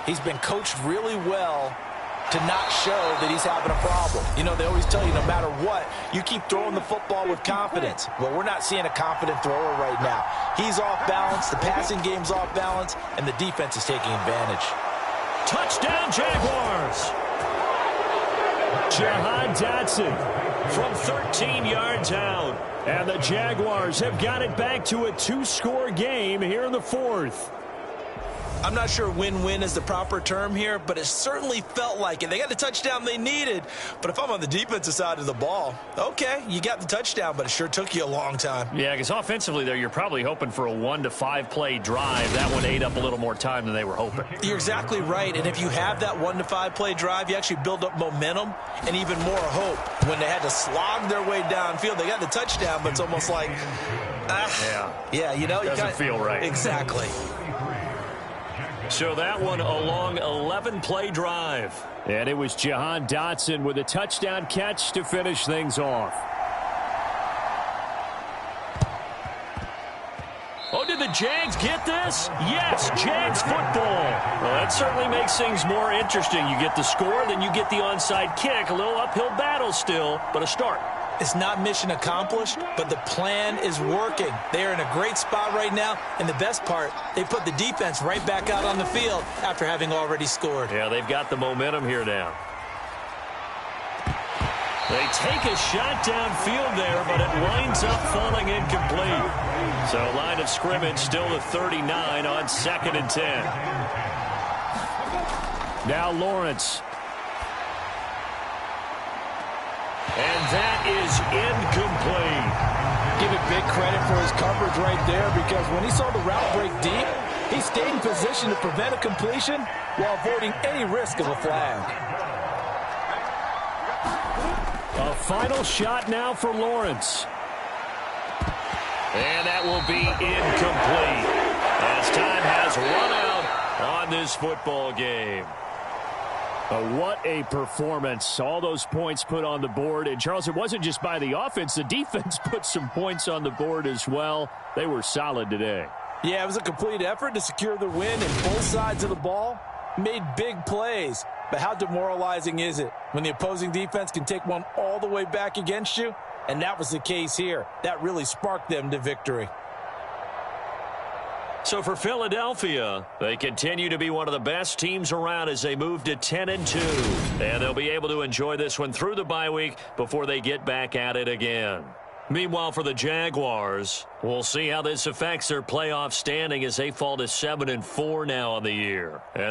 Speaker 3: he's been coached really well to not show that he's having a problem. You know, they always tell you no matter what, you keep throwing the football with confidence. Well, we're not seeing a confident thrower right now. He's off balance, the passing game's off balance, and the defense is taking advantage.
Speaker 4: Touchdown, Jaguars!
Speaker 2: Jahan Dotson
Speaker 4: From 13 yards out.
Speaker 2: And the Jaguars have got it back to a 2-score game here in the fourth.
Speaker 3: I'm not sure win-win is the proper term here, but it certainly felt like it. They got the touchdown they needed, but if I'm on the defensive side of the ball, okay, you got the touchdown, but it sure took you a long time.
Speaker 4: Yeah, because offensively there, you're probably hoping for a 1 to 5 play drive. That one ate up a little more time than they were hoping.
Speaker 3: You're exactly right, and if you have that 1 to 5 play drive, you actually build up momentum and even more hope. When they had to slog their way downfield, they got the touchdown, but it's almost like, yeah, you know,
Speaker 4: doesn't feel right.
Speaker 3: Exactly.
Speaker 4: So that one a long 11-play drive.
Speaker 2: And it was Jahan Dotson with a touchdown catch to finish things off.
Speaker 4: Oh, did the Jags get this? Yes, Jags football. Well, that certainly makes things more interesting. You get the score, then you get the onside kick. A little uphill battle still, but a start.
Speaker 3: It's not mission accomplished, but the plan is working. They are in a great spot right now, and the best part, they put the defense right back out on the field after having already scored.
Speaker 4: Yeah, they've got the momentum here now. They take a shot downfield there, but it winds up falling incomplete. So line of scrimmage still the 39 on 2nd and 10.
Speaker 2: Now Lawrence.
Speaker 4: And that is incomplete.
Speaker 3: Give it big credit for his coverage right there, because when he saw the route break deep, he stayed in position to prevent a completion while avoiding any risk of a flag.
Speaker 2: A final shot now for Lawrence.
Speaker 4: And that will be incomplete as time has run out on this football game.
Speaker 2: What a performance. All those points put on the board. And, Charles, it wasn't just by the offense. The defense put some points on the board as well. They were solid today.
Speaker 3: Yeah, it was a complete effort to secure the win, and both sides of the ball made big plays. But how demoralizing is it when the opposing defense can take one all the way back against you? And that was the case here. That really sparked them to victory.
Speaker 4: So for Philadelphia, they continue to be one of the best teams around as they move to 10-2. And they'll be able to enjoy this one through the bye week before they get back at it again. Meanwhile, for the Jaguars, we'll see how this affects their playoff standing as they fall to 7-4 now on the year. And